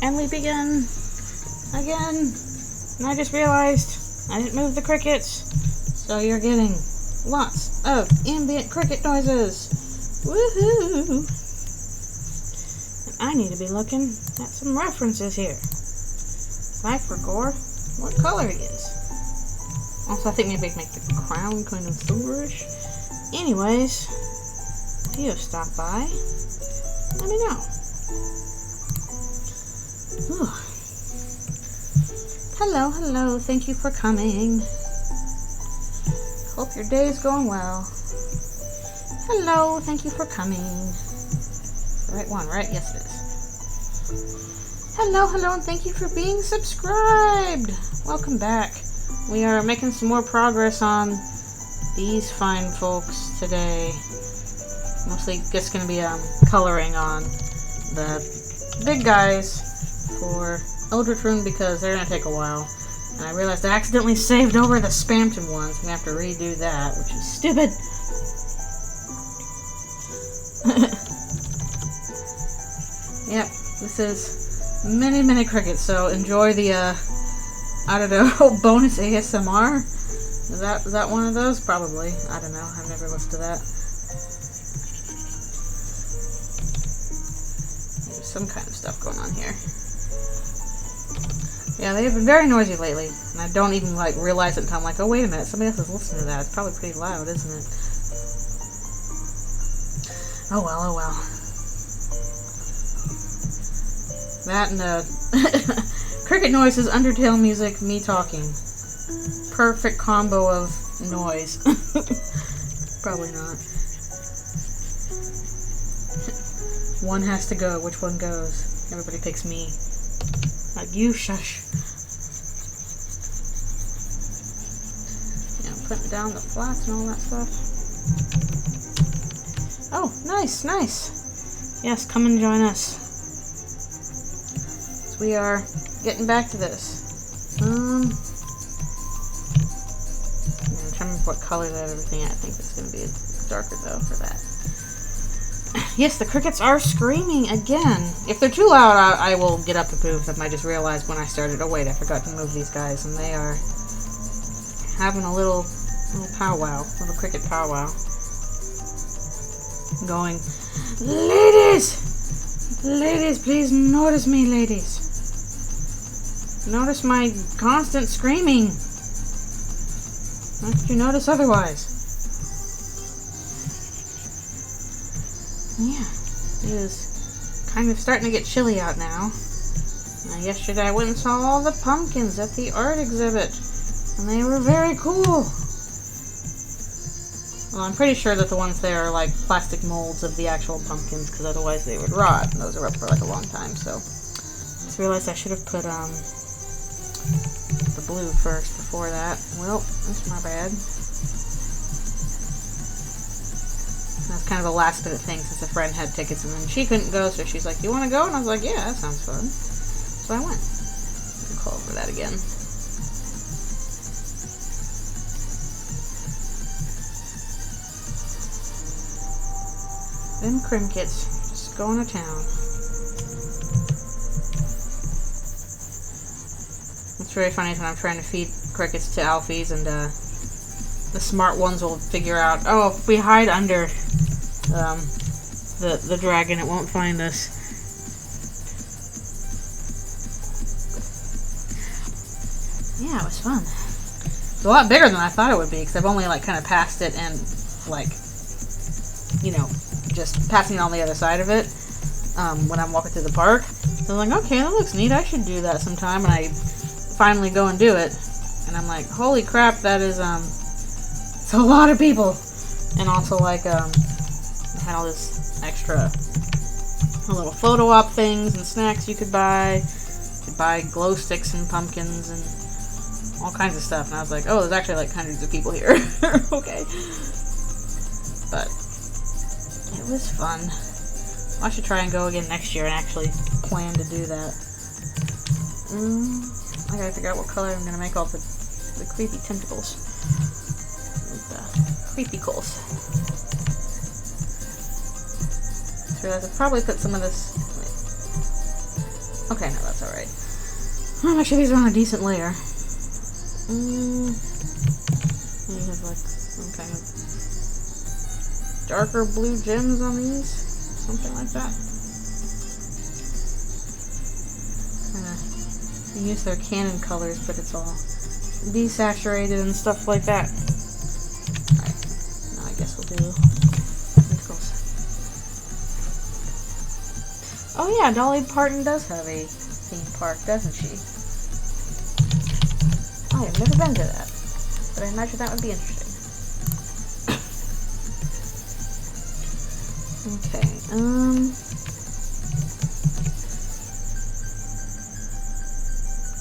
And we begin again. And I just realized I didn't move the crickets. So you're getting lots of ambient cricket noises. Woohoo! And I need to be looking at some references here. I forgot what color he is. Also, I think maybe I can make the crown kind of silverish. Anyways, if you have stopped by, let me know. Whew. Hello, hello, thank you for coming. Hope your day is going well. Hello, thank you for coming. The right one, right? Yes, it is. Hello, hello, and thank you for being subscribed. Welcome back. We are making some more progress on these fine folks today. Mostly just going to be coloring on the big guys for Eldritchrune because they're going to take a while. And I realized I accidentally saved over the Spamton ones. I'm going to have to redo that, which is stupid. Yep, this is many crickets, so enjoy the, I don't know, bonus ASMR? Is that one of those? Probably. I don't know. I've never listened to that. There's some kind of stuff going on here. Yeah, they've been very noisy lately, and I don't even, like, realize it until I'm like, oh, wait a minute, somebody else is listening to that. It's probably pretty loud, isn't it? Oh, well, oh, well. That and cricket noises, Undertale music, me talking. Perfect combo of noise. Probably not. One has to go. Which one goes? Everybody picks me. Like, you shush. Yeah, putting down the flats and all that stuff. Oh, nice, nice. Yes, come and join us. We are getting back to this. I'm trying to remember what color that everything. I think it's going to be darker though for that. Yes, the crickets are screaming again. If they're too loud, I will get up and move them. I just realized when I started. Oh wait, I forgot to move these guys, and they are having a little powwow, little cricket powwow. Going, ladies, ladies, please notice me, ladies. Notice my constant screaming. How could you notice otherwise? Yeah, it is kind of starting to get chilly out now. Yesterday I went and saw all the pumpkins at the art exhibit, and they were very cool. Well, I'm pretty sure that the ones there are like plastic molds of the actual pumpkins, because otherwise they would rot, and those are up for like a long time, so. I just realized I should have put, the blue first before that. Well, that's my bad. That's kind of a last minute thing since a friend had tickets and then she couldn't go, so she's like, you want to go? And I was like, yeah, that sounds fun. So I went. I'll call for that again. Them crickets just going to town. It's really funny when I'm trying to feed crickets to alphies, and the smart ones will figure out, oh, if we hide under the dragon, it won't find us. Yeah, it was fun. It's a lot bigger than I thought it would be, because I've only like kind of passed it and like, you know, just passing it on the other side of it when I'm walking through the park. So I'm like, okay, that looks neat. I should do that sometime. And I finally go and do it, and I'm like, holy crap, that is it's a lot of people. And also like I had all this extra little photo op things and snacks you could buy. You could buy glow sticks and pumpkins and all kinds of stuff, and I was like, oh, there's actually like hundreds of people here. Okay, but it was fun. I should try and go again next year and actually plan to do that. I gotta figure out what color I'm gonna make all the creepy tentacles. The creepycles. So I could probably put some of this. Okay, no, that's alright. Well, make sure these are on a decent layer. You have like some kind of darker blue gems on these. Something like that. They use their Canon colors, but it's all desaturated and stuff like that. Alright, now I guess we'll do tentacles. Oh yeah, Dolly Parton does have a theme park, doesn't she? I have never been to that, but I imagine that would be interesting. Okay,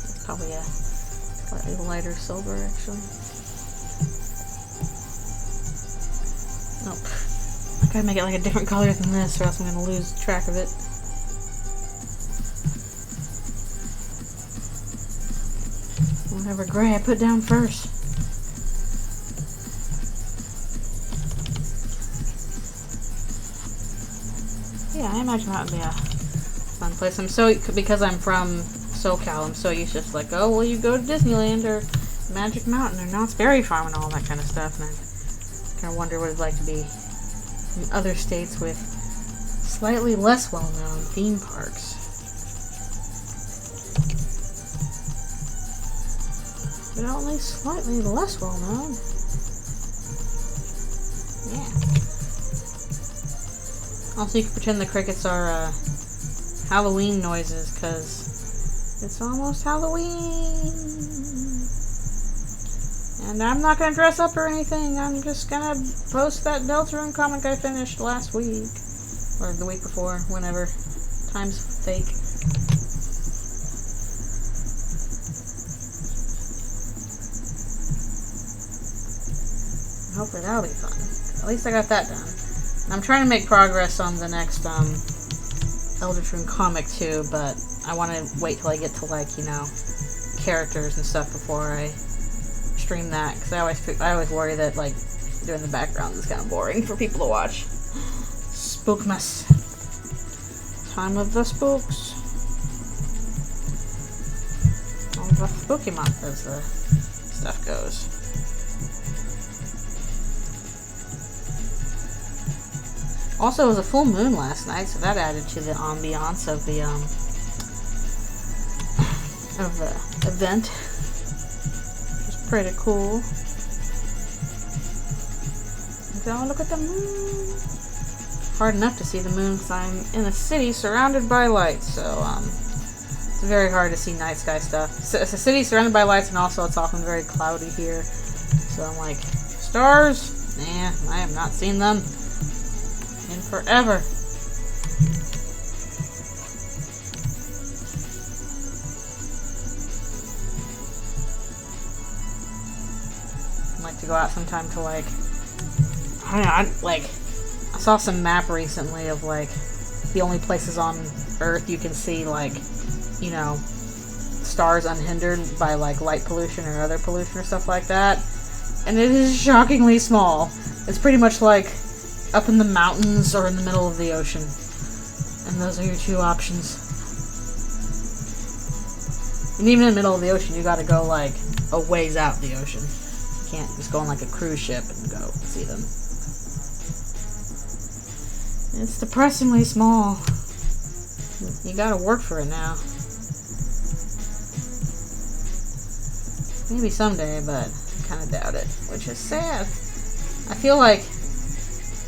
it's probably a slightly lighter silver, actually. Nope. I gotta make it like a different color than this, or else I'm gonna lose track of it. Whatever gray I put down first. Yeah, I imagine that would be a fun place. Because I'm from SoCal, I'm so used to just like, oh, well, you go to Disneyland or Magic Mountain or Knott's Berry Farm and all that kind of stuff. And I kind of wonder what it'd like to be in other states with slightly less well-known theme parks. But only slightly less well-known. Yeah. Also, you can pretend the crickets are Halloween noises, because it's almost Halloween. And I'm not going to dress up or anything. I'm just going to post that Eldritchrune comic I finished last week. Or the week before, whenever. Time's fake. Hopefully that'll be fun. At least I got that done. I'm trying to make progress on the next Eldritchrune comic too, but I want to wait till I get to, like, you know, characters and stuff before I stream that, because I always worry that, like, doing the background is kind of boring for people to watch. Spookmas. Time of the spooks. All the spooky month, as the stuff goes. Also, it was a full moon last night, so that added to the ambiance of the event. It was pretty cool. Don't look at the moon. Hard enough to see the moon because I'm in a city surrounded by lights, so it's very hard to see night sky stuff. So it's a city surrounded by lights, and also it's often very cloudy here. So I'm like, stars? Nah, I have not seen them in forever. I'd like to go out sometime to, like, I don't know, I saw some map recently of, like, the only places on Earth you can see, like, you know, stars unhindered by, like, light pollution or other pollution or stuff like that. And it is shockingly small. It's pretty much like up in the mountains or in the middle of the ocean. And those are your two options. And even in the middle of the ocean, you gotta go, like, a ways out the ocean. You can't just go on, like, a cruise ship and go see them. It's depressingly small. You gotta work for it now. Maybe someday, but I kinda doubt it, which is sad. I feel like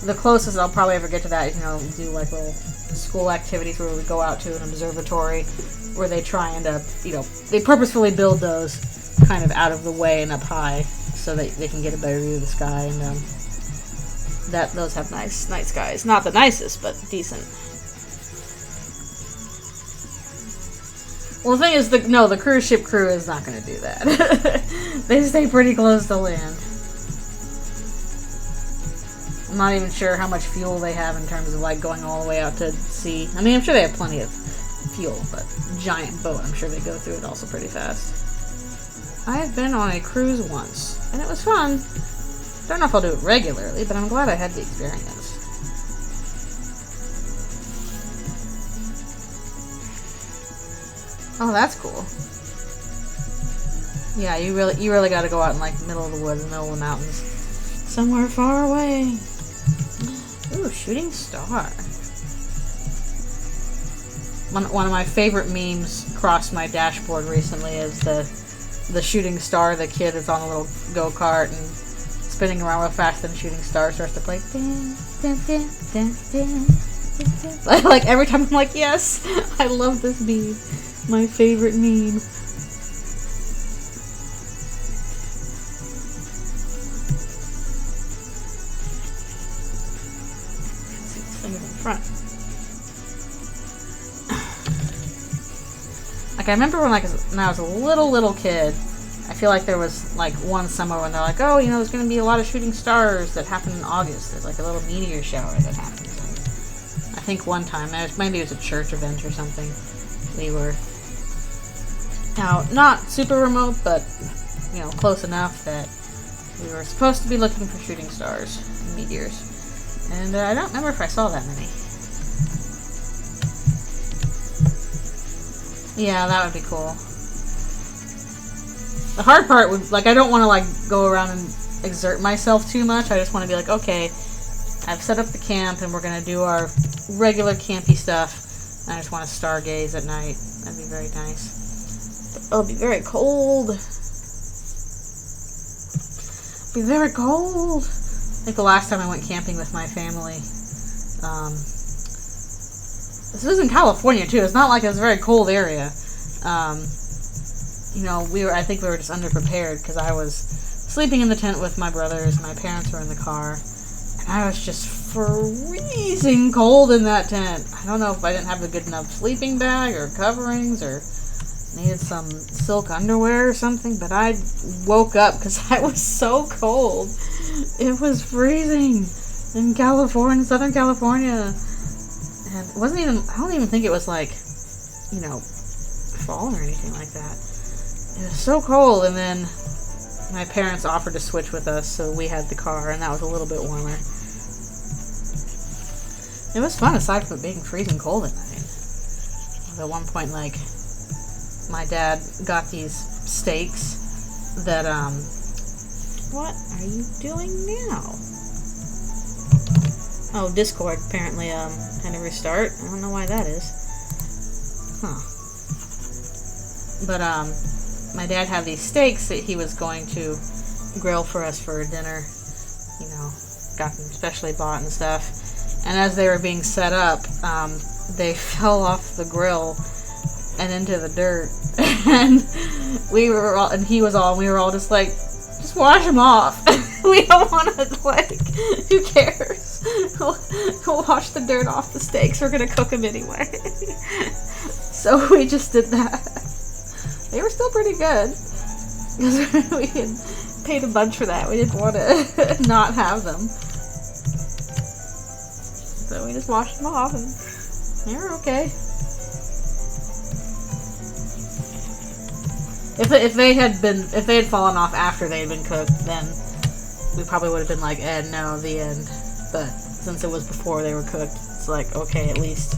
the closest I'll probably ever get to that is, you know, do like little school activities where we go out to an observatory where they try and, you know, they purposefully build those kind of out of the way and up high so that they can get a better view of the sky, and those have nice night skies. Not the nicest, but decent. Well, the thing is, the cruise ship crew is not going to do that. They stay pretty close to land. I'm not even sure how much fuel they have in terms of, like, going all the way out to sea. I mean, I'm sure they have plenty of fuel, but giant boat, I'm sure they go through it also pretty fast. I have been on a cruise once, and it was fun. Don't know if I'll do it regularly, but I'm glad I had the experience. Oh, that's cool. Yeah, you really got to go out in like the middle of the woods, middle of the mountains, somewhere far away. Ooh, shooting star. One of my favorite memes crossed my dashboard recently is the shooting star. The kid is on a little go-kart and spinning around real fast, and the shooting star starts to play. Like every time I'm like, yes, I love this meme. My favorite meme. Front. Like I remember when I was a little kid, I feel like there was like one summer when they're like, oh, you know, there's going to be a lot of shooting stars that happen in August. There's like a little meteor shower that happens. And I think one time, maybe it was a church event or something, we were out, not super remote, but you know, close enough that we were supposed to be looking for shooting stars and meteors. And I don't remember if I saw that many. Yeah, that would be cool. The hard part would, like, I don't want to, like, go around and exert myself too much. I just want to be like, okay, I've set up the camp and we're going to do our regular campy stuff. I just want to stargaze at night. That'd be very nice. But it'll be very cold. It'll be very cold. I think the last time I went camping with my family, this was in California too. It's not like it was a very cold area. You know, I think we were just underprepared because I was sleeping in the tent with my brothers. My parents were in the car, and I was just freezing cold in that tent. I don't know if I didn't have a good enough sleeping bag or coverings or needed some silk underwear or something, but I woke up because I was so cold. It was freezing in California, Southern California. And it wasn't even, I don't even think it was like, you know, fall or anything like that. It was so cold, and then my parents offered to switch with us, so we had the car, and that was a little bit warmer. It was fun, aside from it being freezing cold at night. At one point, like, my dad got these steaks that, what are you doing now? Oh, Discord apparently, had to restart. I don't know why that is. Huh. But, my dad had these steaks that he was going to grill for us for dinner. You know, got them specially bought and stuff. And as they were being set up, they fell off the grill and into the dirt. And we were all just like, just wash them off. We don't want to, like, who cares? We'll wash the dirt off the steaks. We're going to cook them anyway. So we just did that. They were still pretty good. Because we had paid a bunch for that. We didn't want to not have them. So we just washed them off and they were okay. If they had fallen off after they had been cooked, then we probably would have been like, no, the end. But since it was before they were cooked, it's like, okay, at least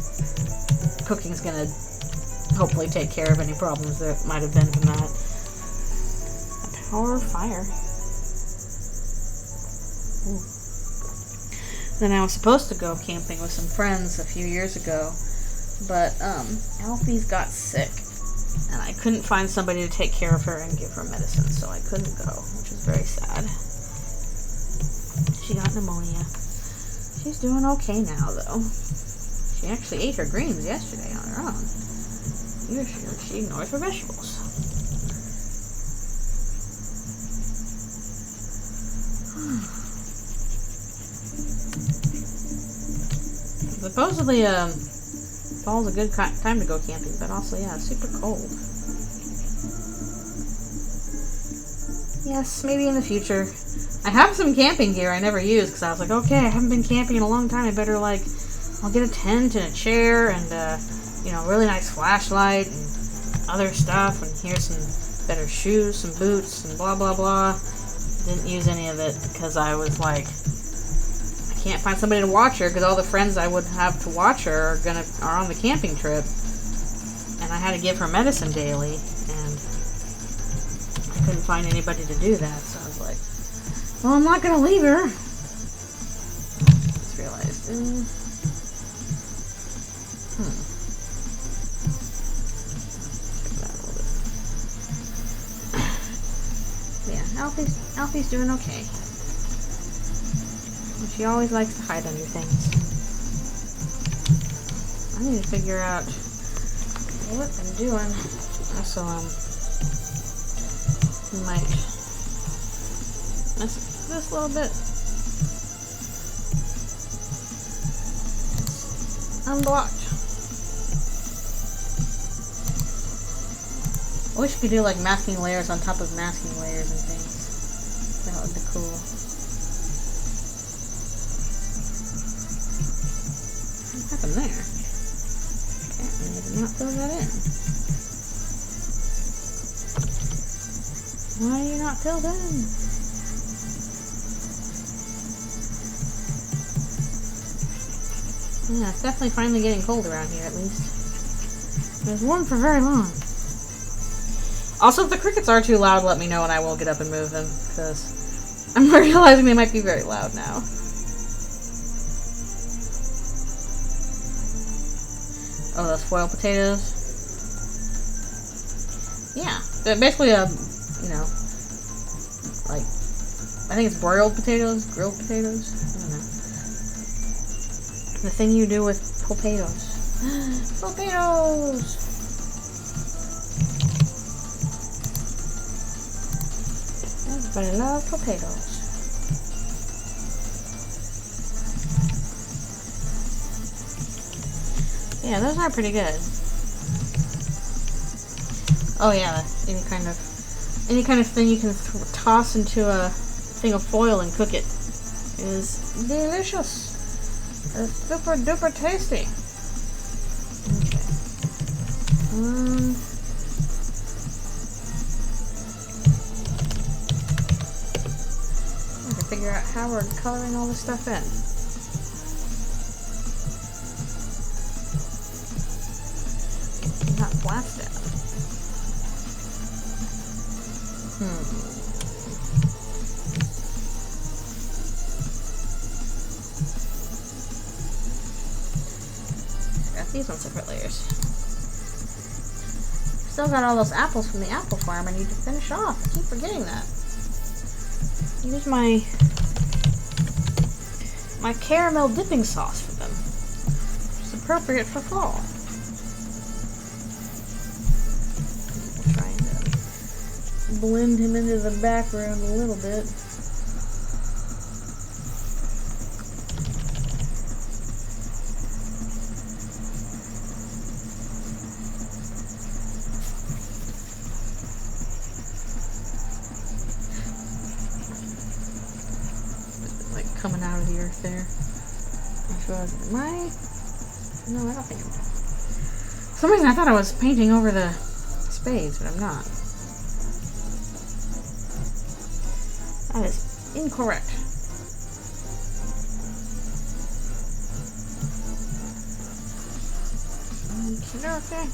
cooking's gonna hopefully take care of any problems that might have been from that. A power fire. Ooh. Then I was supposed to go camping with some friends a few years ago, but Alfie's got sick, and I couldn't find somebody to take care of her and give her medicine, so I couldn't go, which was very sad. She got pneumonia. She's doing okay now, though. She actually ate her greens yesterday on her own. Usually she ignores her vegetables. Supposedly, fall's a good time to go camping, but also, yeah, it's super cold. Yes, maybe in the future. I have some camping gear I never use because I was like, okay, I haven't been camping in a long time. I better, like, I'll get a tent and a chair and, you know, a really nice flashlight and other stuff. And here's some better shoes, some boots, and blah, blah, blah. Didn't use any of it because I was like, I can't find somebody to watch her because all the friends I would have to watch her are on the camping trip. and I had to give her medicine daily, and I couldn't find anybody to do that, so I was like, well, I'm not gonna leave her. Just realized, yeah, Alfie's doing okay. She always likes to hide under things. I need to figure out what I'm doing. Also, might mess with this a little bit. Unblocked. I wish you could do like masking layers on top of masking layers and things. That would be cool. What happened there? Okay, I did not fill that in. Why are you not filled in? Yeah, it's definitely finally getting cold around here, at least. It was warm for very long. Also, if the crickets are too loud, let me know and I will get up and move them, because I'm realizing they might be very loud now. Oh, those foil potatoes? Yeah, they're basically you know, like, I think it's broiled potatoes, grilled potatoes, I don't know. The thing you do with potatoes. Potatoes! Everybody loves potatoes. Yeah, those are pretty good. Oh yeah, any kind of thing you can toss into a thing of foil and cook it is delicious. It's super duper tasty. Okay. I have to figure out how we're coloring all this stuff in. Not blast it. Got these on separate layers. Still got all those apples from the apple farm I need to finish off. I keep forgetting that. Use my caramel dipping sauce for them. Which is appropriate for fall. Blend him into the background a little bit. Like coming out of the earth there. Am I? No, I don't think I'm. For some reason I thought I was painting over the spades, but I'm not. That is incorrect. Okay.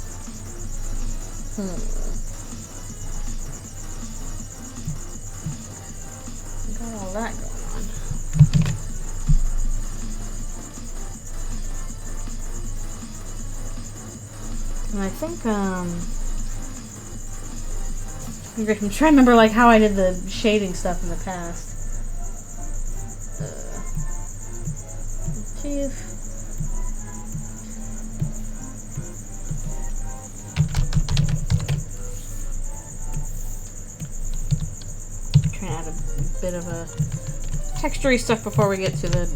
Got all that going on. And I think I'm trying to remember like how I did the shading stuff in the past. Chief. Trying to add a bit of a textury stuff before we get to that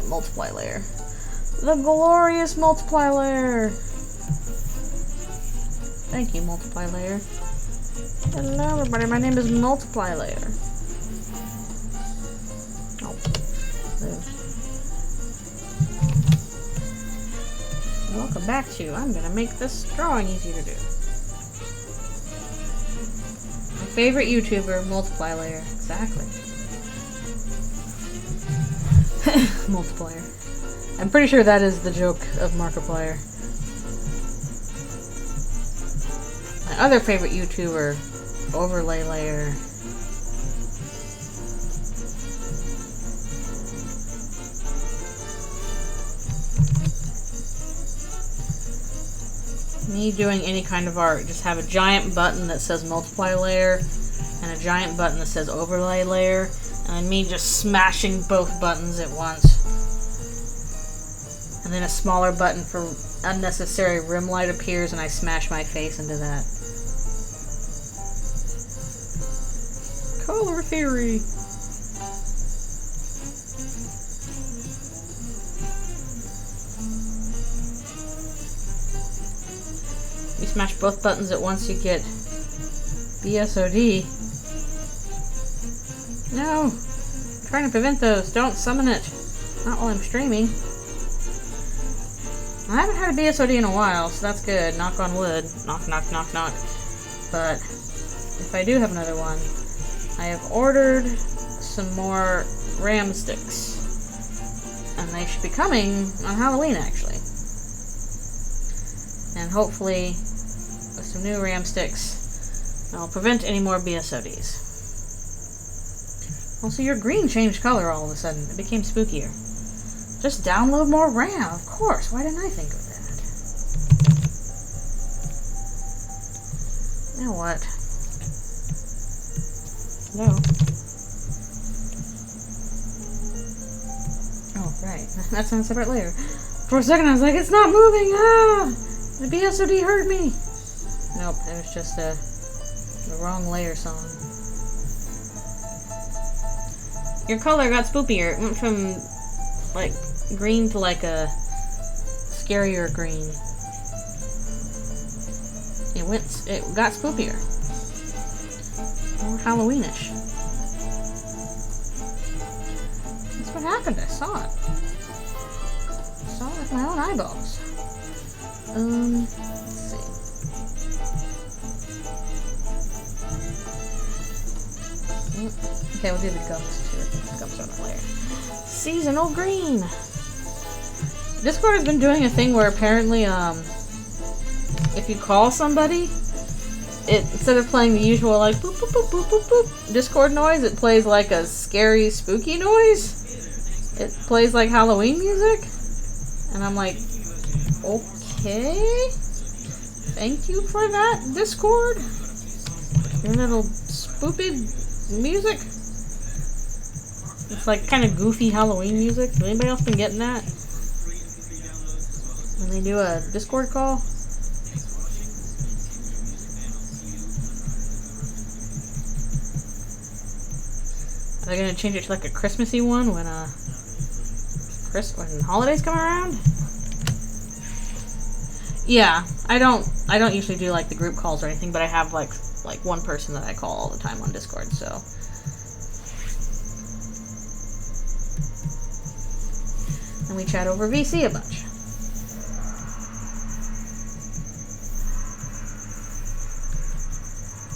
multiply layer. The glorious multiply layer. Thank you, multiply layer. Hello everybody, my name is Multiply Layer. Oh. Welcome back to I'm gonna make this drawing easier to do. My favorite YouTuber, Multiply Layer. Exactly. Multiplier. I'm pretty sure that is the joke of Markiplier. My other favorite YouTuber, overlay layer. Me doing any kind of art, just have a giant button that says multiply layer and a giant button that says overlay layer, and then me just smashing both buttons at once. And then a smaller button for unnecessary rim light appears and I smash my face into that. Color theory. You smash both buttons at once, you get BSOD. No! I'm trying to prevent those. Don't summon it. Not while I'm streaming. I haven't had a BSOD in a while, so that's good. Knock on wood. Knock, knock, knock, knock. But if I do have another one, I have ordered some more RAM sticks. And they should be coming on Halloween, actually. And hopefully, with some new RAM sticks, I'll prevent any more BSODs. Also, your green changed color all of a sudden. It became spookier. Just download more RAM, of course. Why didn't I think of that? Now what? No. Oh, right. That's on a separate layer. For a second I was like, it's not moving! Ah! The BSOD hurt me! Nope, it was just the wrong layer song. Your color got spookier. It went from, like, green to, like, a scarier green. It got spookier. More Halloweenish. That's what happened. I saw it. I saw it with my own eyeballs. Let's see. Okay, we'll do the gums too. The gums on the layer. Seasonal green. Discord has been doing a thing where apparently, if you call somebody, instead of playing the usual like boop boop boop boop boop boop Discord noise, it plays like a scary, spooky noise. It plays like Halloween music, and I'm like, okay, thank you for that, Discord. Your little spoopy music. It's like kind of goofy Halloween music. Has anybody else been getting that? When they do a Discord call? Are they gonna change it to like a Christmassy one when when holidays come around? Yeah, I don't usually do like the group calls or anything, but I have like one person that I call all the time on Discord, so. And we chat over VC a bunch.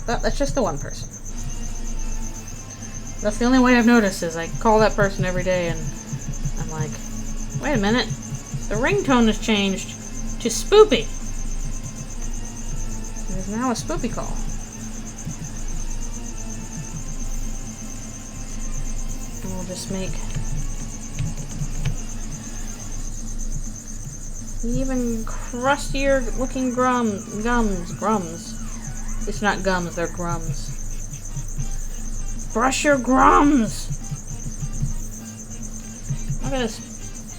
But that's just the one person. That's the only way I've noticed is I call that person every day and I'm like, wait a minute, the ringtone has changed to spoopy. There's now a spoopy call. And we'll just make even crustier looking grums. It's not gums, they're grums. Brush your grums! Look at this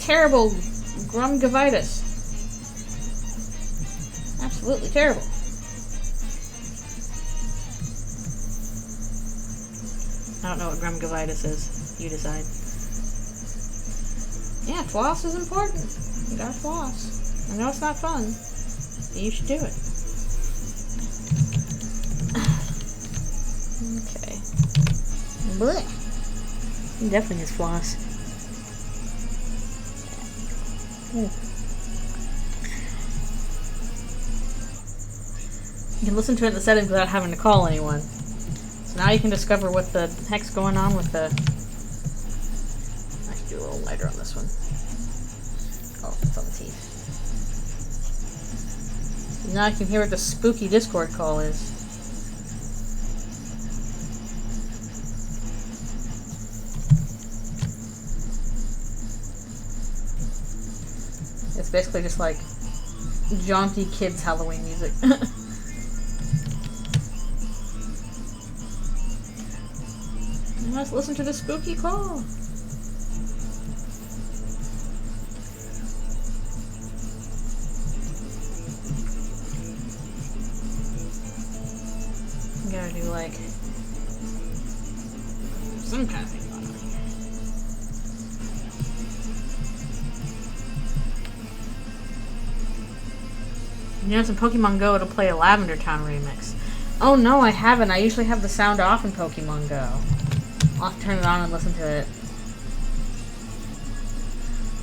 terrible grumgavitis. Absolutely terrible. I don't know what grumgavitis is. You decide. Yeah, floss is important. You gotta floss. I know it's not fun, but you should do it. Okay. Blech. He definitely has floss. Ooh. You can listen to it in the settings without having to call anyone. So now you can discover what the heck's going on with the... I should do a little lighter on this one. Oh, it's on the teeth. Now I can hear what the spooky Discord call is. It's basically just like jaunty kids' Halloween music. Let's listen to the spooky call. You gotta do like some kind of thing going on here. You know, it's in Pokemon Go, it'll play a Lavender Town remix. Oh no, I haven't. I usually have the sound off in Pokemon Go. I'll have to turn it on and listen to it.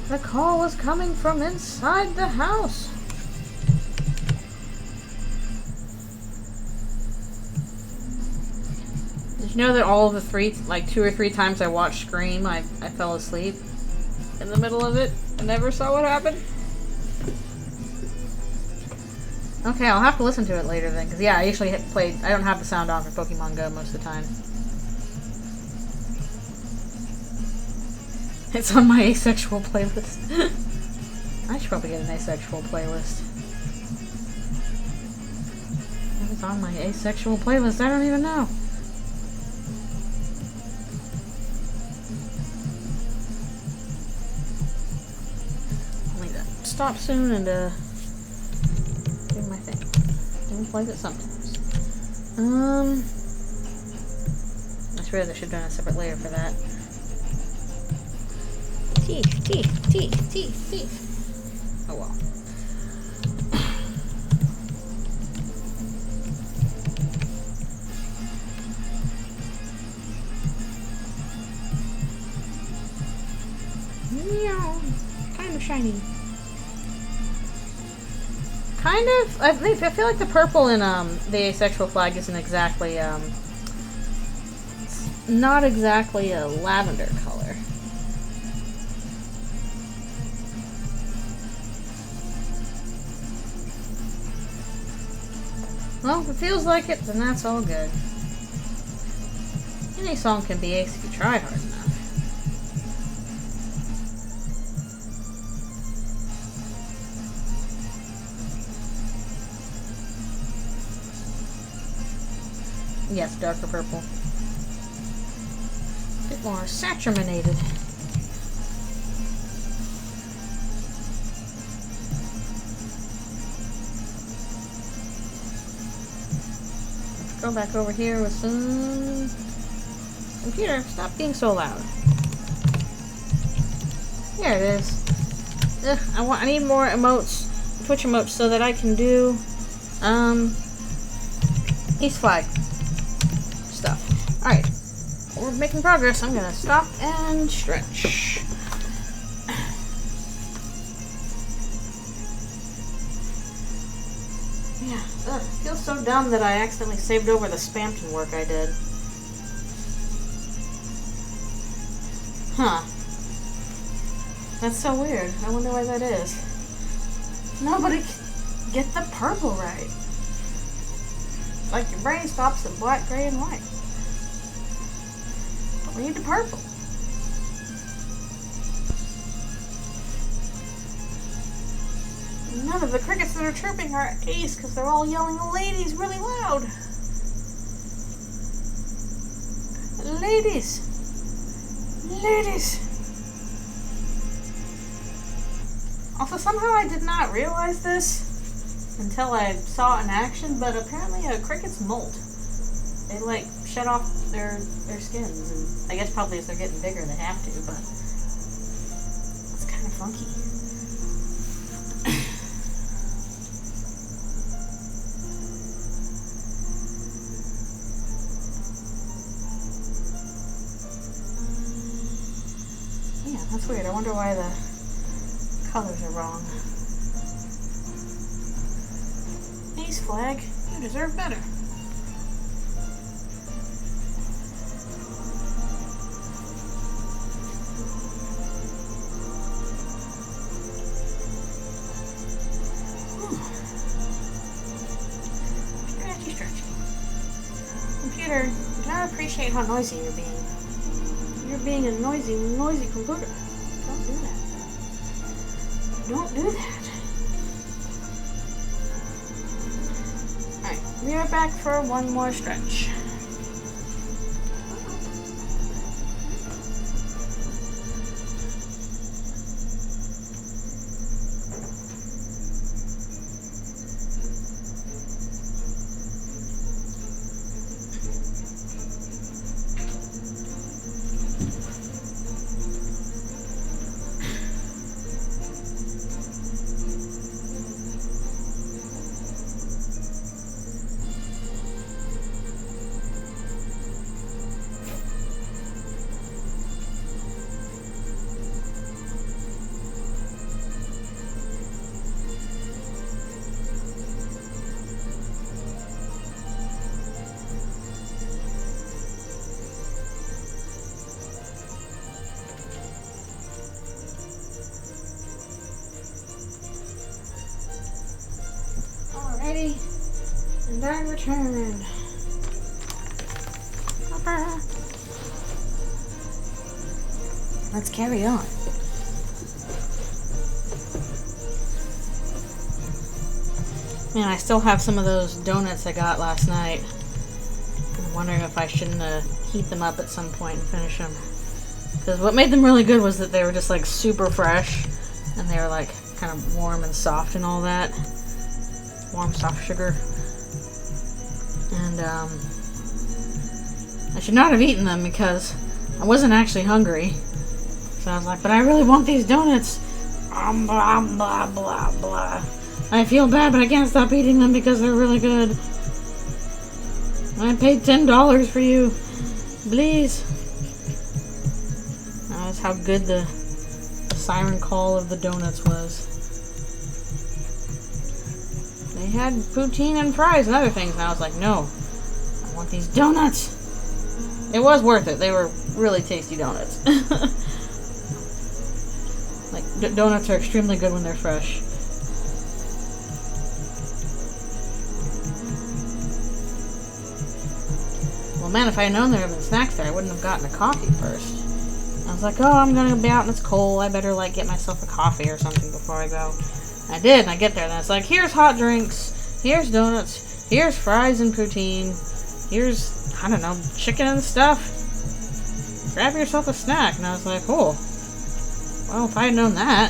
The call was coming from inside the house. Did you know that all of the 2 or 3 times I watched Scream, I fell asleep in the middle of it and never saw what happened? Okay, I'll have to listen to it later then, because yeah, I usually I don't have the sound on for Pokemon Go most of the time. It's on my asexual playlist. I should probably get an asexual playlist. If it's on my asexual playlist, I don't even know. I'll need to stop soon and do my thing. It plays it sometimes. I swear I should have done a separate layer for that. Teeth. Oh well. Meow. Kind of shiny. Kind of. I feel like the purple in the asexual flag isn't exactly it's not exactly a lavender color. Well, if it feels like it, then that's all good. Any song can be ace if you try hard enough. Yes, darker purple. A bit more saturated. Go back over here with some... Computer, stop being so loud. Here it is. Ugh, I need more emotes, Twitch emotes, so that I can do East flag stuff. Alright, we're making progress. I'm gonna stop and stretch. Yeah, ugh, it feels so dumb that I accidentally saved over the Spampton work I did. Huh. That's so weird. I wonder why that is. Nobody can get the purple right. Like your brain stops at black, gray, and white. But we need the purple. None of the crickets that are chirping are ace because they're all yelling ladies really loud. Ladies. Ladies. Also, somehow I did not realize this until I saw it in action, but apparently crickets molt. They like shed off their skins, and I guess probably as they're getting bigger they have to, but it's kind of funky. That's weird. I wonder why the colors are wrong. Ace flag, you deserve better. computer. You cannot appreciate how noisy you're being. You're being a noisy, noisy computer. Don't do that. Don't do that. Alright, we are back for one more stretch. And I return. Let's carry on. Man, I still have some of those donuts I got last night. I'm wondering if I shouldn't heat them up at some point and finish them. Because what made them really good was that they were just like super fresh. And they were like kind of warm and soft and all that. Warm, soft sugar. And I should not have eaten them because I wasn't actually hungry. So I was like, but I really want these donuts. Blah, blah, blah, blah. I feel bad, but I can't stop eating them because they're really good. I paid $10 for you. Please. That's how good the siren call of the donuts was. They had poutine and fries and other things, and I was like, no, I want these donuts. It was worth it. They were really tasty donuts. Like, donuts are extremely good when they're fresh. Well, man, if I had known there had been snacks there, I wouldn't have gotten a coffee first. I was like, oh, I'm gonna be out and it's cold. I better, like, get myself a coffee or something before I go. I did, and I get there, and it's like, here's hot drinks, here's donuts, here's fries and poutine, here's, I don't know, chicken and stuff. Grab yourself a snack. And I was like, oh, well, if I had known that.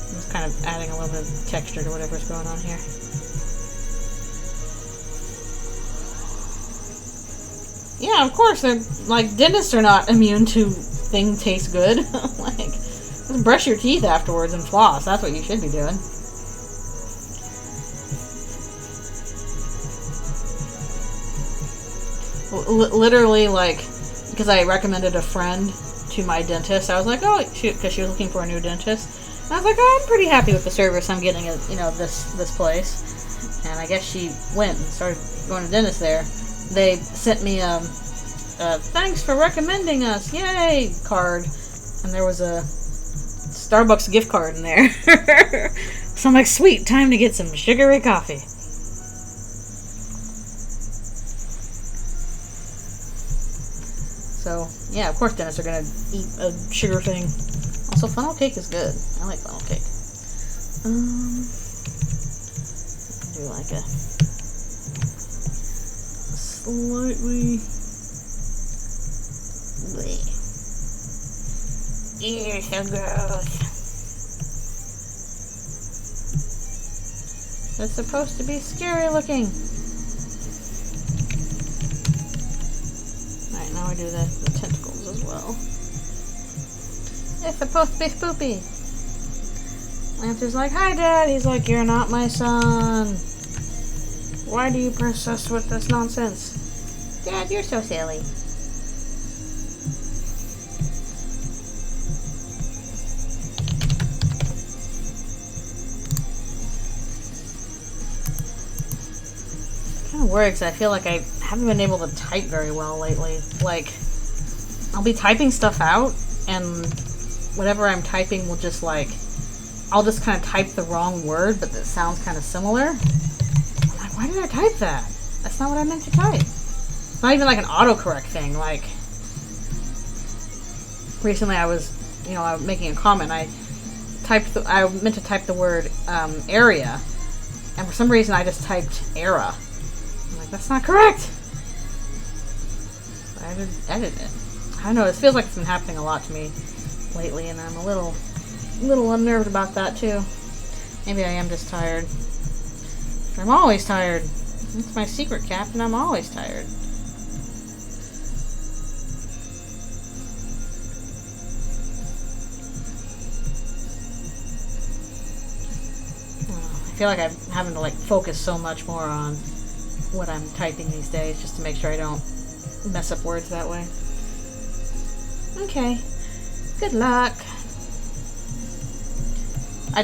I'm just kind of adding a little bit of texture to whatever's going on here. Yeah, of course, they're, like, dentists are not immune to thing tastes good. Like, just brush your teeth afterwards and floss. That's what you should be doing. Literally, like, because I recommended a friend to my dentist, I was like, oh, because she was looking for a new dentist. And I was like, oh, I'm pretty happy with the service I'm getting at, you know, this place. And I guess she went and started going to dentist there. They sent me thanks for recommending us, yay, card. And there was a Starbucks gift card in there. So I'm like, sweet, time to get some sugary coffee. So, yeah, of course dentists are going to eat a sugar thing. Also, funnel cake is good. I like funnel cake. Do like a slightly... Ew, so gross. It's supposed to be scary looking. Alright, now we do the tentacles as well. It's supposed to be spoopy. Lancer's like, hi Dad. He's like, you're not my son. Why do you persist with this nonsense? Dad, you're so silly. Works. I feel like I haven't been able to type very well lately. Like, I'll be typing stuff out, and whatever I'm typing will just, like, I'll just kind of type the wrong word, but that sounds kind of similar. I'm like, why did I type that? That's not what I meant to type. It's not even like an autocorrect thing. Like, recently I was, you know, I was making a comment. I meant to type the word area, and for some reason I just typed era. I'm like, that's not correct. I had to edit it. I don't know. It feels like it's been happening a lot to me lately, and I'm a little unnerved about that too. Maybe I am just tired. I'm always tired. It's my secret, Captain. I'm always tired. I feel like I'm having to like focus so much more on what I'm typing these days just to make sure I don't mess up words that way. Okay. Good luck. I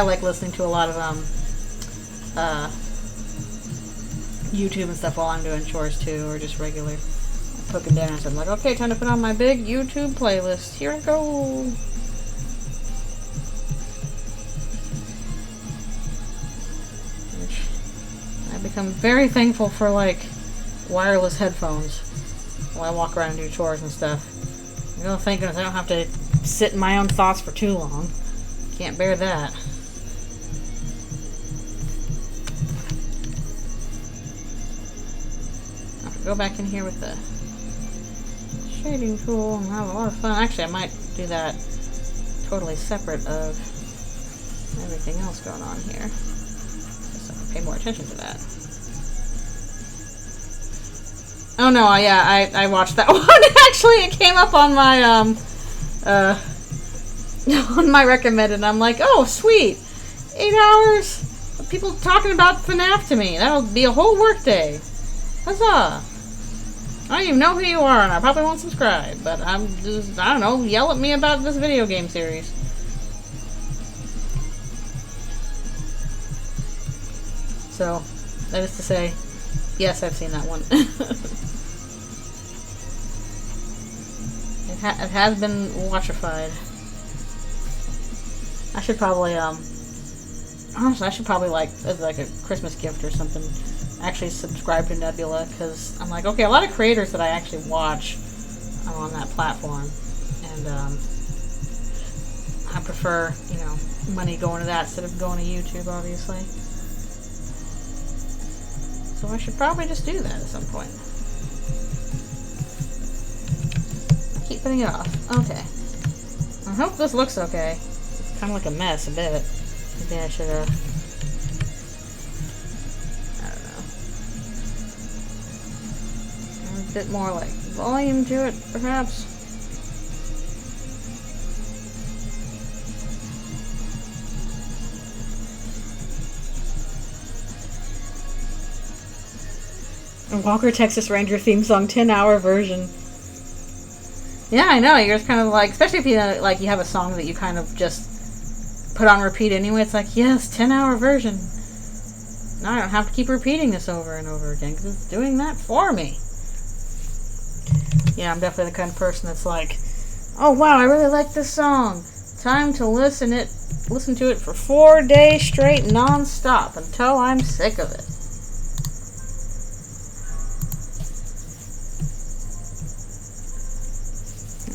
like listening to a lot of YouTube and stuff while I'm doing chores too, or just regular cooking dinner. So I'm like, okay, time to put on my big YouTube playlist. Here I go. I've become very thankful for like wireless headphones while I walk around and do chores and stuff. You know, thank goodness I don't have to sit in my own thoughts for too long. Can't bear that. I'll go back in here with the shading tool and have a lot of fun. Actually, I might do that totally separate of everything else going on here. So I'll pay more attention to that. Oh no, yeah, I watched that one. Actually, it came up on my on my recommended, and I'm like, oh sweet, 8 hours of people talking about FNAF to me. That'll be a whole work day. Huzzah! I don't even know who you are, and I probably won't subscribe, but I'm just, I don't know, yell at me about this video game series. So, that is to say, yes, I've seen that one. It has been watchified. I should probably, honestly, I should probably, like, as like a Christmas gift or something, actually subscribe to Nebula, because I'm like, okay, a lot of creators that I actually watch are on that platform, and, I prefer, you know, money going to that instead of going to YouTube, obviously. So I should probably just do that at some point. Keep putting it off. Okay. I hope this looks okay. It's kind of like a mess a bit. Maybe I should, I don't know. A bit more like volume to it, perhaps. A Walker Texas Ranger theme song 10-hour version. Yeah, I know. You're just kind of like, especially if you like you have a song that you kind of just put on repeat anyway. It's like, yes, 10-hour version. Now I don't have to keep repeating this over and over again because it's doing that for me. Yeah, I'm definitely the kind of person that's like, oh wow, I really like this song. Time to listen to it for 4 days straight, non-stop, until I'm sick of it.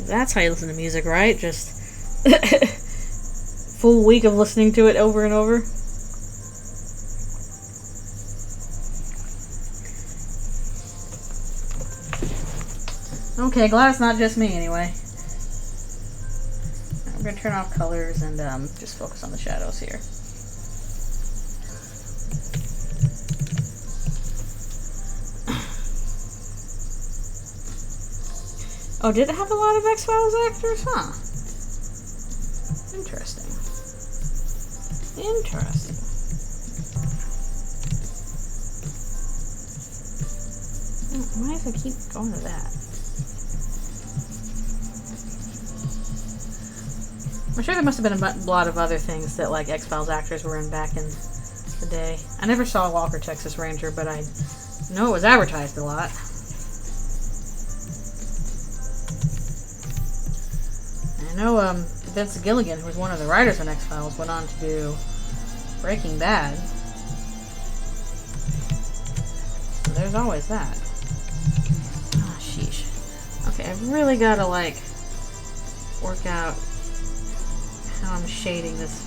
That's how you listen to music, right? Just full week of listening to it over and over. Okay, glad it's not just me anyway. I'm going to turn off colors and just focus on the shadows here. Oh, did it have a lot of X-Files actors? Huh. Interesting. Interesting. Why does it keep going to that? I'm sure there must have been a lot of other things that, like, X-Files actors were in back in the day. I never saw Walker Texas Ranger, but I know it was advertised a lot. I know Vince Gilligan, who was one of the writers on X-Files, went on to do Breaking Bad. So there's always that. Ah, sheesh. Okay, I've really got to, like, work out how I'm shading this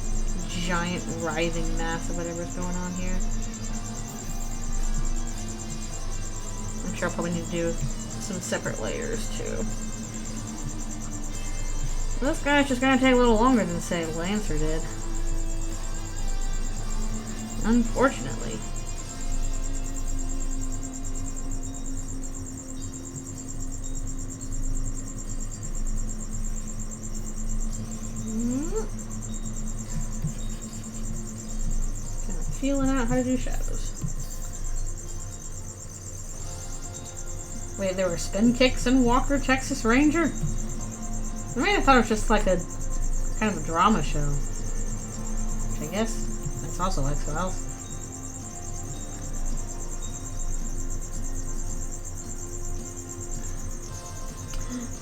giant writhing mass of whatever's going on here. I'm sure I'll probably need to do some separate layers, too. This guy's just gonna take a little longer than, say, Lancer did. Unfortunately. Kind of feeling out how to do shadows. Wait, there were spin kicks in Walker, Texas Ranger? I mean, I thought it was just like a kind of a drama show. Which I guess it's also X-Files.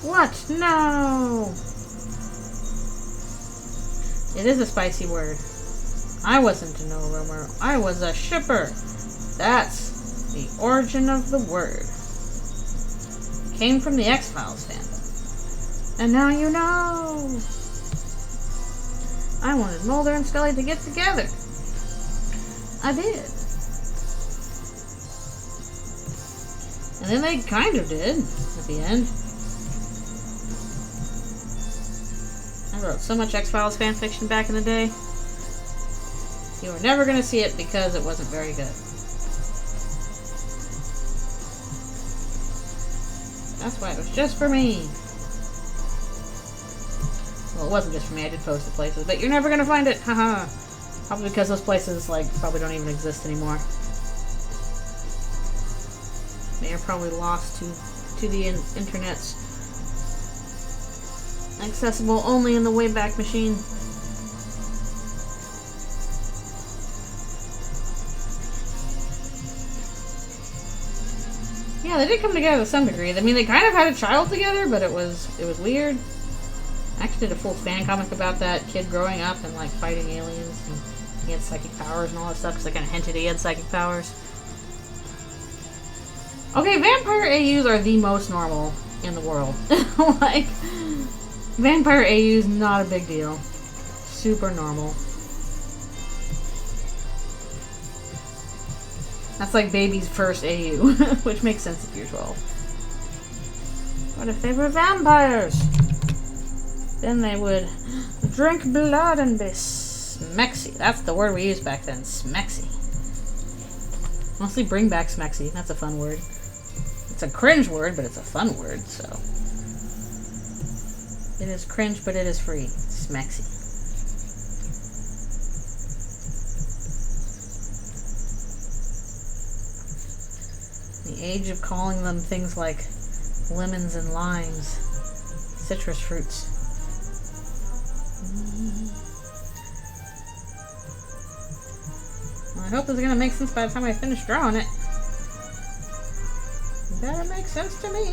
What? No! It is a spicy word. I wasn't a no roamer. I was a shipper. That's the origin of the word. It came from the X-Files fandom. And now you know. I wanted Mulder and Scully to get together. I did. And then they kind of did at the end. I wrote so much X-Files fanfiction back in the day. You were never going to see it because it wasn't very good. That's why it was just for me. Well, it wasn't just for me, I did post it places, but you're never gonna find it, haha. Probably because those places, like, probably don't even exist anymore. They are probably lost to the internet's accessible only in the Wayback Machine. Yeah, they did come together to some degree. I mean, they kind of had a child together, but it was weird. I actually did a full fan comic about that kid growing up and, like, fighting aliens, and he had psychic powers and all that stuff, because they kind of hinted he had psychic powers. Okay, vampire AUs are the most normal in the world. Like, vampire AUs, not a big deal. Super normal. That's like baby's first AU, which makes sense if you're 12. What if they were vampires? Then they would drink blood and be smexy. That's the word we used back then, smexy. Mostly bring back smexy. That's a fun word. It's a cringe word, but it's a fun word, so. It is cringe, but it is free. Smexy. The age of calling them things like lemons and limes. Citrus fruits. Well, I hope this is going to make sense by the time I finish drawing it. It better make sense to me.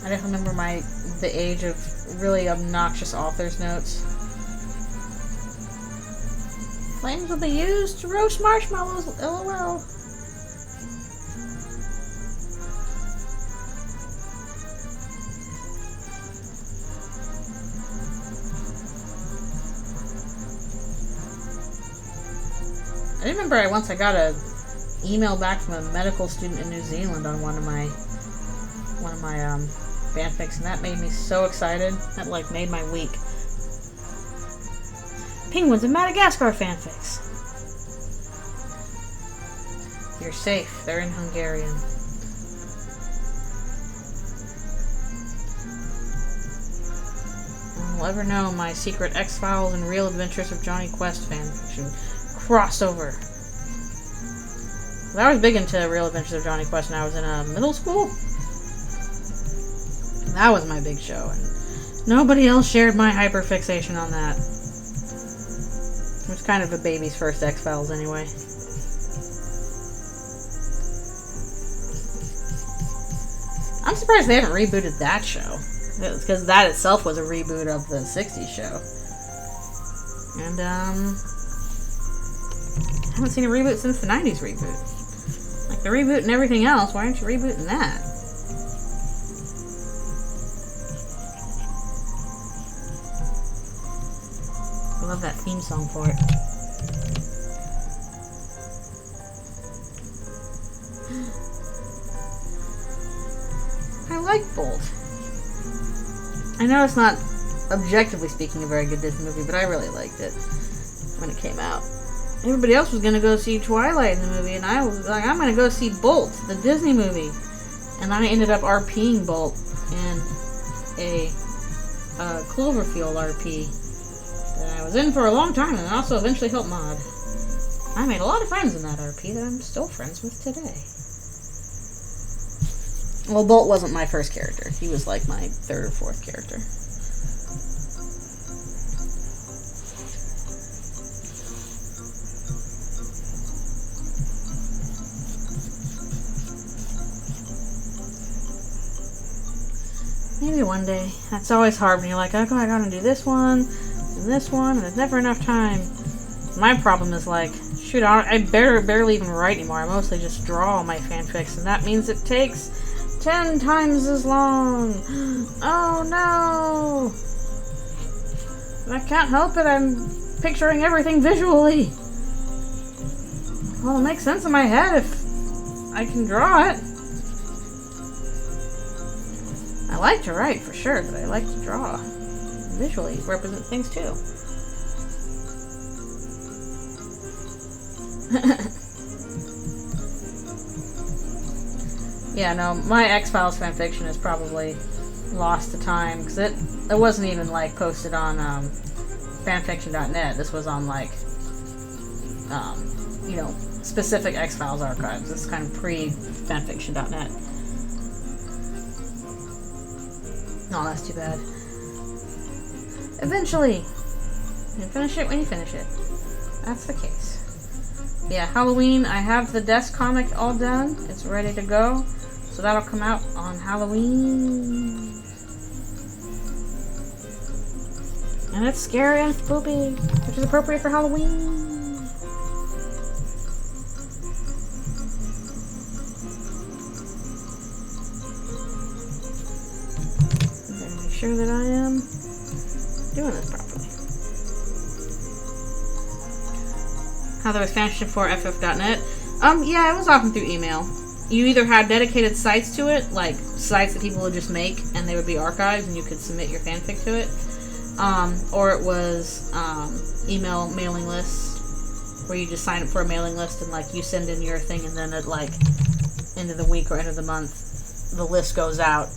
I definitely remember the age of really obnoxious author's notes. Flames will be used to roast marshmallows, LOL. I remember I got an email back from a medical student in New Zealand on one of my fanfics, and that made me so excited. That, like, made my week. Penguins in Madagascar fanfics. You're safe. They're in Hungarian. I'll ever know my secret X-Files and Real Adventures of Johnny Quest fanfiction crossover. I was big into Real Adventures of Johnny Quest when I was in middle school. That was my big show, and nobody else shared my hyperfixation on that. It was kind of a baby's first X-Files anyway. I'm surprised they haven't rebooted that show. because that itself was a reboot of the 60s show. And, I haven't seen a reboot since the 90s reboot. Like, the reboot and everything else, why aren't you rebooting that? I love that theme song for it. I like Bolt. I know it's not, objectively speaking, a very good Disney movie, but I really liked it when it came out. Everybody else was going to go see Twilight in the movie, and I was like, I'm going to go see Bolt, the Disney movie. And I ended up RPing Bolt in a Cloverfield RP that I was in for a long time, and also eventually helped mod. I made a lot of friends in that RP that I'm still friends with today. Well, Bolt wasn't my first character. He was like my third or fourth character. Maybe one day. That's always hard when you're like, oh, I gotta do this one, and there's never enough time. My problem is like, shoot, I barely even write anymore. I mostly just draw all my fanfics, and that means it takes 10 times as long. Oh no! I can't help it, I'm picturing everything visually. Well, it makes sense in my head if I can draw it. I like to write, for sure, but I like to draw. Visually represent things, too. Yeah, no, my X-Files fanfiction is probably lost to time, because it wasn't even, like, posted on fanfiction.net. This was on, like, you know, specific X-Files archives. This is kind of pre-fanfiction.net. Oh, that's too bad. Eventually. You finish it when you finish it. That's the case. Yeah, Halloween, I have the desk comic all done. It's ready to go. So that'll come out on Halloween. And it's scary and spooky, which is appropriate for Halloween. Sure that I am doing this properly. How there was fanfiction for FF.net. Yeah, it was often through email. You either had dedicated sites to it, like sites that people would just make, and they would be archived, and you could submit your fanfic to it. Or it was email mailing lists, where you just sign up for a mailing list, and like you send in your thing, and then at like end of the week or end of the month, the list goes out.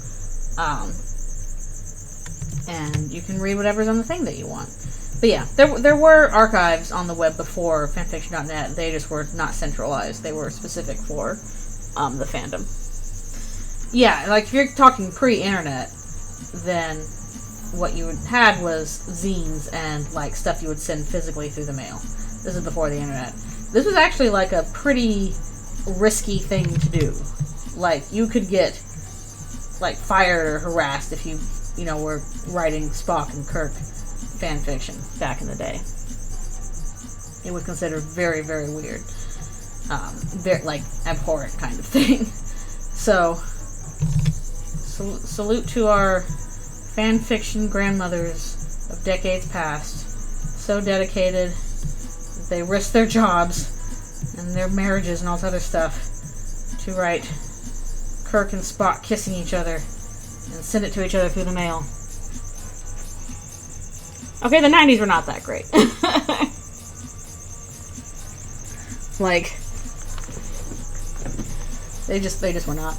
And you can read whatever's on the thing that you want. But yeah, there were archives on the web before fanfiction.net. They just were not centralized. They were specific for the fandom. Yeah, like if you're talking pre-internet, then what you had was zines and like stuff you would send physically through the mail. This is before the internet. This was actually like a pretty risky thing to do. Like you could get like fired or harassed if you know, were writing Spock and Kirk fanfiction back in the day. It was considered very, very weird. Very, like, abhorrent kind of thing. So, salute to our fanfiction grandmothers of decades past. So dedicated, they risked their jobs and their marriages and all this other stuff to write Kirk and Spock kissing each other and send it to each other through the mail. Okay, the 90s were not that great. Like, they just were not.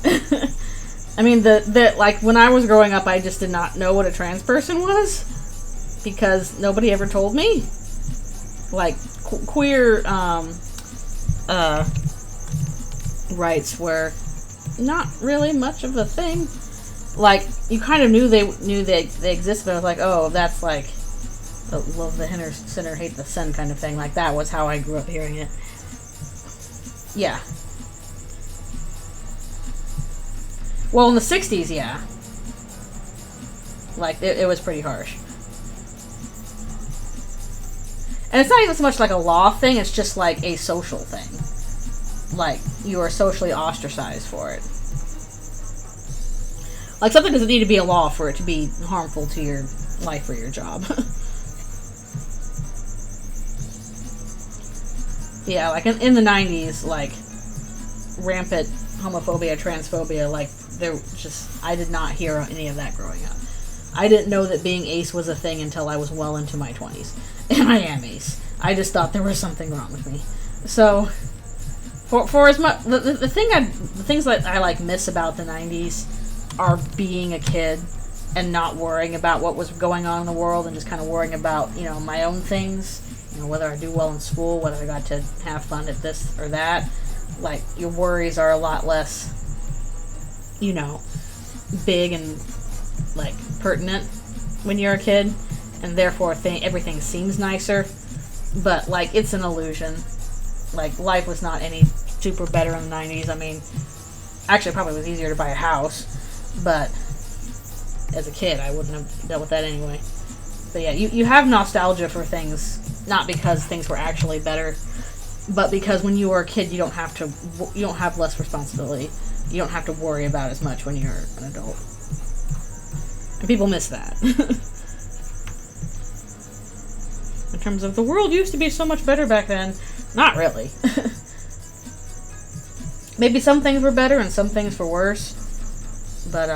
I mean, like, when I was growing up, I just did not know what a trans person was, because nobody ever told me. Like, queer, rights were not really much of a thing. Like, you kind of knew they existed, but I was like, oh, that's like love the sinner, hate the sin kind of thing. Like, that was how I grew up hearing it. Yeah. Well, in the 60s, yeah. Like, it was pretty harsh. And it's not even so much like a law thing, it's just like a social thing. Like, you are socially ostracized for it. Like, something doesn't need to be a law for it to be harmful to your life or your job. Yeah, like, in the 90s, like, rampant homophobia, transphobia, like, there just, I did not hear any of that growing up. I didn't know that being ace was a thing until I was well into my 20s. And I am ace. I just thought there was something wrong with me. So, for as much, the things that I, like, miss about the 90s are being a kid and not worrying about what was going on in the world and just kind of worrying about, you know, my own things. You know, whether I do well in school, whether I got to have fun at this or that. Like, your worries are a lot less, you know, big and, like, pertinent when you're a kid, and therefore everything seems nicer, but, like, it's an illusion. Like, life was not any super better in the 90s. I mean, actually, it probably was easier to buy a house, but as a kid, I wouldn't have dealt with that anyway. But yeah, you have nostalgia for things, not because things were actually better, but because when you were a kid, you don't have less responsibility. You don't have to worry about as much when you're an adult. And people miss that. In terms of the world used to be so much better back then, not really. Maybe some things were better and some things were worse, but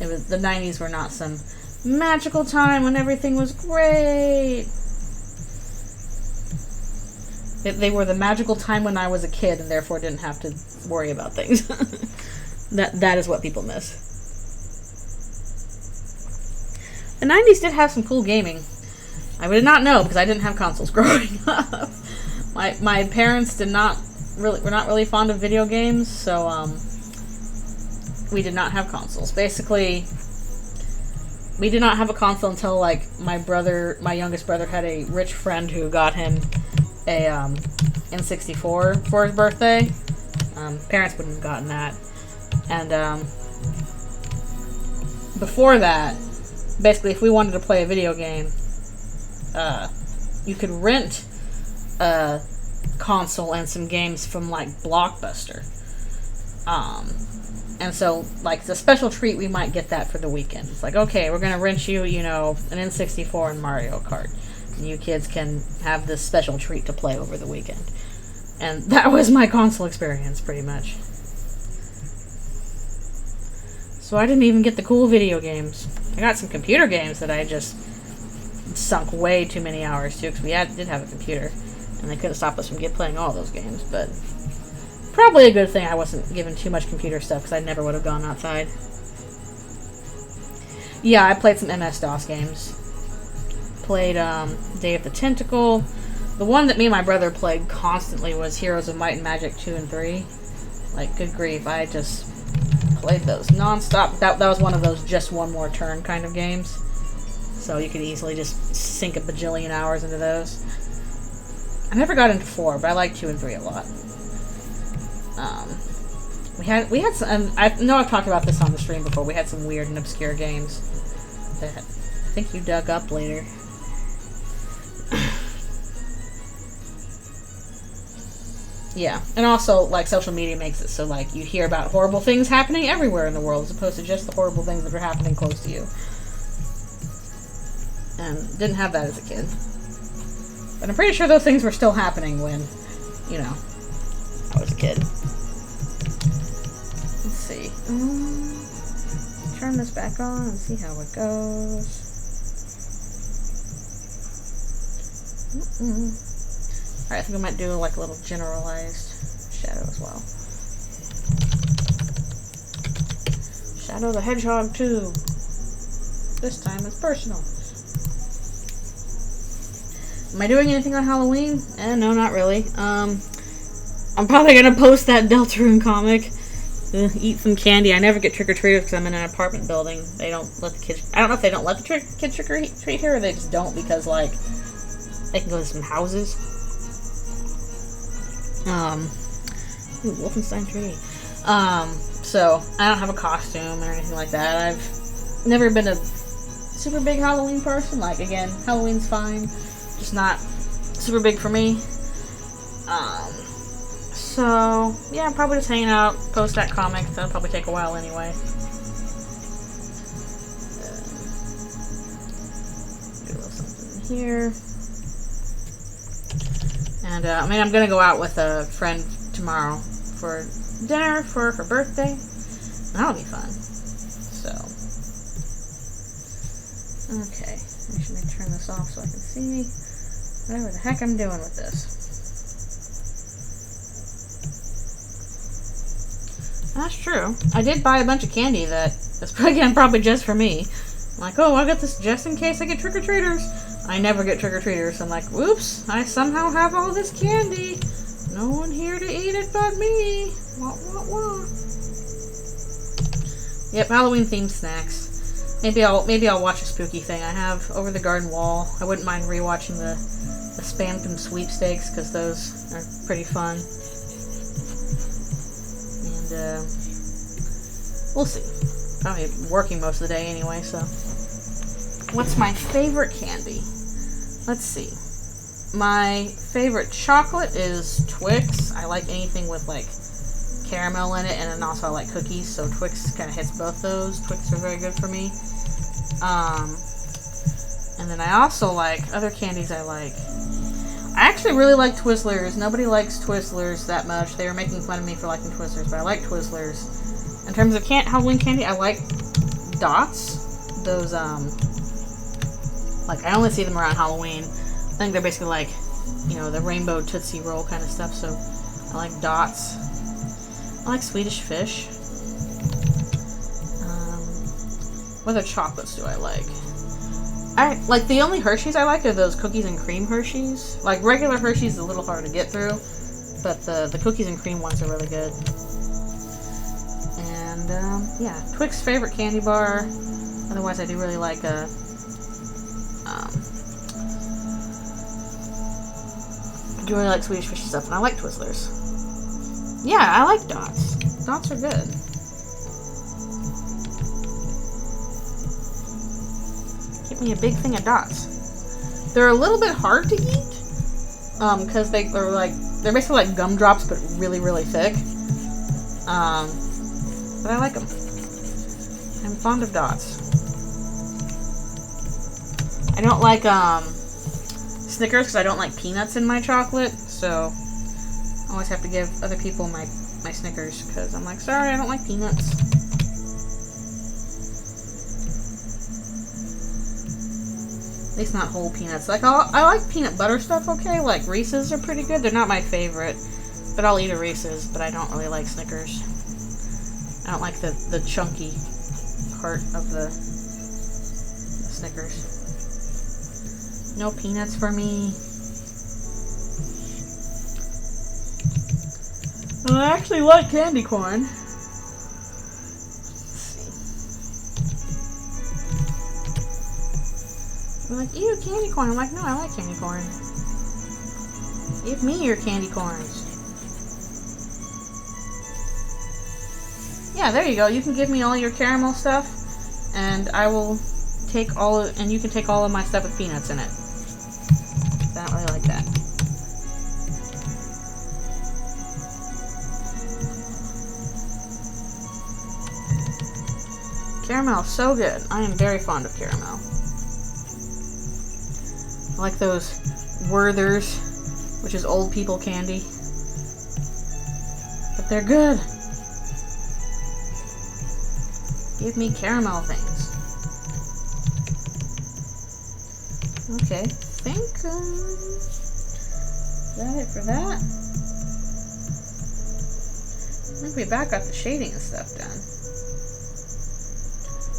it was, the 90s were not some magical time when everything was great. They were the magical time when I was a kid and therefore didn't have to worry about things. That is what people miss. The 90s did have some cool gaming. I did not know because I didn't have consoles growing up. My parents were not really fond of video games, so we did not have consoles. Basically, we did not have a console until, like, my youngest brother had a rich friend who got him a N64 for his birthday. Parents wouldn't have gotten that. And before that, basically, if we wanted to play a video game, you could rent a console and some games from, like, Blockbuster. And so, like, it's a special treat, we might get that for the weekend. It's like, okay, we're going to rent you, you know, an N64 and Mario Kart. And you kids can have this special treat to play over the weekend. And that was my console experience, pretty much. So I didn't even get the cool video games. I got some computer games that I just sunk way too many hours to, because we did have a computer. And they couldn't stop us from playing all those games, but probably a good thing I wasn't given too much computer stuff, because I never would have gone outside. Yeah, I played some MS-DOS games. Played Day of the Tentacle. The one that me and my brother played constantly was Heroes of Might and Magic 2 and 3. Like, good grief, I just played those non-stop. That was one of those just one more turn kind of games. So you could easily just sink a bajillion hours into those. I never got into 4, but I like 2 and 3 a lot. We had some, and I know I've talked about this on the stream before, we had some weird and obscure games that I think you dug up later. Yeah, and also, like, social media makes it so, like, you hear about horrible things happening everywhere in the world, as opposed to just the horrible things that are happening close to you. And didn't have that as a kid. But I'm pretty sure those things were still happening when, you know, I was a kid. Let's see. Turn this back on and see how it goes. Alright, I think I might do, like, a little generalized shadow as well. Shadow the Hedgehog 2. This time it's personal. Am I doing anything on Halloween? No, not really. I'm probably gonna post that Eldritchrune comic. Eat some candy. I never get trick-or-treaters because I'm in an apartment building. They don't let the kids... I don't know if they don't let the kids trick-or-treat here, or they just don't because, like, they can go to some houses. Ooh, Wolfenstein 3. So, I don't have a costume or anything like that. I've never been a super big Halloween person. Like, again, Halloween's fine, just not super big for me. So, yeah, I'm probably just hanging out, post that comic. That'll probably take a while anyway. Do a little something here. And, I mean, I'm gonna go out with a friend tomorrow for dinner for her birthday. That'll be fun. So, okay. Actually, let me turn this off so I can see whatever the heck I'm doing with this. That's true. I did buy a bunch of candy that's probably just for me. I'm like, oh, I got this just in case I get trick-or-treaters. I never get trick-or-treaters. I'm like, whoops, I somehow have all this candy. No one here to eat it but me. Wah, wah, wah. Yep, Halloween-themed snacks. Maybe I'll watch a spooky thing I have over the garden wall. I wouldn't mind rewatching the Spamton sweepstakes, because those are pretty fun. And, we'll see. Probably working most of the day anyway, so. What's my favorite candy? Let's see. My favorite chocolate is Twix. I like anything with, like, caramel in it, and then also I like cookies, so Twix kind of hits both those. Twix are very good for me. And then I also like other candies I like. I actually really like Twizzlers. Nobody likes Twizzlers that much. They were making fun of me for liking Twizzlers, but I like Twizzlers. In terms of Halloween candy, I like Dots. Those, like, I only see them around Halloween. I think they're basically like, you know, the rainbow Tootsie Roll kind of stuff, so I like Dots. I like Swedish Fish. What other chocolates do I like? Like, the only Hershey's I like are those cookies and cream Hershey's. Like, regular Hershey's is a little hard to get through, but the cookies and cream ones are really good. And, yeah, Twix favorite candy bar. Otherwise, I do really like, I do really like Swedish Fish stuff, and I like Twizzlers. Yeah, I like Dots. Dots are good. Give me a big thing of Dots. They're a little bit hard to eat, because they're basically like gumdrops, but really, really thick. But I like them. I'm fond of Dots. I don't like, Snickers, because I don't like peanuts in my chocolate, so I always have to give other people my Snickers, because I'm like, sorry, I don't like peanuts. At least not whole peanuts. Like, I like peanut butter stuff, okay? Like, Reese's are pretty good. They're not my favorite, but I'll eat a Reese's, but I don't really like Snickers. I don't like the chunky part of the Snickers. No peanuts for me. I actually like candy corn. Let's see. They're like, ew, candy corn. I'm like, no, I like candy corn. Give me your candy corns. Yeah, there you go. You can give me all your caramel stuff, and I will take and you can take all of my stuff with peanuts in it. I don't really like that. Caramel is so good. I am very fond of caramel. I like those Werther's, which is old people candy. But they're good. Give me caramel things. Okay, I think is that it for that? I think we about got the shading and stuff done.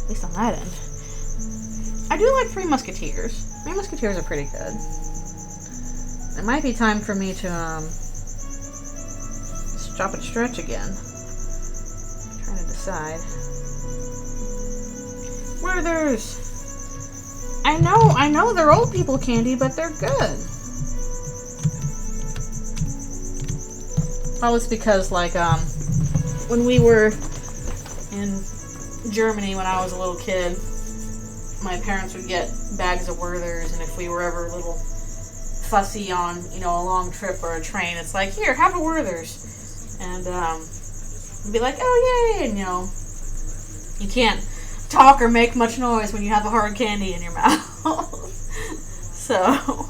At least on that end. I do like Three Musketeers. Three Musketeers are pretty good. It might be time for me to stop and stretch again. I'm trying to decide. Werther's! I know they're old people candy, but they're good. Probably it's because, like, when we were in Germany when I was a little kid, my parents would get bags of Werthers, and if we were ever a little fussy on, you know, a long trip or a train, it's like, here, have a Werther's. And we'd be like, oh, yay! And, you know, you can't talk or make much noise when you have a hard candy in your mouth. So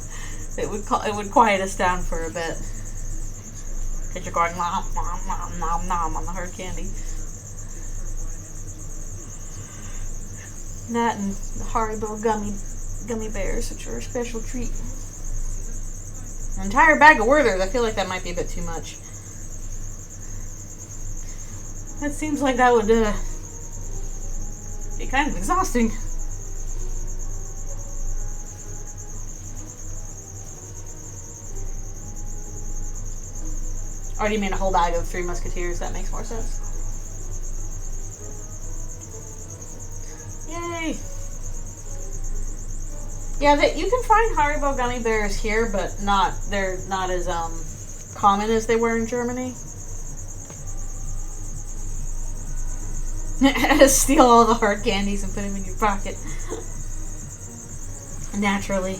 it would quiet us down for a bit. Because you're going nom, nom, nom, nom, nom on the hard candy. That and the Haribo gummy bears, which are a special treat. An entire bag of Werthers, I feel like that might be a bit too much. That seems like that would be kind of exhausting. Or do you mean a whole bag of Three Musketeers? That makes more sense. Yay! Yeah, you can find Haribo gummy bears here, but they're not as common as they were in Germany. Steal all the hard candies and put them in your pocket. Naturally.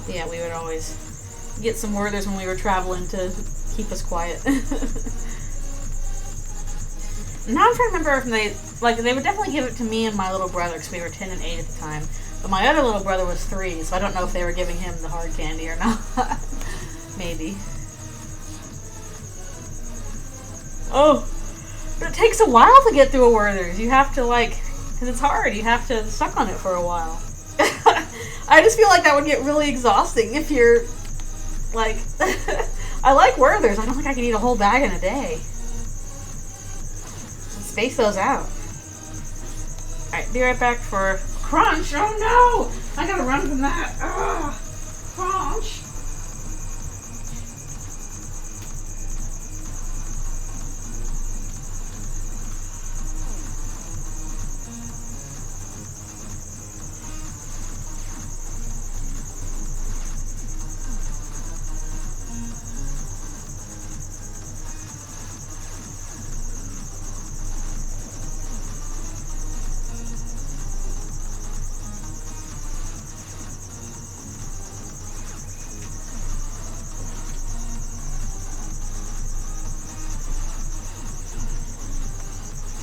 Yeah, we would always get some Werthers when we were traveling to keep us quiet. Now I'm trying to remember if they would definitely give it to me and my little brother, because we were 10 and 8 at the time. But my other little brother was 3, so I don't know if they were giving him the hard candy or not. Maybe. Oh, but it takes a while to get through a Werther's. You have to, because it's hard, you have to suck on it for a while. I just feel like that would get really exhausting if you're, I like Werther's. I don't think I can eat a whole bag in a day. Space those out. Alright, be right back for crunch. Oh no! I gotta run from that. Ugh. Crunch.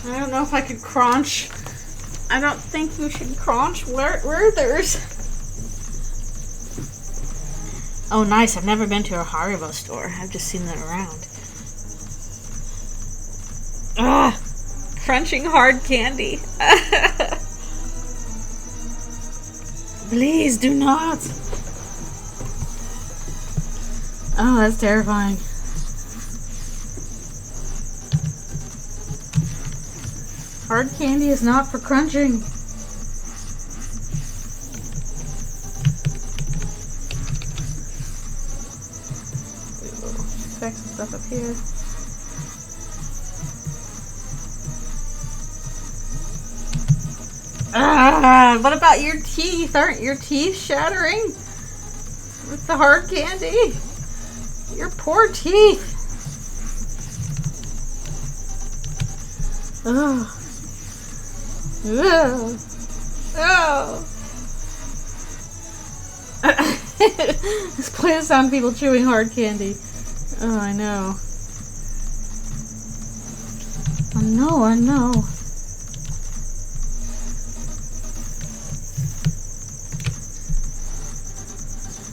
I don't know if I could crunch. I don't think you should crunch Werthers. Oh, nice. I've never been to a Haribo store. I've just seen them around. Ah, crunching hard candy. Please do not. Oh, that's terrifying. Hard candy is not for crunching. Check some stuff up here. Ah, what about your teeth? Aren't your teeth shattering with the hard candy? Your poor teeth. Oh. Oh. Oh. Let's play the sound of people chewing hard candy. Oh, I know. I know, I know.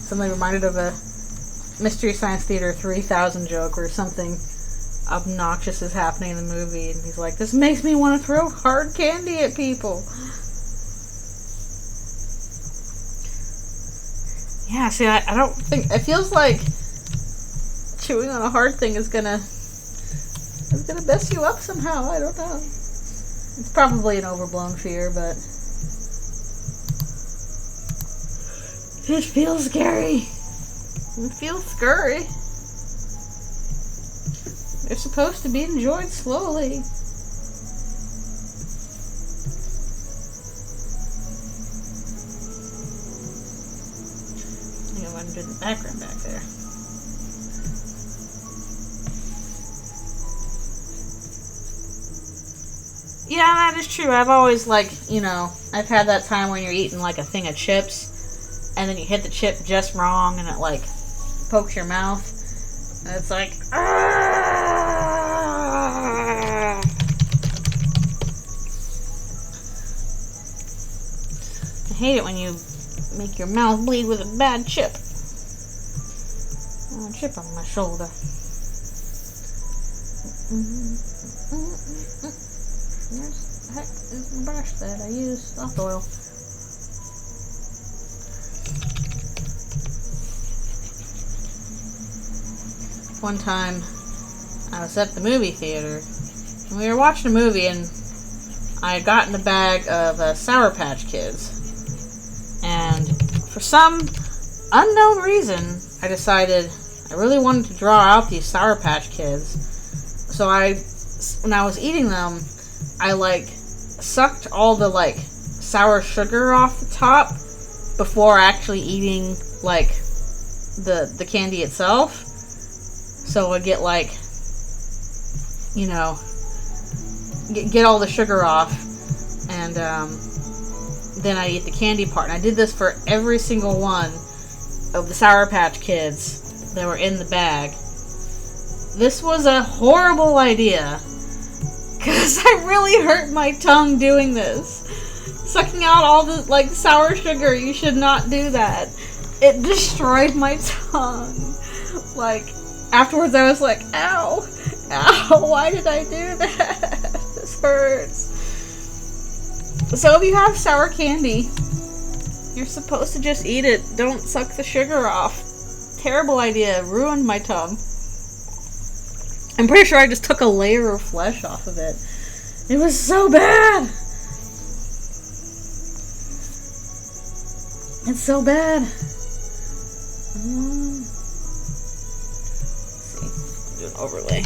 Suddenly reminded of a Mystery Science Theater 3000 joke where something obnoxious is happening in the movie, and he's like, this makes me want to throw hard candy at people. Yeah, see, I don't think, it feels like chewing on a hard thing is gonna mess you up somehow. I don't know. It's probably an overblown fear, but it feels scary. It feels scary. They're supposed to be enjoyed slowly. I want to do the background back there. Yeah, that is true. I've always, like, you know, I've had that time when you're eating, like, a thing of chips, and then you hit the chip just wrong, and it, like, pokes your mouth, and it's like, ah! I hate it when you make your mouth bleed with a bad chip. Oh, a chip on my shoulder. Where the heck is my brush that I use? Soft oil. One time, I was at the movie theater, and we were watching a movie, and I had gotten a bag of Sour Patch Kids. And for some unknown reason, I decided I really wanted to draw out these Sour Patch Kids. So when I was eating them, I, like, sucked all the, like, sour sugar off the top before actually eating, like, the candy itself. So I'd get, like, you know, get all the sugar off, and then I eat the candy part. And I did this for every single one of the Sour Patch Kids that were in the bag. This was a horrible idea, because I really hurt my tongue doing this. Sucking out all the, like, sour sugar, you should not do that. It destroyed my tongue. Like, afterwards I was like, ow, ow, why did I do that? This hurts. So if you have sour candy, you're supposed to just eat it. Don't suck the sugar off. Terrible idea. Ruined my tongue. I'm pretty sure I just took a layer of flesh off of it. It was so bad. It's so bad. Let's see. Do an overlay.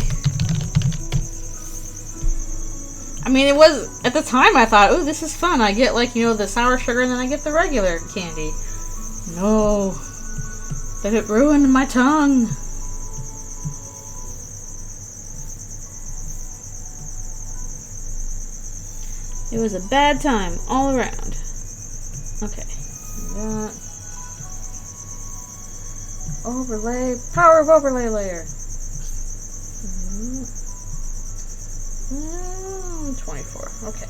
I mean, it was, at the time I thought, oh, this is fun. I get, like, you know, the sour sugar and then I get the regular candy. No. But it ruined my tongue. It was a bad time all around. Okay. That. Overlay. Power of overlay layer. 24. Okay.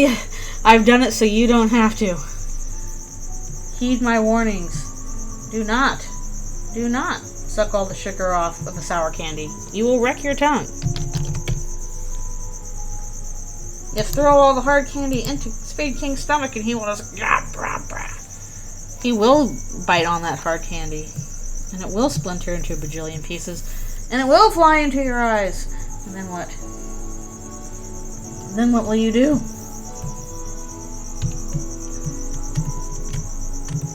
Yeah, I've done it so you don't have to. Heed my warnings. Do not suck all the sugar off of the sour candy. You will wreck your tongue. Just throw all the hard candy into Spade King's stomach and he will just... He will bite on that hard candy. And it will splinter into a bajillion pieces. And it will fly into your eyes. And then what? Then what will you do?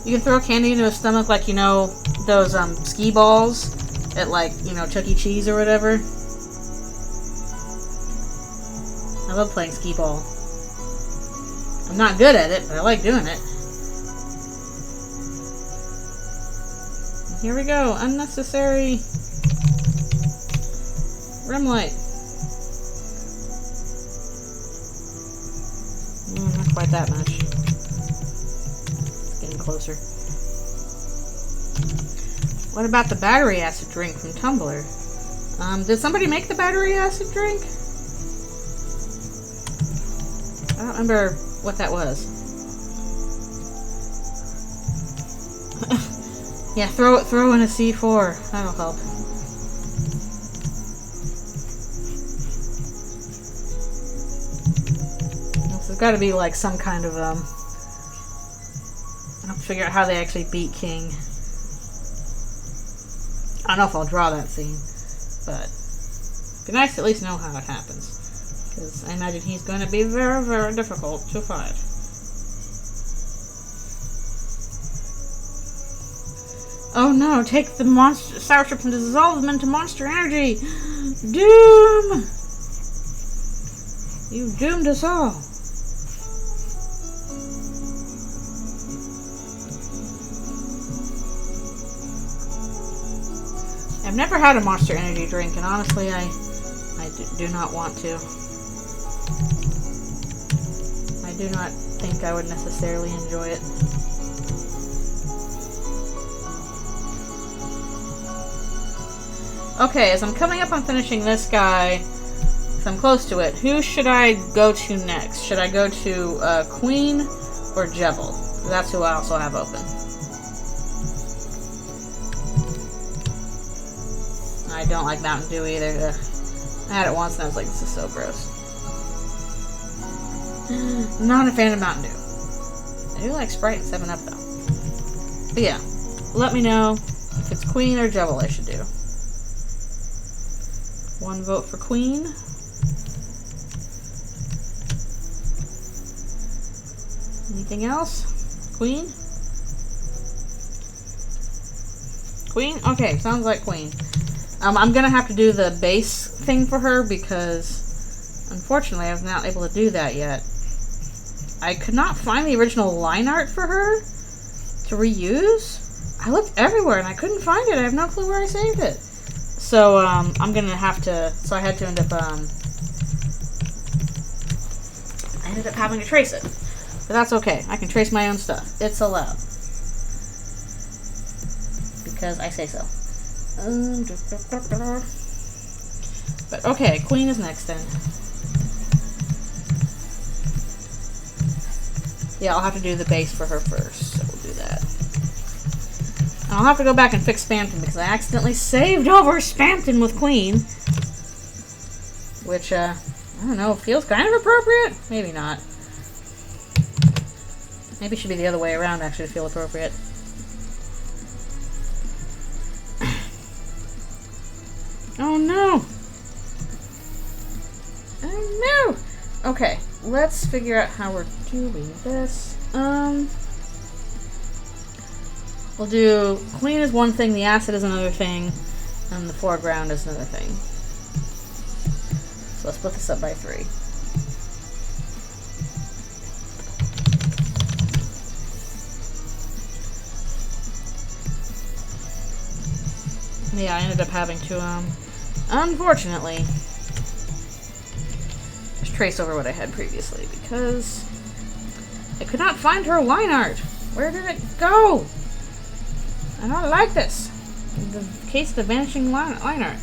You can throw candy into his stomach like, you know, those ski balls at, like, you know, Chuck E. Cheese or whatever. I love playing skee ball. I'm not good at it, but I like doing it. Here we go. Unnecessary rim light. Not quite that much. It's getting closer. What about the battery acid drink from Tumblr? Did somebody make the battery acid drink? I don't remember what that was. Yeah, throw in a C4. That'll help. There's got to be like some kind of I'll have to figure out how they actually beat King. I don't know if I'll draw that scene, but it'd be nice to at least know how it happens. Because I imagine he's going to be very, very difficult to fight. Oh no, take the monster sour strips and dissolve them into monster energy! Doom! You doomed us all. I've never had a monster energy drink, and honestly, I do not want to. I do not think I would necessarily enjoy it. Okay, as I'm coming up on finishing this guy, because I'm close to it, who should I go to next? Should I go to Queen or Jebel? That's who I also have open. I don't like Mountain Dew either. Ugh. I had it once and I was like, this is so gross. Not a fan of Mountain Dew. I do like Sprite and 7-Up though. But yeah, let me know if it's Queen or Jebel I should do. 1 vote for Queen. Anything else? Queen? Queen? Okay, sounds like Queen. I'm gonna have to do the base thing for her because unfortunately I was not able to do that yet. I could not find the original line art for her to reuse. I looked everywhere and I couldn't find it. I have no clue where I saved it. So, I'm gonna have to, so I had to end up, I ended up having to trace it. But that's okay. I can trace my own stuff. It's allowed. Because I say so. But okay, Queen is next then. Yeah, I'll have to do the base for her first, so we'll do that. I'll have to go back and fix Spamton because I accidentally saved over Spamton with Queen. Which, I don't know, feels kind of appropriate? Maybe not. Maybe it should be the other way around actually to feel appropriate. Oh no! Oh no! Okay, let's figure out how we're doing this. We'll do Queen is one thing, the acid is another thing, and the foreground is another thing. So let's split this up by 3. Yeah, I ended up having to, unfortunately, just trace over what I had previously because I could not find her line art. Where did it go? I don't like this. The case of the vanishing line art.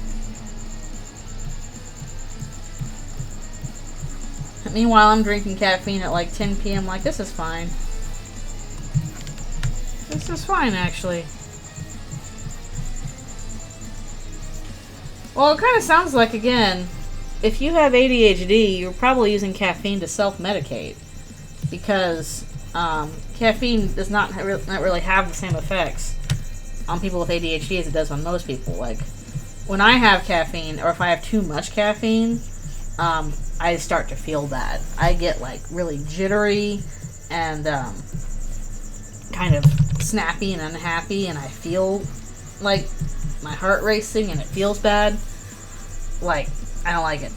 Meanwhile, I'm drinking caffeine at like 10 p.m. like, this is fine. This is fine, actually. Well, it kind of sounds like, again, if you have ADHD, you're probably using caffeine to self-medicate. Because caffeine does not really have the same effects on people with ADHD as it does on most people. Like, when I have caffeine, or if I have too much caffeine, I start to feel bad. I get, like, really jittery and kind of snappy and unhappy, and I feel like my heart racing and it feels bad. Like, I don't like it.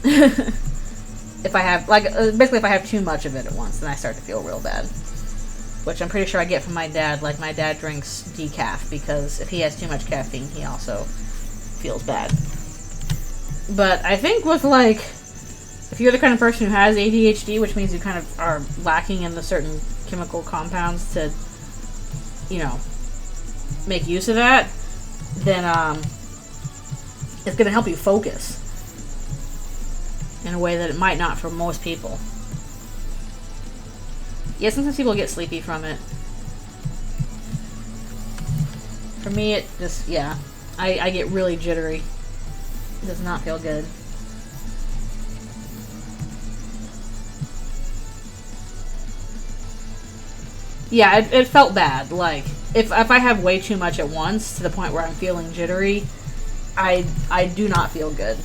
If I have, like, basically if I have too much of it at once, then I start to feel real bad. Which I'm pretty sure I get from my dad. Like, my dad drinks decaf because if he has too much caffeine, he also feels bad. But I think with, like, if you're the kind of person who has ADHD, which means you kind of are lacking in the certain chemical compounds to, you know, make use of that, then it's going to help you focus in a way that it might not for most people. Yeah, sometimes people get sleepy from it. For me, it just, yeah, I get really jittery. It does not feel good. Yeah, it felt bad. Like, if I have way too much at once, to the point where I'm feeling jittery, I do not feel good.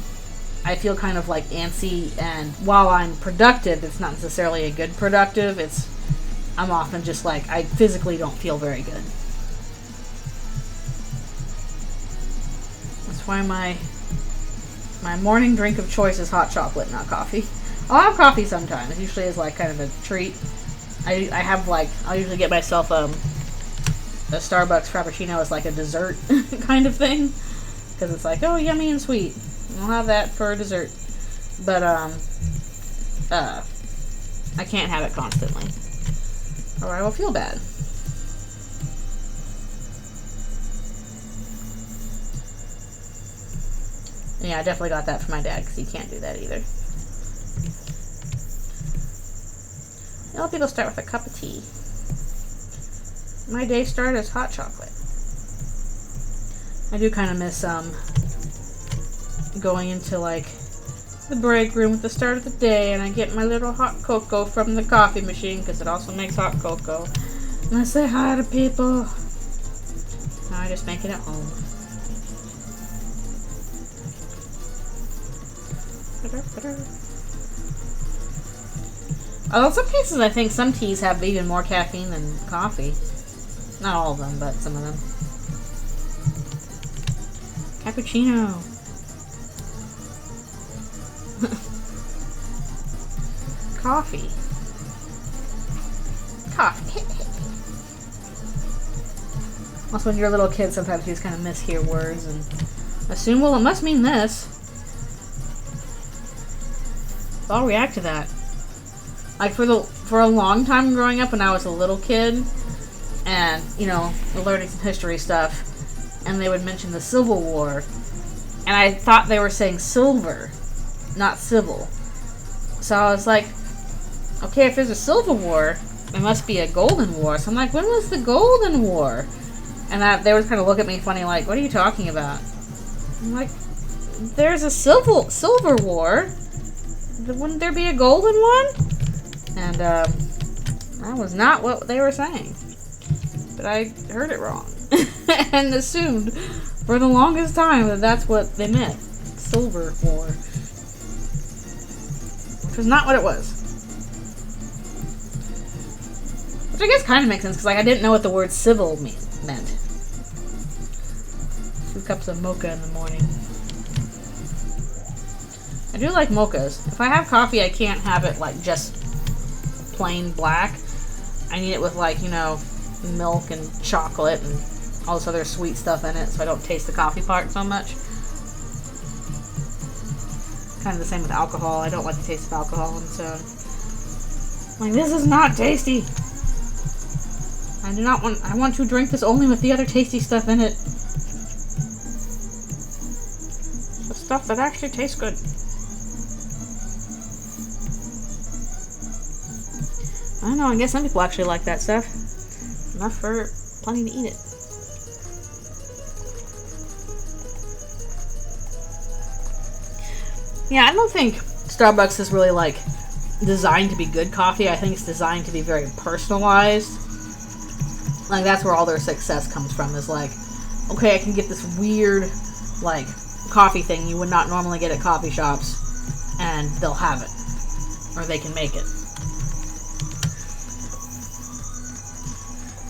I feel kind of like antsy, and while I'm productive, it's not necessarily a good productive. I'm often just like, I physically don't feel very good. That's why my morning drink of choice is hot chocolate, not coffee. I'll have coffee sometimes. It usually is like kind of a treat. I have like, I'll usually get myself a Starbucks Frappuccino as like a dessert kind of thing. Because it's like, oh, yummy and sweet. I'll have that for dessert. But, I can't have it constantly, or I will feel bad. Yeah, I definitely got that from my dad, because he can't do that either. A lot of people start with a cup of tea. My day started as hot chocolate. I do kind of miss going into like the break room at the start of the day, and I get my little hot cocoa from the coffee machine because it also makes hot cocoa. And I say hi to people. Now I just make it at home. Although in some cases I think some teas have even more caffeine than coffee. Not all of them, but some of them. Cappuccino. Coffee. Coffee. Also, when you're a little kid, sometimes you just kind of mishear words and assume, well, it must mean this. I'll react to that. Like for a long time growing up when I was a little kid, and you know, learning some history stuff, and they would mention the Civil War, and I thought they were saying silver, not civil. So I was like, okay, if there's a Civil War, there must be a Golden War. So I'm like, when was the Golden War? And they would kind of look at me funny, like, what are you talking about? I'm like, there's a Silver War. Wouldn't there be a golden one? And that was not what they were saying. But I heard it wrong. And assumed for the longest time that that's what they meant. Silver War. Which was not what it was. Which I guess kind of makes sense, because like, I didn't know what the word civil meant. 2 cups of mocha in the morning. I do like mochas. If I have coffee, I can't have it like just plain black. I need it with like, you know, milk and chocolate and all this other sweet stuff in it, so I don't taste the coffee part so much. Kind of the same with alcohol. I don't like the taste of alcohol, and so I'm like, this is not tasty. I want to drink this only with the other tasty stuff in it. The stuff that actually tastes good. I don't know, I guess some people actually like that stuff. Enough for plenty to eat it. Yeah, I don't think Starbucks is really like designed to be good coffee. I think it's designed to be very personalized. Like, that's where all their success comes from, is like, okay, I can get this weird like coffee thing you would not normally get at coffee shops, and they'll have it. Or they can make it.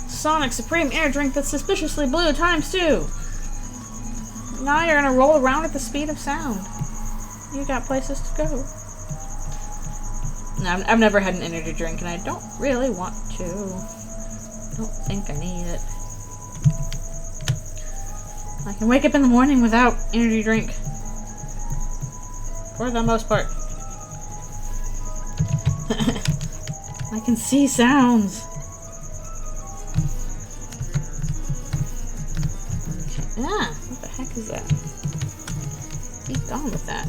Sonic Supreme Air Drink that's suspiciously blue ×2. Now you're gonna roll around at the speed of sound. You got places to go. No, I've never had an energy drink, and I don't really want to. Don't think I need it. I can wake up in the morning without energy drink. For the most part. I can see sounds. Ah, what the heck is that? Be gone with that.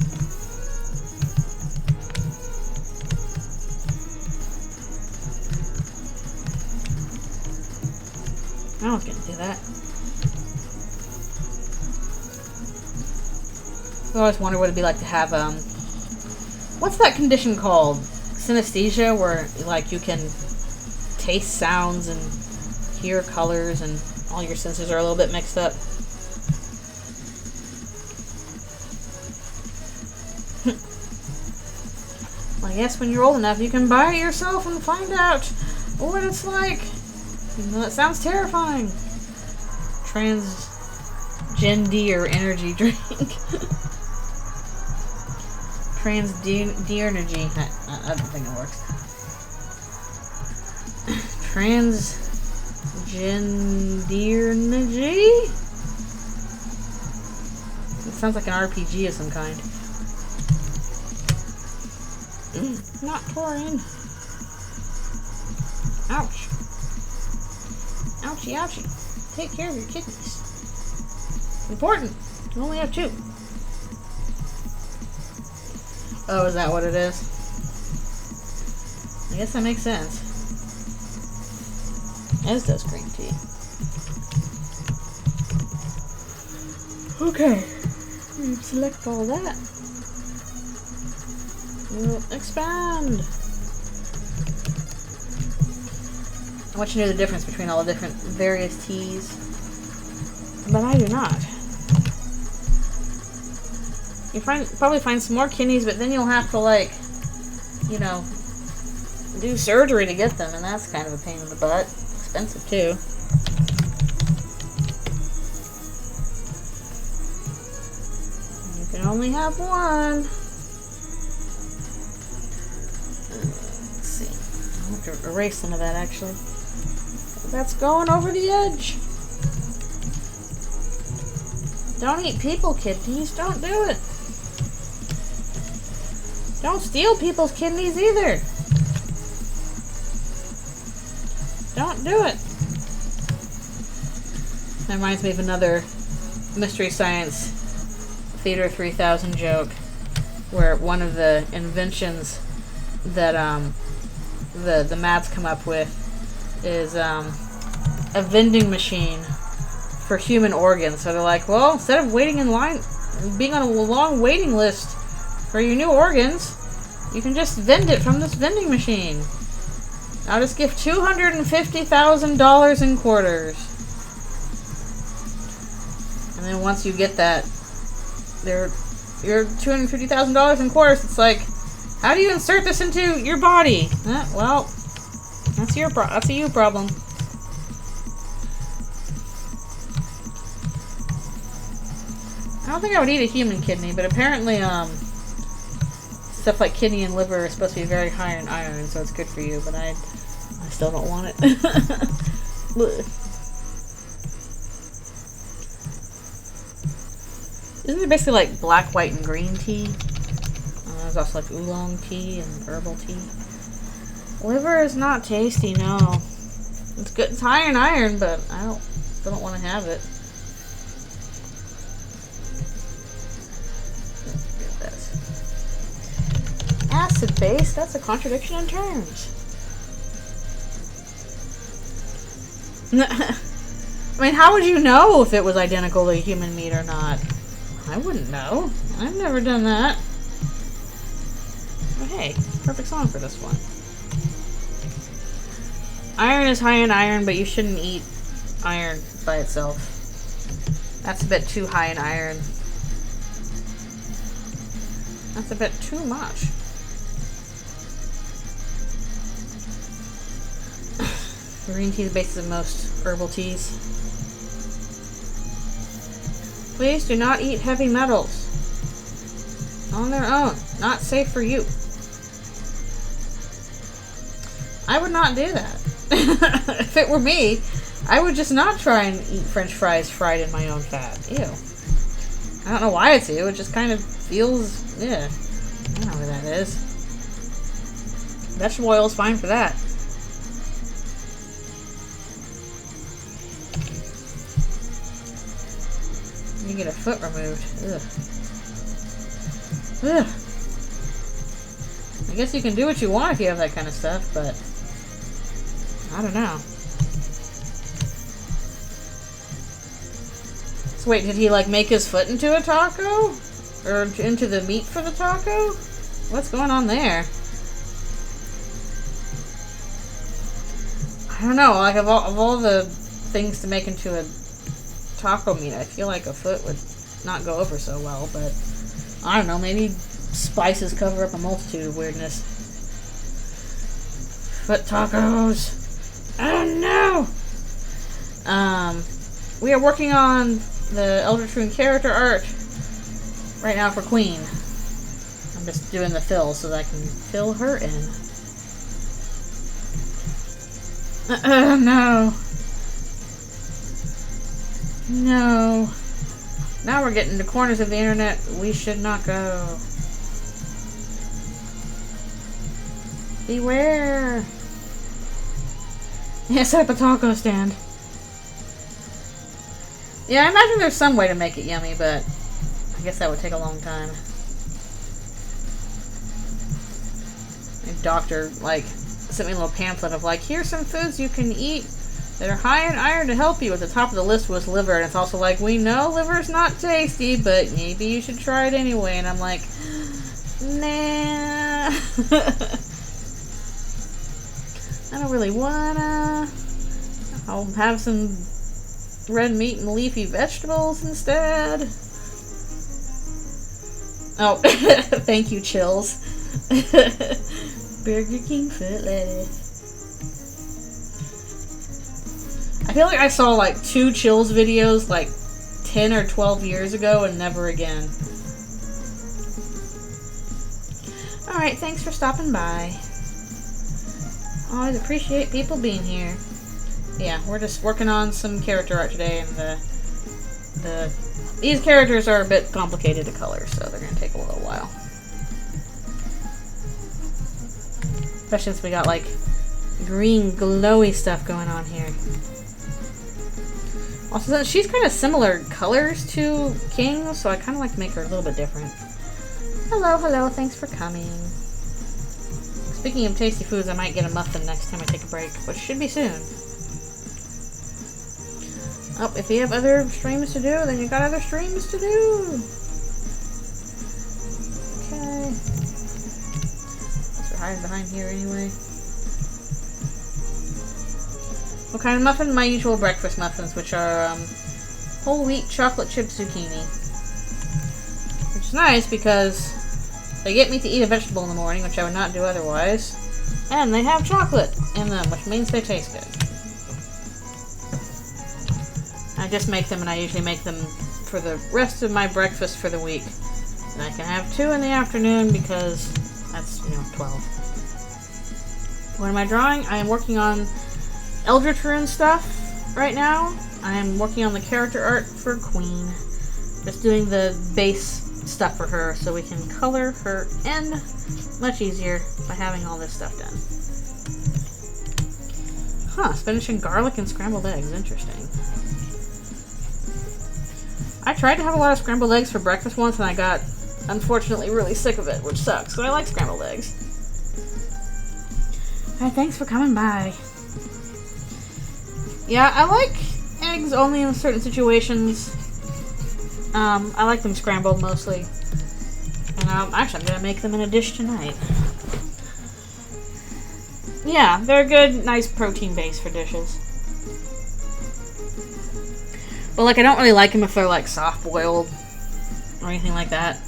I was gonna do that. I always wonder what it'd be like to have, what's that condition called? Synesthesia, where, like, you can taste sounds and hear colors and all your senses are a little bit mixed up. Well, I guess when you're old enough, you can buy it yourself and find out what it's like. Even though it sounds terrifying. Transgender energy drink. Transgender. I don't think it works. Transgender. It sounds like an RPG of some kind. Not taurine. Ouch. Ouchie, ouchie. Take care of your kidneys. Important. You only have 2. Oh, is that what it is? I guess that makes sense. As does green tea. Okay. Select all that. We'll expand. I want you to know the difference between all the different various teas. But I do not. You probably find some more kidneys, but then you'll have to, like, you know, do surgery to get them, and that's kind of a pain in the butt. Expensive, too. You can only have one. Let's see. I'll have to erase some of that, actually. That's going over the edge. Don't eat people kidneys. Don't do it. Don't steal people's kidneys either. Don't do it. That reminds me of another Mystery Science Theater 3000 joke, where one of the inventions that the Mads come up with is a vending machine for human organs. So they're like, well, instead of waiting in line, being on a long waiting list for your new organs, you can just vend it from this vending machine. I'll just give $250,000 in quarters. And then once you get that, your $250,000 in quarters, it's like, how do you insert this into your body? Well, that's a you problem. I don't think I would eat a human kidney, but apparently, stuff like kidney and liver is supposed to be very high in iron, so it's good for you, but I still don't want it. Isn't it basically like black, white, and green tea? There's also like oolong tea and herbal tea. Liver is not tasty, no. It's good. It's high in iron, but I still don't want to have it. Acid base? That's a contradiction in terms. I mean, how would you know if it was identical to human meat or not? I wouldn't know. I've never done that. But hey, perfect song for this one. Iron is high in iron, but you shouldn't eat iron by itself. That's a bit too high in iron. That's a bit too much. Green tea is the basis of most herbal teas. Please do not eat heavy metals on their own. Not safe for you. I would not do that. If it were me, I would just not try and eat French fries fried in my own fat. Ew. I don't know why it's ew. It just kind of feels, yeah. I don't know what that is. Vegetable oil is fine for that. You get a foot removed. Ugh. Ugh. I guess you can do what you want if you have that kind of stuff, but I don't know. So wait, did he like make his foot into a taco? Or into the meat for the taco? What's going on there? I don't know, like of all the things to make into a taco meat, I feel like a foot would not go over so well, but I don't know, maybe spices cover up a multitude of weirdness. Foot tacos. Oh no! We are working on the Eldritchrune character art right now for Queen. I'm just doing the fill so that I can fill her in. No. No. Now we're getting to corners of the internet we should not go. Beware! Yeah, set up a taco stand. Yeah, I imagine there's some way to make it yummy, but I guess that would take a long time. My doctor, like, sent me a little pamphlet of, like, here's some foods you can eat that are high in iron to help you. At the top of the list was liver, and it's also like, we know liver's not tasty, but maybe you should try it anyway. And I'm like, nah. I don't really wanna. I'll have some red meat and leafy vegetables instead. Oh, thank you, Chills. Burger King foot lettuce. I feel like I saw like 2 Chills videos like 10 or 12 years ago and never again. Alright, thanks for stopping by. Always appreciate people being here. Yeah, we're just working on some character art today, and these characters are a bit complicated to color, so they're gonna take a little while. Especially since we got like green glowy stuff going on here. Also, she's kind of similar colors to King, so I kind of like to make her a little bit different. Hello, hello, thanks for coming. Speaking of tasty foods, I might get a muffin next time I take a break, which should be soon. Oh, if you have other streams to do, then you got other streams to do. Okay. So hide behind here anyway. What kind of muffin? My usual breakfast muffins, which are whole wheat chocolate chip zucchini. Which is nice because they get me to eat a vegetable in the morning, which I would not do otherwise. And they have chocolate in them, which means they taste good. I just make them, and I usually make them for the rest of my breakfast for the week. And I can have 2 in the afternoon because that's, 12. What am I drawing? I am working on Eldritchrune stuff right now. I am working on the character art for Queen. Just doing the base stuff for her so we can color her in much easier by having all this stuff done. Huh, spinach and garlic and scrambled eggs. Interesting. I tried to have a lot of scrambled eggs for breakfast once and I got, unfortunately, really sick of it, which sucks, but I like scrambled eggs. Alright, thanks for coming by. Yeah, I like eggs only in certain situations. I like them scrambled mostly. And actually, I'm going to make them in a dish tonight. Yeah, they're a good, nice protein base for dishes. But, like, I don't really like them if they're, like, soft-boiled or anything like that.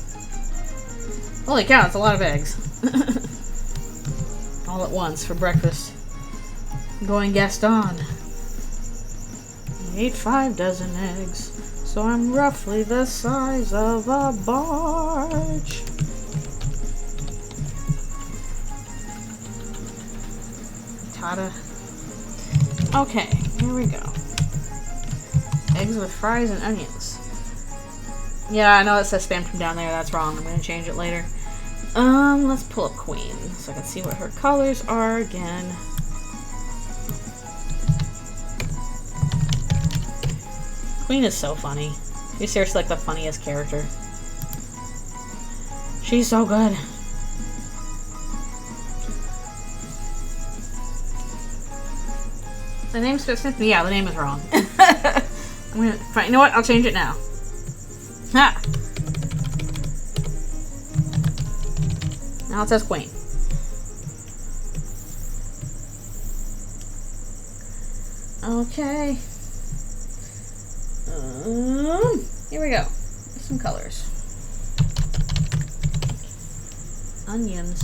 Holy cow, it's a lot of eggs. All at once for breakfast. Going Gaston. I ate 5 dozen eggs, so I'm roughly the size of a barge. Tata. Okay, here we go. Eggs with fries and onions. Yeah, I know it says spam from down there. That's wrong. I'm going to change it later. Let's pull up Queen so I can see what her colors are again. Queen is so funny. She's seriously like the funniest character. She's so good. The name's Smith. Yeah, the name is wrong. I'm gonna find, you know what? I'll change it now. Ha! Now it says Queen. Okay. Here we go. Some colors. Onions.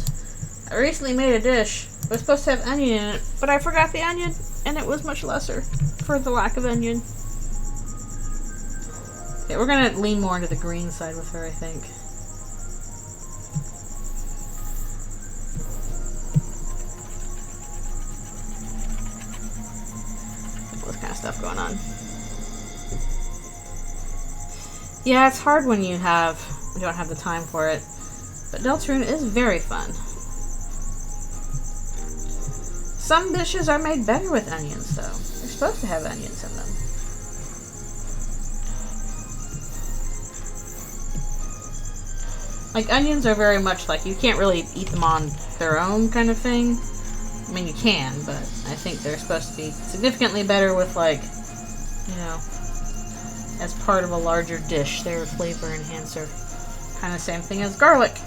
I recently made a dish. It was supposed to have onion in it, but I forgot the onion, and it was much lesser for the lack of onion. Okay, we're gonna lean more into the green side with her, I think. All this kind of stuff going on. Yeah, it's hard when you don't have the time for it. But Eldritchrune is very fun. Some dishes are made better with onions, though. They're supposed to have onions in them. Like, onions are very much like, you can't really eat them on their own kind of thing. I mean, you can, but I think they're supposed to be significantly better with, like, you know, as part of a larger dish. They're a flavor enhancer. Kind of same thing as garlic.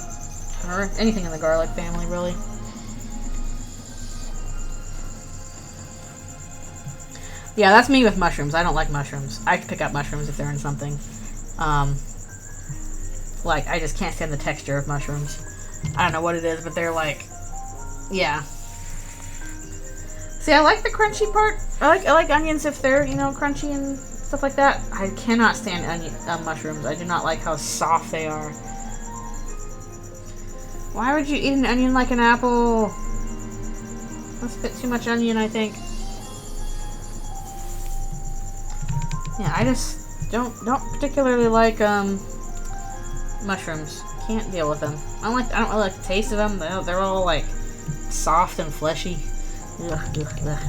Or anything in the garlic family, really. Yeah, that's me with mushrooms. I don't like mushrooms. I can pick up mushrooms if they're in something. Like, I just can't stand the texture of mushrooms. I don't know what it is, but they're like, yeah. See, I like the crunchy part. I like onions if they're, you know, crunchy and stuff like that. I cannot stand mushrooms. I do not like how soft they are. Why would you eat an onion like an apple? That's a bit too much onion, I think. Yeah, I just don't particularly like mushrooms. Can't deal with them. I don't really like the taste of them. They're all like soft and fleshy. Ugh, ugh, ugh.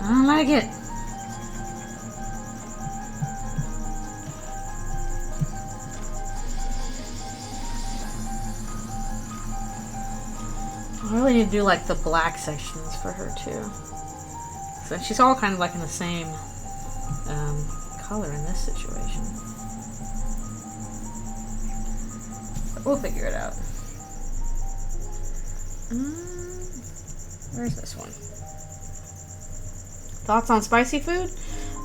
I don't like it. I really need to do like the black sections for her too. So she's all kind of like in the same color in this situation. But we'll figure it out. Where's this one? Thoughts on spicy food?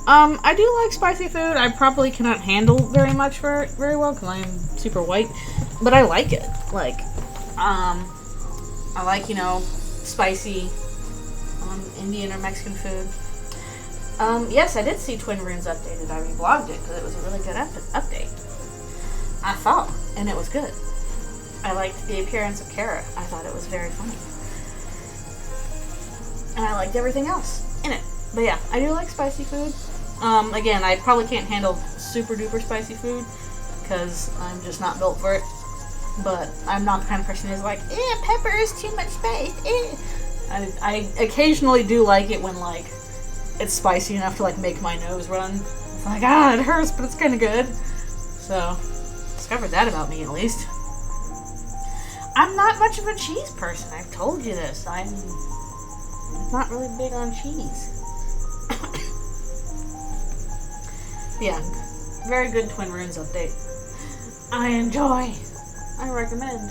I do like spicy food. I probably cannot handle very much very well because I am super white, but I like it. Like, I like, you know, spicy Indian or Mexican food. Yes, I did see Twin Runes updated. I reblogged it because it was a really good update. I thought, and it was good. I liked the appearance of Kara. I thought it was very funny. And I liked everything else in it. But yeah, I do like spicy food. Again, I probably can't handle super duper spicy food because I'm just not built for it. But I'm not the kind of person who's like, pepper is too much spice. I occasionally do like it when, like, it's spicy enough to, like, make my nose run. It's like, it hurts, but it's kind of good. So, discovered that about me, at least. I'm not much of a cheese person. I've told you this. I'm not really big on cheese. Yeah, very good Twin Runes update. I enjoy. I recommend.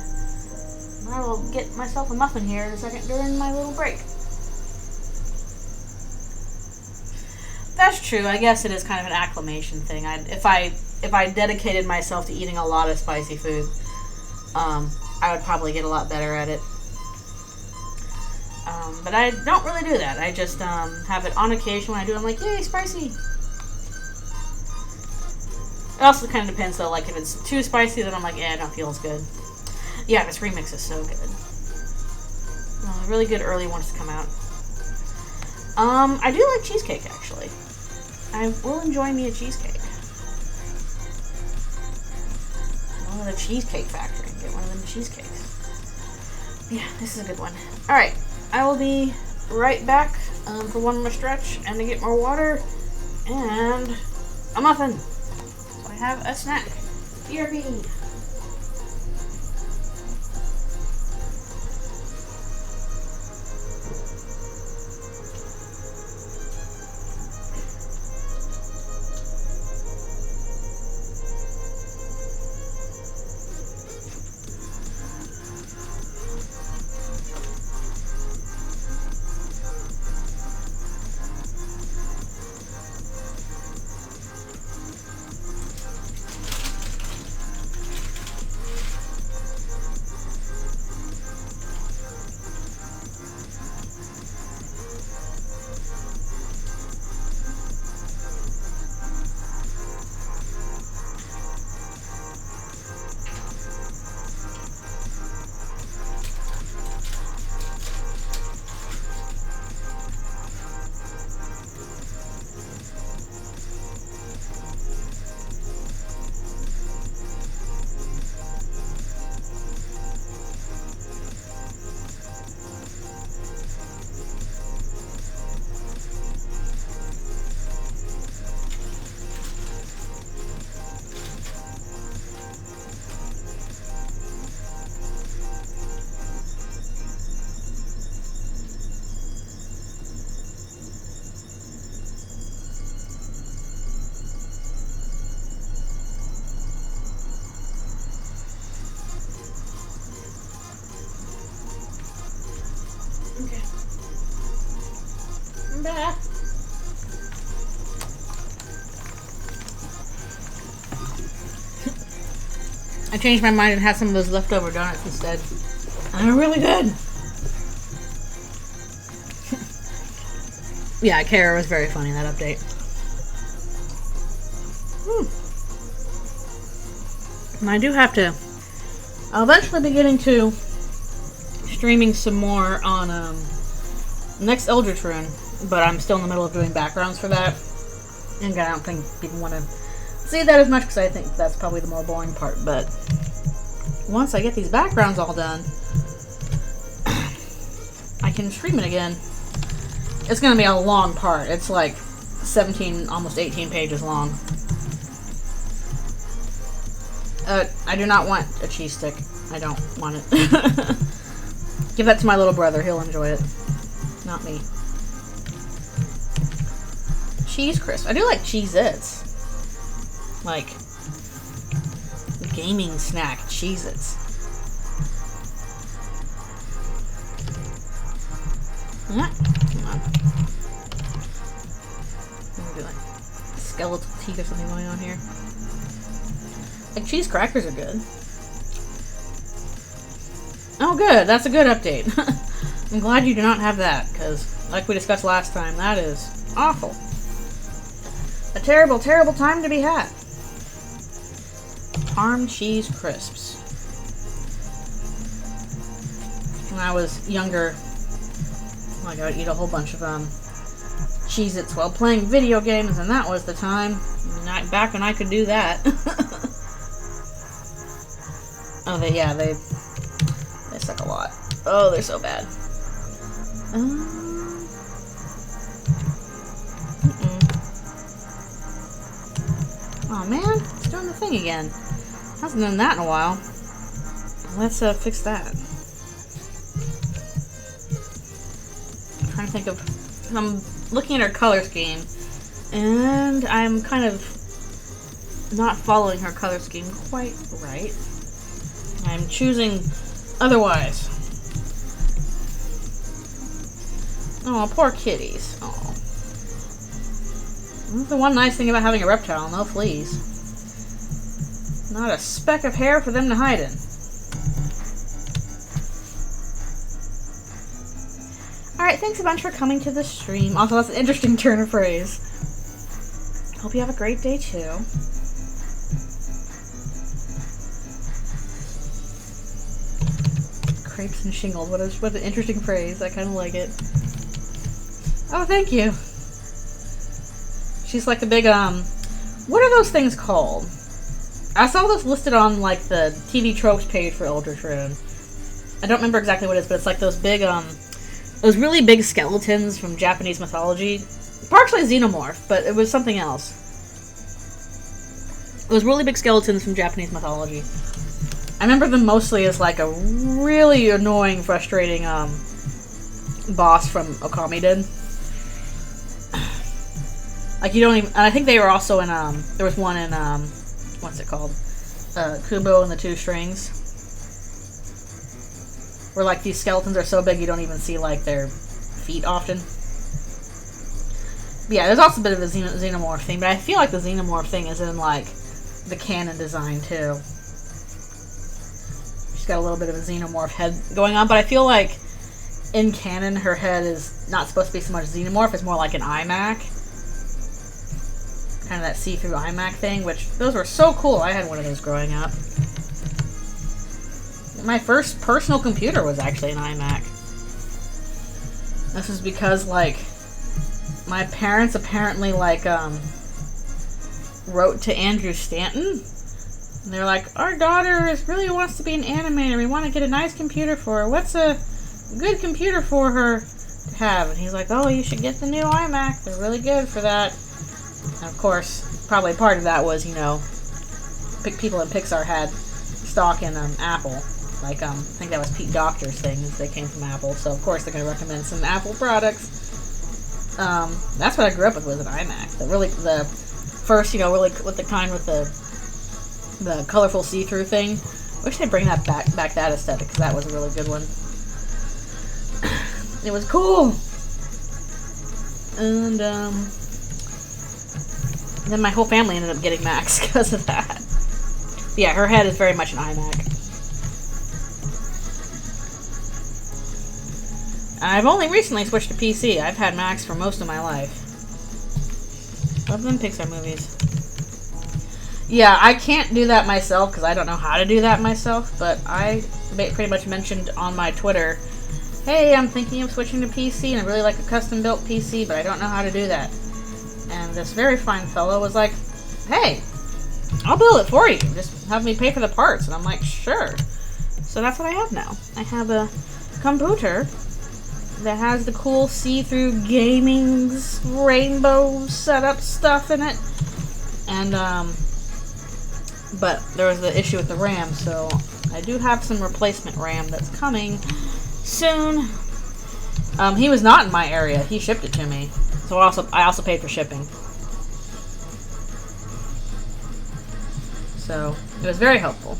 I will get myself a muffin here in a second during my little break. That's true. I guess it is kind of an acclimation thing. If I dedicated myself to eating a lot of spicy food, I would probably get a lot better at it. But I don't really do that. I just have it on occasion when I do. I'm like, yay, spicy. It also kind of depends, though. Like, if it's too spicy, then I'm like, I don't feel as good. Yeah, this remix is so good. Really good early ones to come out. I do like cheesecake, actually. I will enjoy me a cheesecake. Go to the Cheesecake Factory and get one of them cheesecakes. Yeah, this is a good one. Alright, I will be right back for one more stretch and to get more water and a muffin. So I have a snack. BRB. I'm back. I changed my mind and had some of those leftover donuts instead. And they're really good. Yeah, Kara was very funny in that update. And I do have to... I'll eventually be getting to streaming some more on next Eldritchrune, but I'm still in the middle of doing backgrounds for that. And I don't think people want to see that as much because I think that's probably the more boring part. But once I get these backgrounds all done, I can stream it again. It's going to be a long part. It's like 17, almost 18 pages long. I do not want a cheese stick. I don't want it. Give that to my little brother. He'll enjoy it. Not me. Cheese crisp. I do like Cheez-Its. Like, gaming snack Cheez-Its. Yeah. Come on. Maybe like skeletal teeth or something going on here. Like, cheese crackers are good. Oh, good. That's a good update. I'm glad you do not have that, because, like we discussed last time, that is awful. A terrible, terrible time to be had. Parm cheese crisps. When I was younger, like, I would eat a whole bunch of Cheez-Its while playing video games, and that was the time. Back when I could do that. Oh, they suck a lot. Oh, they're so bad. Oh man, it's doing the thing again. Hasn't done that in a while. Let's fix that. I'm trying to think of... I'm looking at her color scheme, and I'm kind of not following her color scheme quite right. I'm choosing otherwise. Oh, poor kitties. Oh. That's the one nice thing about having a reptile, no fleas. Not a speck of hair for them to hide in. Alright, thanks a bunch for coming to the stream. Also, that's an interesting turn of phrase. Hope you have a great day, too. Crepes and shingles. What an interesting phrase. I kind of like it. Oh, thank you. She's like a big, what are those things called? I saw this listed on, like, the TV tropes page for Eldritchrune. I don't remember exactly what it is, but it's like those big, those really big skeletons from Japanese mythology. Partially xenomorph, but it was something else. It was really big skeletons from Japanese mythology. I remember them mostly as, like, a really annoying, frustrating, boss from Okami did. Like, you don't even... And I think they were also in, there was one in, what's it called? Kubo and the Two Strings. Where, like, these skeletons are so big you don't even see, like, their feet often. But yeah, there's also a bit of a xenomorph thing, but I feel like the xenomorph thing is in, like, the canon design, too. She's got a little bit of a xenomorph head going on, but I feel like in canon her head is not supposed to be so much xenomorph, it's more like an iMac. Kind of that see-through iMac thing, which those were so cool. I had one of those growing up. My first personal computer was actually an iMac. This is because, like, my parents apparently, like, wrote to Andrew Stanton. And they're like, our daughter really wants to be an animator. We want to get a nice computer for her. What's a good computer for her to have? And he's like, oh, you should get the new iMac. They're really good for that. And of course, probably part of that was, you know, people in Pixar had stock in Apple. Like, I think that was Pete Docter's thing, as they came from Apple. So, of course, they're going to recommend some Apple products. That's what I grew up with, was an iMac. The first, you know, really with the kind with the colorful see-through thing. Wish they'd bring that back that aesthetic, because that was a really good one. It was cool. And then my whole family ended up getting Macs because of that. But yeah, her head is very much an iMac. I've only recently switched to PC. I've had Macs for most of my life. Love them Pixar movies. Yeah, I can't do that myself because I don't know how to do that myself, but I pretty much mentioned on my Twitter, hey, I'm thinking of switching to PC, and I really like a custom-built PC, but I don't know how to do that. And this very fine fellow was like, hey, I'll build it for you. Just have me pay for the parts. And I'm like, sure. So that's what I have now. I have a computer that has the cool see-through gaming rainbow setup stuff in it. And, but there was the issue with the RAM, so I do have some replacement RAM that's coming soon. He was not in my area. He shipped it to me. So I also paid for shipping. So it was very helpful.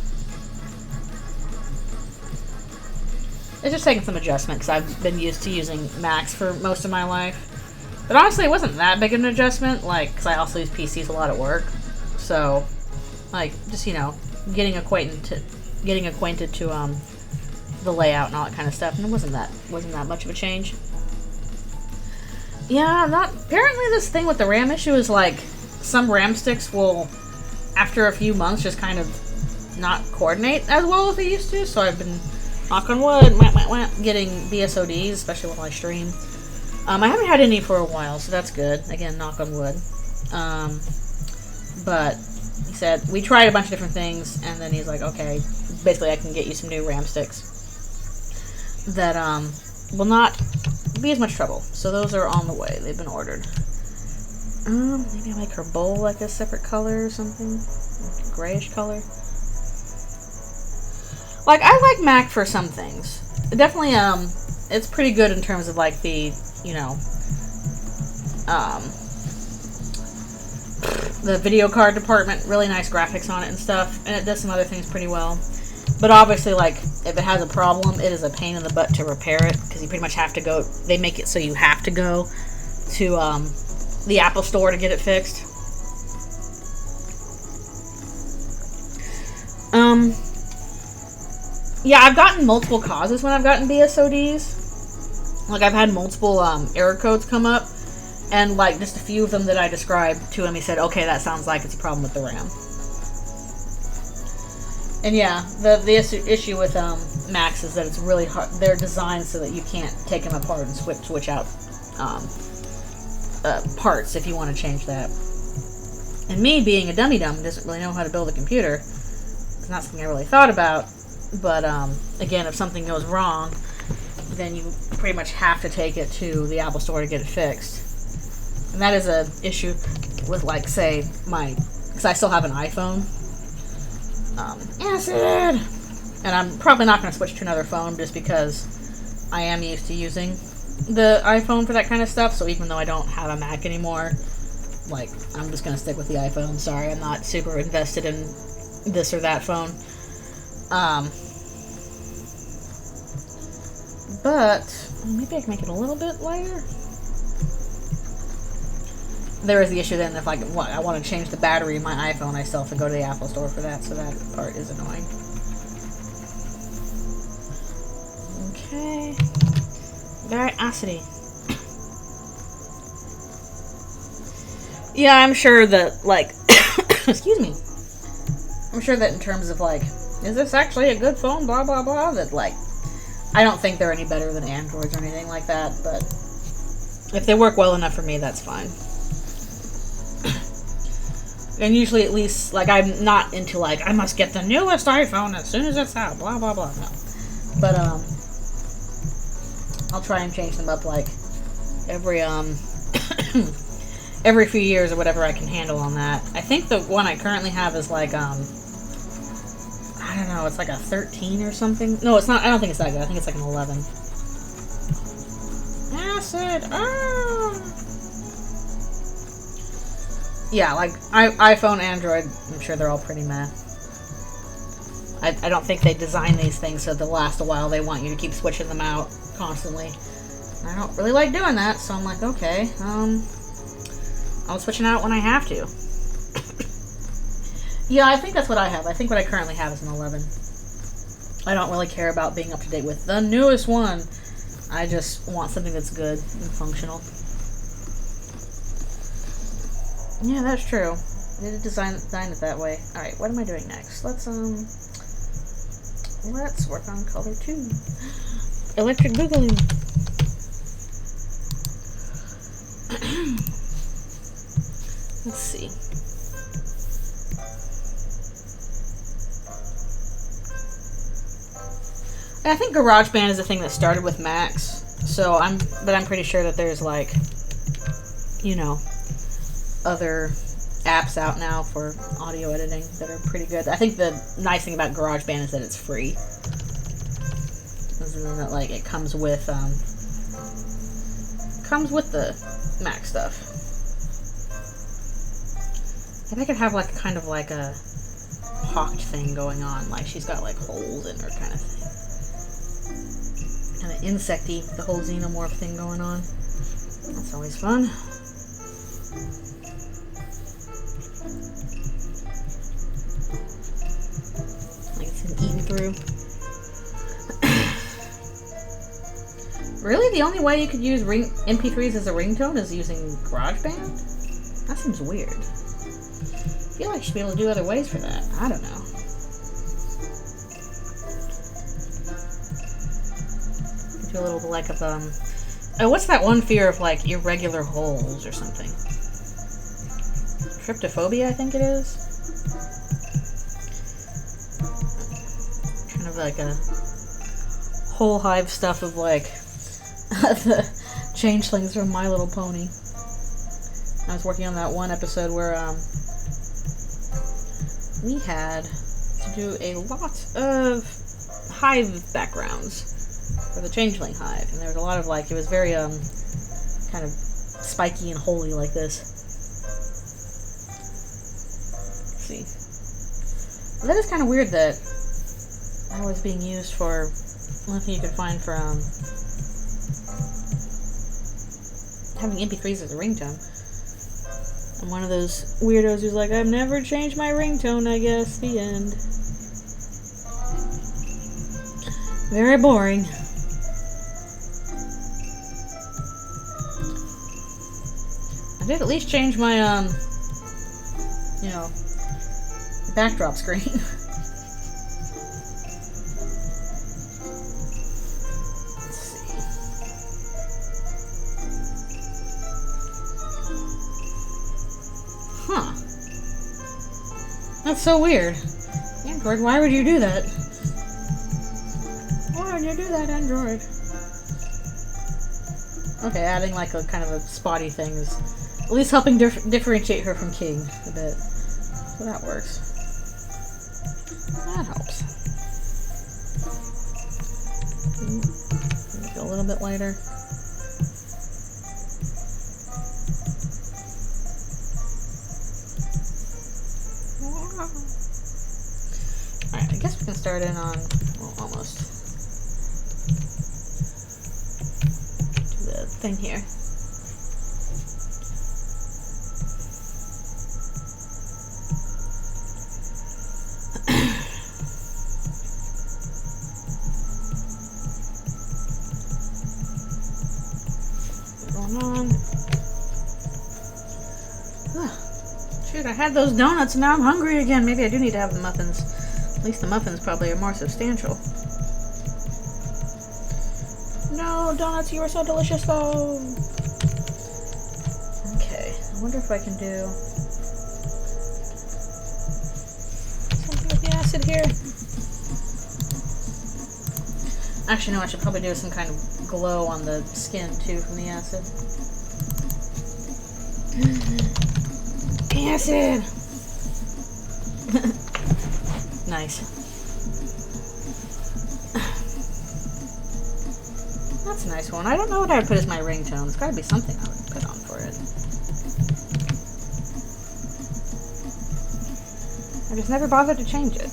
It's just taking some adjustment because I've been used to using Macs for most of my life. But honestly, it wasn't that big of an adjustment, like, because I also use PCs a lot at work. So, like, just, you know, getting acquainted to the layout and all that kind of stuff, and it wasn't that much of a change. Yeah, apparently this thing with the RAM issue is like some RAM sticks will, after a few months, just kind of not coordinate as well as they used to. So I've been, knock on wood, getting BSODs, especially while I stream. I haven't had any for a while, so that's good. Again, knock on wood. But he said, we tried a bunch of different things, and then he's like, okay, basically I can get you some new RAM sticks that will not be as much trouble. So those are on the way. They've been ordered. Maybe I'll make her bowl like a separate color or something. Like a grayish color. Like, I like Mac for some things. Definitely, it's pretty good in terms of, like, the, you know, the video card department. Really nice graphics on it and stuff. And it does some other things pretty well. But obviously, like, if it has a problem, it is a pain in the butt to repair it. Because you pretty much have to go, they make it so you have to go to, the Apple Store to get it fixed. Yeah, I've gotten multiple causes when I've gotten BSODs. Like, I've had multiple error codes come up, and like just a few of them that I described to him, he said, okay, that sounds like it's a problem with the RAM. And yeah, the issue with Macs is that it's really hard. They're designed so that you can't take them apart and switch out parts if you want to change that. And me, being a dummy-dum, doesn't really know how to build a computer. It's not something I really thought about. But, again, if something goes wrong, then you pretty much have to take it to the Apple Store to get it fixed. And that is an issue with, like, say, because I still have an iPhone. Acid! And I'm probably not going to switch to another phone just because I am used to using the iPhone for that kind of stuff. So even though I don't have a Mac anymore, like, I'm just going to stick with the iPhone. Sorry, I'm not super invested in this or that phone. But maybe I can make it a little bit lighter. There is the issue then if I want to change the battery in my iPhone, I still have to go to the Apple Store for that, so that part is annoying. Okay. Very acidy. Yeah, I'm sure that, like, excuse me. I'm sure that in terms of, like, is this actually a good phone, blah, blah, blah, that, like, I don't think they're any better than Androids or anything like that, but if they work well enough for me, that's fine. And usually, at least, like, I'm not into, like, I must get the newest iPhone as soon as it's out, blah, blah, blah, no. But, I'll try and change them up, like, every few years or whatever I can handle on that. I think the one I currently have is, like, I don't know, it's like a 13 or something. No, it's not, I don't think it's that good. I think it's like an 11. Acid! Oh! Yeah, like, iPhone, Android, I'm sure they're all pretty meh. I don't think they design these things so they'll last a while. They want you to keep switching them out constantly. I don't really like doing that, so I'm like, okay, I'll switch it out when I have to. Yeah, I think that's what I have. I think what I currently have is an 11. I don't really care about being up to date with the newest one. I just want something that's good and functional. Yeah, that's true. I did design it that way. Alright, what am I doing next? Let's work on color 2. Electric Boogaloo. Let's see. I think GarageBand is the thing that started with Macs, so I'm pretty sure that there's like, you know, other apps out now for audio editing that are pretty good. I think the nice thing about GarageBand is that it's free. And that like it comes with the Mac stuff. If I could have like kind of like a hawked thing going on, like she's got like holes in her kind of thing. Kind of insecty, the whole xenomorph thing going on. That's always fun. Like it's been eaten through. Really? The only way you could use MP3s as a ringtone is using GarageBand? That seems weird. I feel like you should be able to do other ways for that. I don't know. Do a little like of oh, what's that one fear of like irregular holes or something? Tryptophobia, I think it is. Kind of like a whole hive stuff of like the changelings from My Little Pony. I was working on that one episode where we had to do a lot of hive backgrounds for the changeling hive, and there was a lot of like, it was very kind of spiky and holy like this. Let's see. That is kind of weird that that was being used for one thing you could find for having MP3s as a ringtone. I'm one of those weirdos who's like, I've never changed my ringtone, I guess. The end. Very boring. I did at least change my, you know, backdrop screen. Huh. That's so weird. Android, why would you do that? Why would you do that, Android? Okay, adding like a kind of a spotty thing is at least helping differentiate her from King a bit. So that works. That helps. Make it a little bit lighter. Alright, I guess we can start in on, well, almost. Do the thing here. Shoot, I had those donuts and now I'm hungry again. Maybe I do need to have the muffins. At least the muffins probably are more substantial. No, donuts, you are so delicious though. Okay, I wonder if I can do something with the acid here. Actually, no, I should probably do some kind of glow on the skin too from the acid. Acid! Nice. That's a nice one. I don't know what I would put as my ringtone. It's gotta be something I would put on for it. I just never bothered to change it.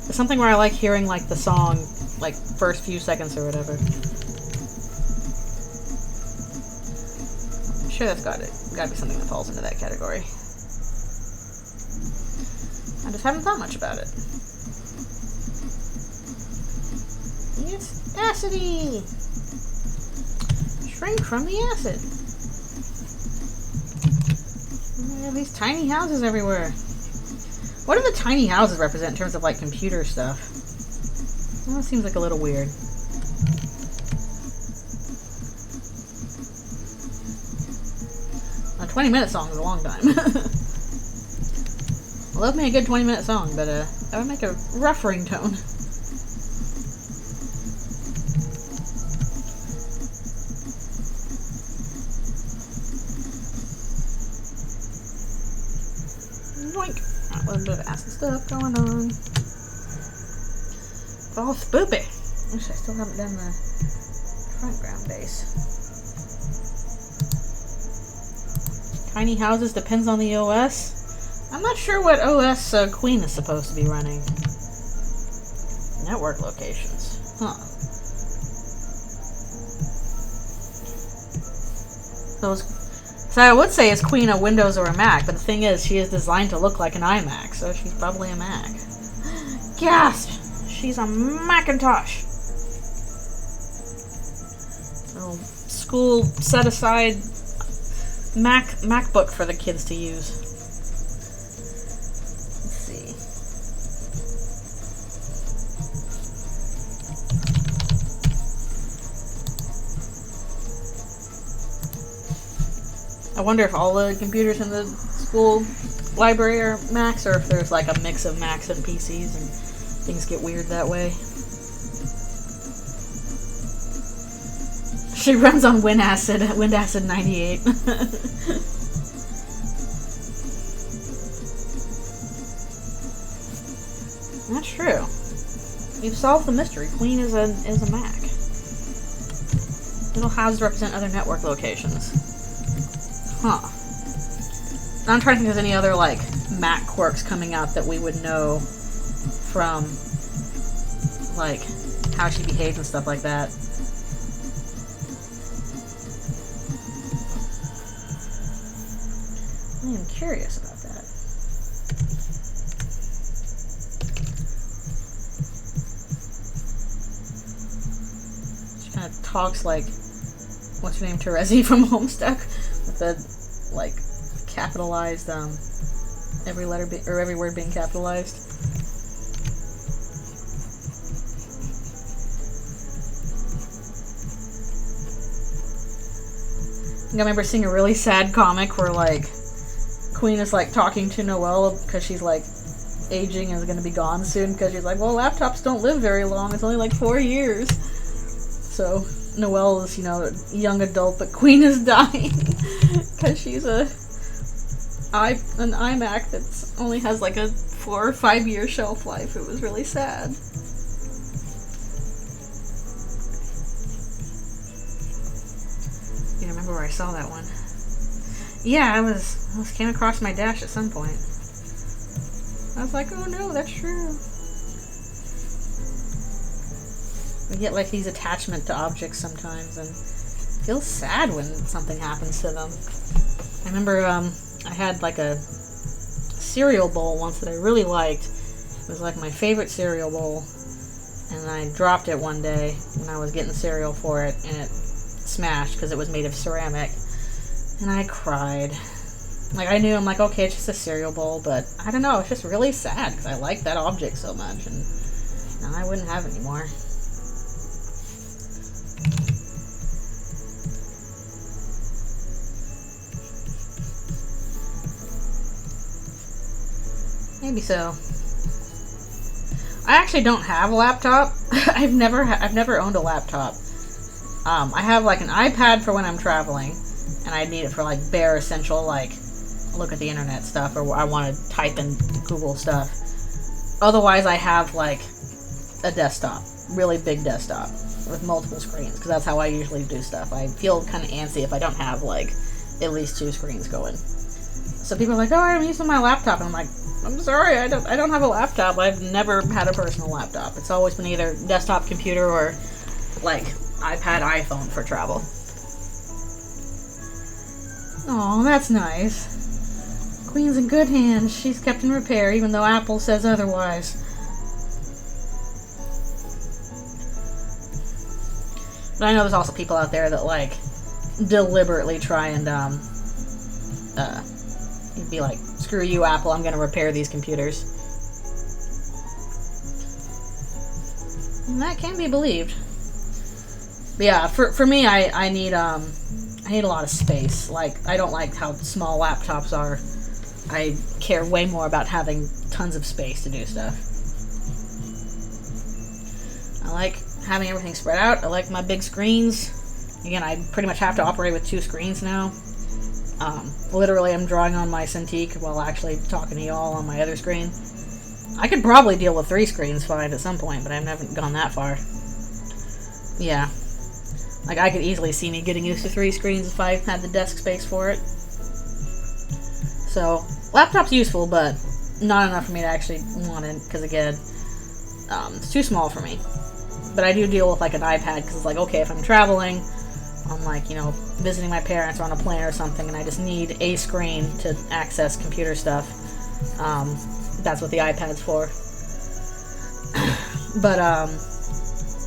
It's something where I like hearing like the song like, first few seconds or whatever. I'm sure that's gotta be something that falls into that category. I just haven't thought much about it. It's acidy! Shrink from the acid. We have these tiny houses everywhere. What do the tiny houses represent in terms of, like, computer stuff? Well, that seems like a little weird. A 20-minute song is a long time. I love me a good 20-minute song, but that would make a rough ringtone. Yoink! A little bit of acid stuff going on. It's all spoopy. Wish I still haven't done the front ground base. Tiny houses depends on the OS. I'm not sure what OS Queen is supposed to be running. Network locations. Huh. So I would say is Queen a Windows or a Mac, but the thing is, she is designed to look like an iMac, so she's probably a Mac. Gasp! She's a Macintosh! Little school set-aside MacBook for the kids to use. I wonder if all the computers in the school library are Macs, or if there's like a mix of Macs and PCs and things get weird that way. She runs on WinAcid 98. That's true. You've solved the mystery. Queen is a Mac. Little houses represent other network locations. Huh. I'm trying to think if there's any other, like, Mac quirks coming out that we would know from, like, how she behaves and stuff like that. I am curious about that. She kind of talks like, what's her name, Terezi from Homestuck? With the, like, capitalized, every letter or every word being capitalized. I remember seeing a really sad comic where, like, Queen is, like, talking to Noelle because she's, like, aging and is going to be gone soon, because she's like, well, laptops don't live very long. It's only, like, 4 years. So Noelle is, you know, a young adult, but Queen is dying because she's an iMac that only has like a 4 or 5 year shelf life. It was really sad. You remember where I saw that one? Yeah, I came across my dash at some point. I was like, oh no, that's true. We get like these attachment to objects sometimes and feel sad when something happens to them. I remember I had like a cereal bowl once that I really liked. It was like my favorite cereal bowl, and I dropped it one day when I was getting cereal for it, and it smashed because it was made of ceramic, and I cried. Like, I knew, I'm like, okay, it's just a cereal bowl, but I don't know, it's just really sad because I liked that object so much, and now I wouldn't have it anymore. Maybe so. I actually don't have a laptop. I've never owned a laptop. I have like an iPad for when I'm traveling, and I need it for like bare essential, like look at the internet stuff, or I want to type in Google stuff. Otherwise, I have like a desktop, really big desktop with multiple screens, because that's how I usually do stuff. I feel kind of antsy if I don't have like at least 2 screens going. So people are like, oh, I'm using my laptop, and I'm like, I'm sorry, I don't have a laptop. I've never had a personal laptop. It's always been either desktop computer or like iPad, iPhone for travel. Oh, that's nice. Queen's in good hands. She's kept in repair, even though Apple says otherwise. But I know there's also people out there that, like, deliberately try and, be like, screw you, Apple, I'm gonna repair these computers. And that can be believed. But yeah, for me, I need a lot of space. Like, I don't like how small laptops are. I care way more about having tons of space to do stuff. I like having everything spread out. I like my big screens. Again, I pretty much have to operate with 2 screens now. Literally, I'm drawing on my Cintiq while actually talking to y'all on my other screen. I could probably deal with 3 screens fine at some point, but I haven't gone that far. Yeah. Like, I could easily see me getting used to 3 screens if I had the desk space for it. So, laptop's useful, but not enough for me to actually want it, because again, it's too small for me. But I do deal with, like, an iPad, because it's like, okay, if I'm traveling, I'm like, you know, visiting my parents or on a plane or something, and I just need a screen to access computer stuff. That's what the iPad's for. But,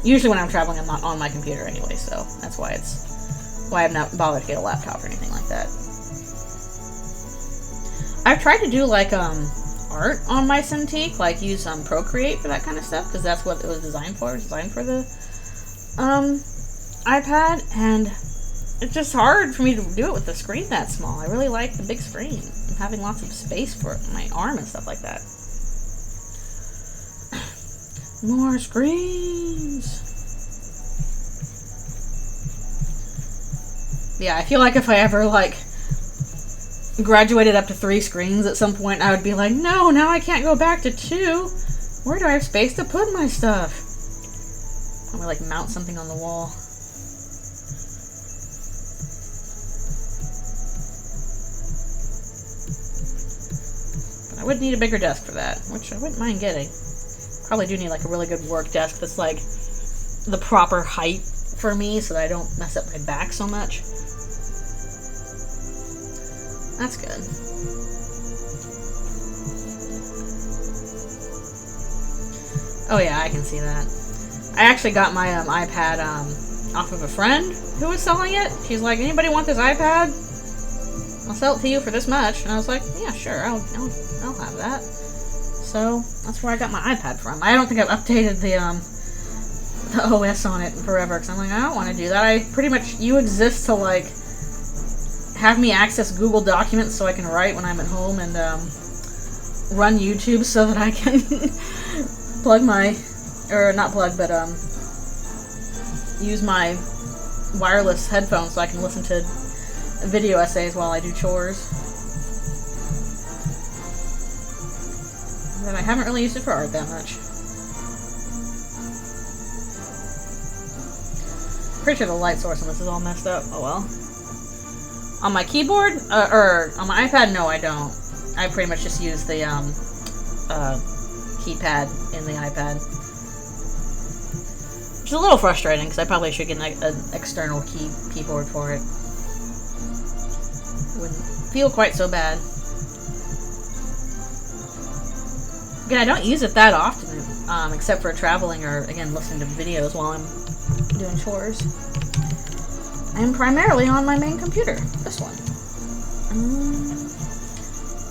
usually when I'm traveling, I'm not on my computer anyway, so that's why I've not bothered to get a laptop or anything like that. I've tried to do, like, art on my Cintiq, like, use Procreate for that kind of stuff, because that's what it was designed for. It was designed for the, iPad, and it's just hard for me to do it with the screen that small. I really like the big screen and having lots of space for my arm and stuff like that. More screens! Yeah, I feel like if I ever, like, graduated up to 3 screens at some point, I would be like, no, now I can't go back to 2. Where do I have space to put my stuff? I'm gonna, like, mount something on the wall. I would need a bigger desk for that, which I wouldn't mind getting. Probably do need, like, a really good work desk that's, like, the proper height for me so that I don't mess up my back so much. That's good. Oh yeah, I can see that. I actually got my iPad off of a friend who was selling it. She's like, anybody want this iPad? I'll sell it to you for this much. And I was like, yeah, sure, I'll have that. So that's where I got my iPad from. I don't think I've updated the OS on it in forever, because I'm like, I don't want to do that. You exist to, like, have me access Google Documents so I can write when I'm at home, and run YouTube so that I can use my wireless headphones so I can listen to video essays while I do chores. And I haven't really used it for art that much. Pretty sure the light source on this is all messed up. Oh well. On my keyboard, or on my iPad, no, I don't. I pretty much just use the keypad in the iPad. Which is a little frustrating, because I probably should get an external keyboard for it. Wouldn't feel quite so bad. Again, I don't use it that often, except for traveling or, again, listening to videos while I'm doing chores. I'm primarily on my main computer. This one.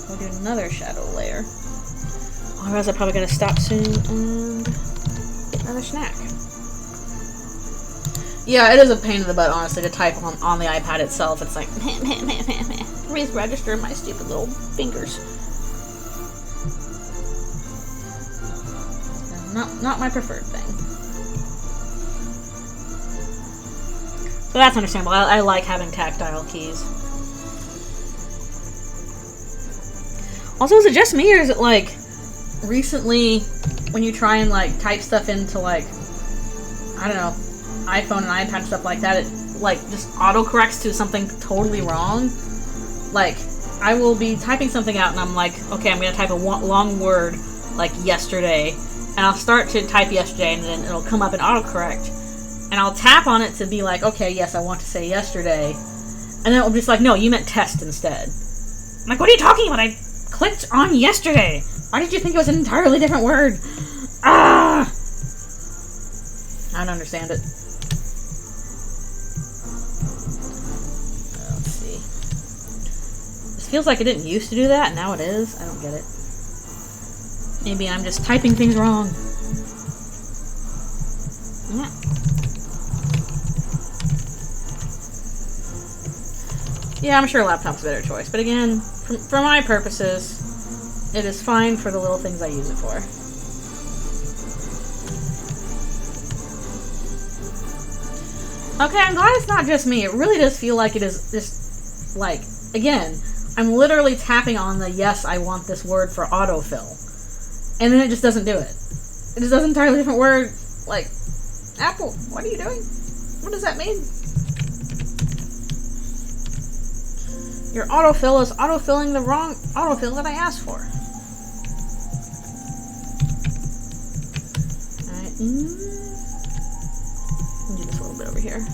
We'll do another shadow layer. Otherwise, I'm probably going to stop soon and get another snack. Yeah, it is a pain in the butt, honestly, to type on the iPad itself. It's like, please register my stupid little fingers. Not my preferred thing. So that's understandable. I like having tactile keys. Also, is it just me, or is it, like, recently, when you try and, like, type stuff into, like, I don't know, iPhone and iPad, stuff like that, it, like, just autocorrects to something totally wrong? Like, I will be typing something out and I'm like, okay, I'm going to type a long word like yesterday, and I'll start to type yesterday and then it'll come up in autocorrect, and I'll tap on it to be like, okay, yes, I want to say yesterday, and then it'll be just like, no, you meant test instead. I'm like, what are you talking about? I clicked on yesterday. Why did you think it was an entirely different word? Ah! I don't understand it. Let's see. This feels like it didn't used to do that, and now it is. I don't get it. Maybe I'm just typing things wrong. Yeah. Yeah, I'm sure a laptop's a better choice. But again, for my purposes, it is fine for the little things I use it for. Okay, I'm glad it's not just me. It really does feel like it is just, like, again, I'm literally tapping on the yes, I want this word for autofill. And then it just doesn't do it. It just does an entirely different word. Like, Apple, what are you doing? What does that mean? Your autofill is autofilling the wrong autofill that I asked for. Alright. Let me do this a little bit over here.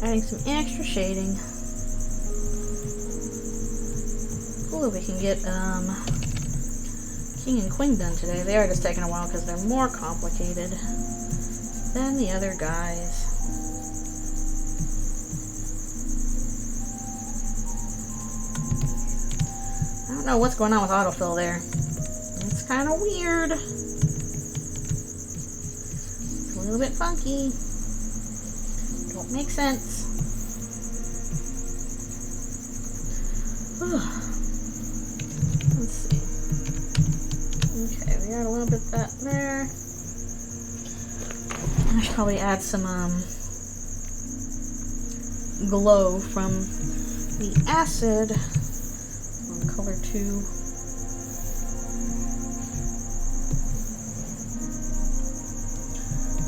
Adding some extra shading. Cool, we can get King and Queen done today. They are just taking a while because they're more complicated than the other guys. I don't know what's going on with autofill there. It's kind of weird. It's a little bit funky. Don't make sense. Let's see. Okay, we got a little bit of that there. I should probably add some glow from the acid on color 2.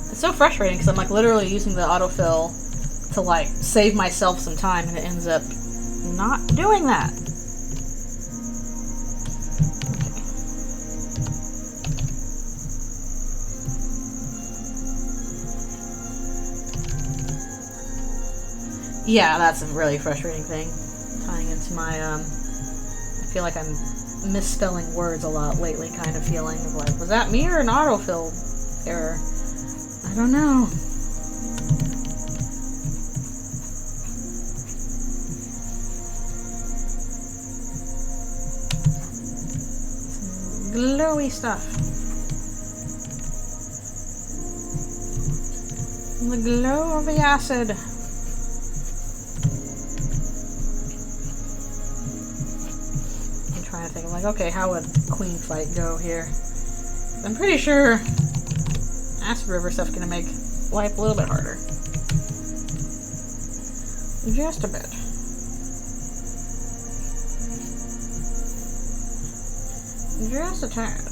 It's so frustrating because I'm like literally using the autofill to like save myself some time, and it ends up not doing that. Yeah, that's a really frustrating thing. Tying into my, I feel like I'm misspelling words a lot lately, kind of feeling of like, was that me or an autofill error? I don't know. Some glowy stuff. The glow of the acid. I'm like, okay, how would Queen fight go here? I'm pretty sure Acid River stuff's gonna make life a little bit harder. Just a bit. Just a tad.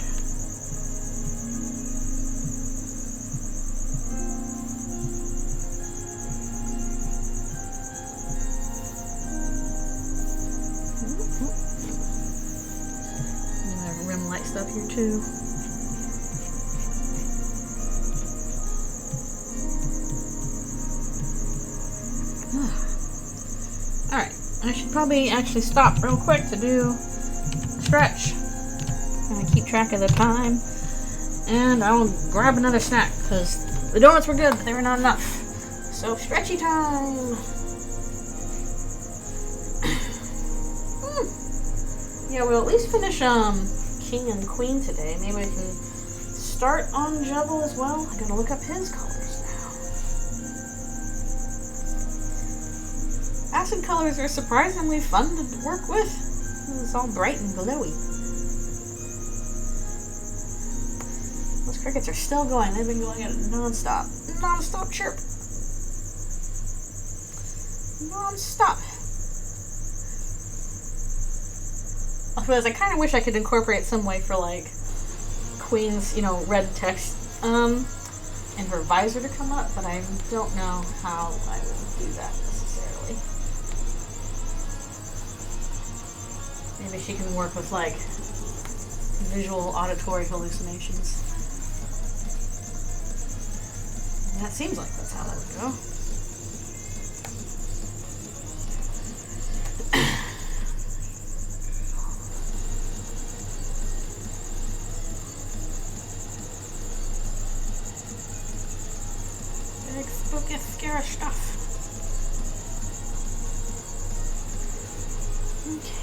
Stuff here too. Alright, I should probably actually stop real quick to do a stretch. And keep track of the time. And I'll grab another snack because the donuts were good, but they were not enough. So stretchy time. Yeah, we'll at least finish King and Queen today. Maybe I can start on Jubble as well. I gotta look up his colors now. Acid colors are surprisingly fun to work with. It's all bright and glowy. Those crickets are still going. They've been going at it non-stop. Non-stop chirp. Non-stop. Because I kind of wish I could incorporate some way for like Queen's, red text in her visor to come up, but I don't know how I would do that necessarily. Maybe she can work with like visual auditory hallucinations. That seems like that's how that would go. Big spooky, scary stuff. Okay.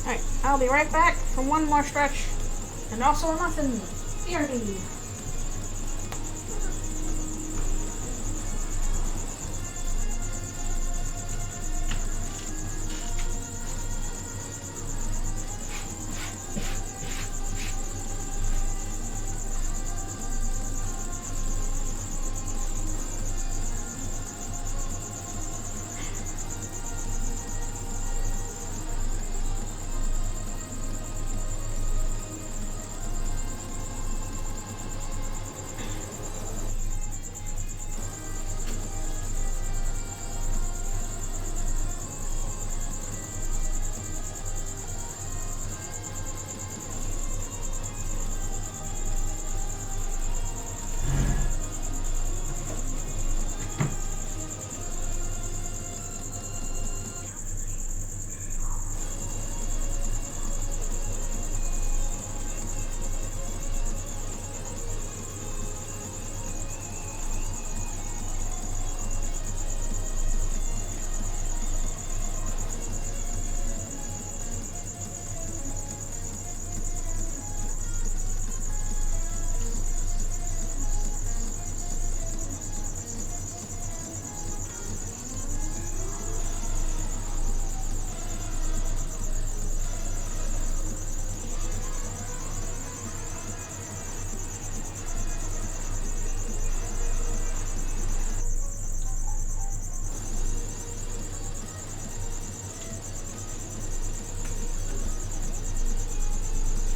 Alright, I'll be right back for one more stretch and also a muffin. Yay!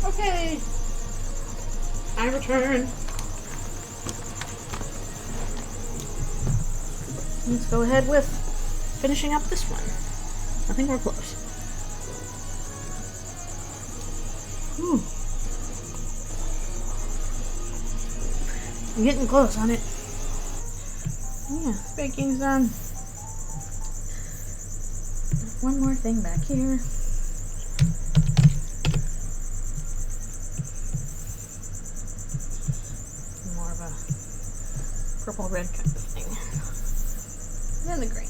Okay, I return. Let's go ahead with finishing up this one. I think we're close. Ooh. I'm getting close on it. Yeah, baking's done. One more thing back here. More of a purple red kind of thing. And then the green.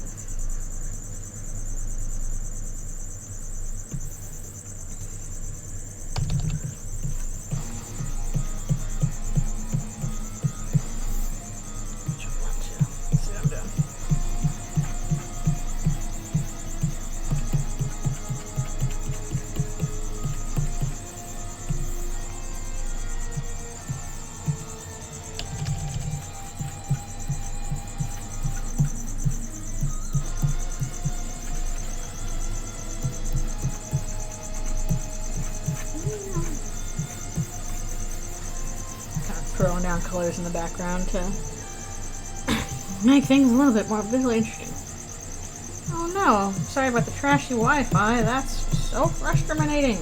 Throwing down colors in the background to make things a little bit more visually interesting. Oh no, I'm sorry about the trashy Wi-Fi. That's so frustrating.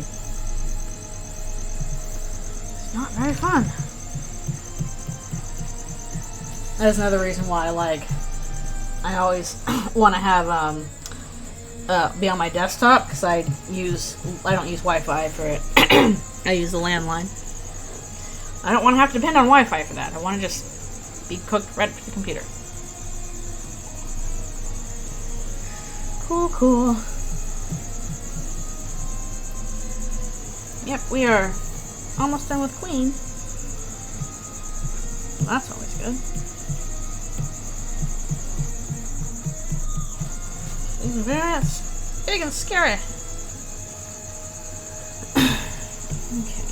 It's not very fun. That's another reason why I always want to have be on my desktop, because I don't use Wi-Fi for it. I use the landline. I don't want to have to depend on Wi-Fi for that. I want to just be cooked right up to the computer. Cool, cool. Yep, we are almost done with Queen. Well, that's always good. That's big and scary. Okay.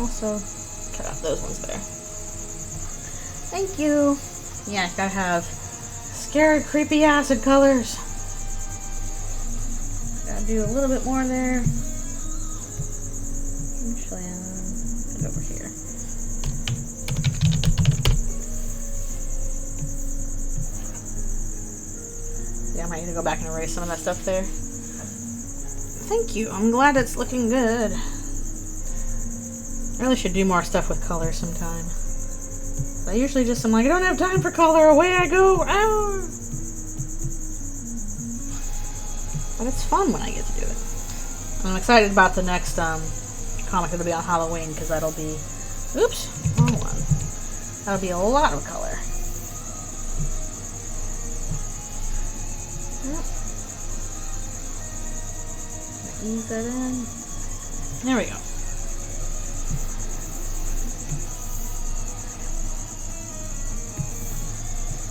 also cut out those ones there. Thank you. Yeah, gotta have scared, creepy acid colors. Gotta do a little bit more there. Actually, put it over here. Yeah, I might need to go back and erase some of that stuff there. Thank you. I'm glad it's looking good. I really should do more stuff with color sometime. I usually just, I'm like, I don't have time for color, away I go. Ah! But it's fun when I get to do it. I'm excited about the next comic that'll be on Halloween, because that'll be, oops, wrong one. That'll be a lot of color. Yep. Ease that in. There we go.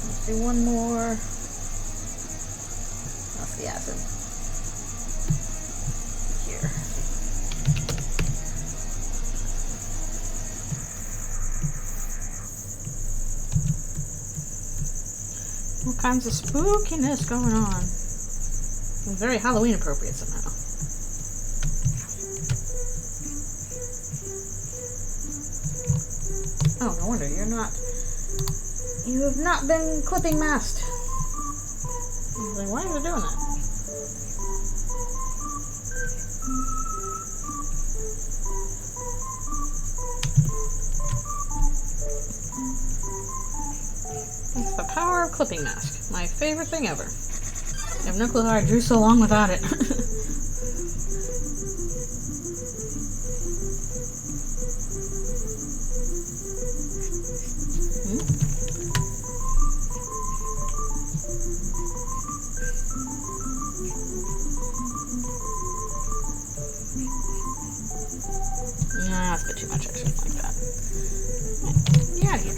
Let's do one more. That's the acid. Here. All kinds of spookiness going on. It's very Halloween appropriate somehow. Oh, no wonder you have not been clipping masked. I was like, why is it doing that? It's the power of clipping mask. My favorite thing ever. I have no clue how I drew so long without it. That's a bit too much, actually, like that. Get out of here.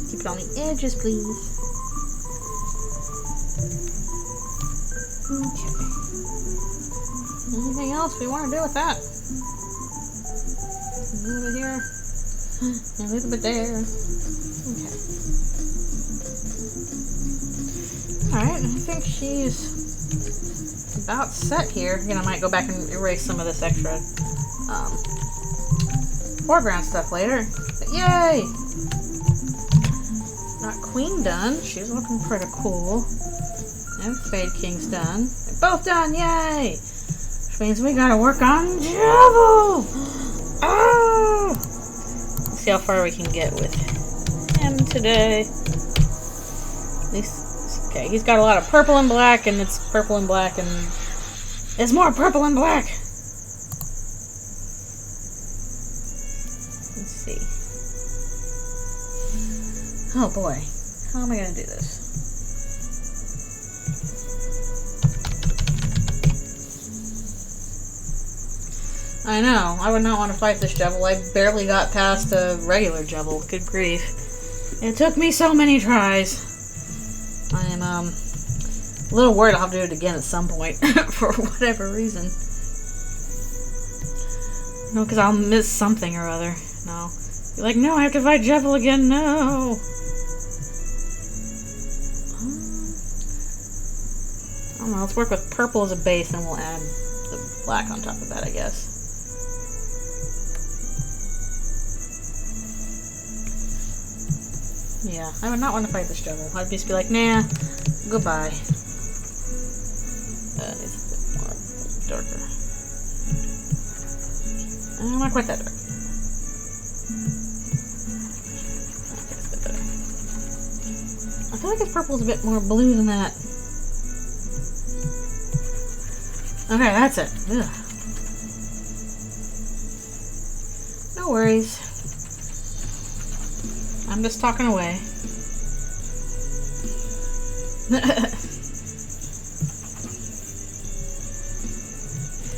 Keep it on the edges, please. Okay. Anything else we want to do with that? A little bit here. A little bit there. Okay. Alright, I think she's about set here. Again, I might go back and erase some of this extra foreground stuff later. But yay! Got Queen done. She's looking pretty cool. And Fade King's done. They're both done, yay! Which means we gotta work on Jubble! Oh! Let's see how far we can get with him today. At least. Okay, he's got a lot of purple and black, and it's purple and black, and it's more purple and black. Let's see. Oh boy, how am I going to do this? I know, I would not want to fight this Jubble. I barely got past a regular Jubble. Good grief. It took me so many tries. I am a little worried I'll have to do it again at some point for whatever reason. No, because I'll miss something or other. No. Be like, no, I have to fight Jubble again. No. I don't know. Let's work with purple as a base, and we'll add the black on top of that, I guess. Yeah, I would not want to fight this Jubble. I'd just be like, nah, goodbye. It's a bit more darker. Not quite that dark. Okay, it's a bit better. I feel like his purple's a bit more blue than that. Okay, that's it. Ugh. No worries. I'm just talking away.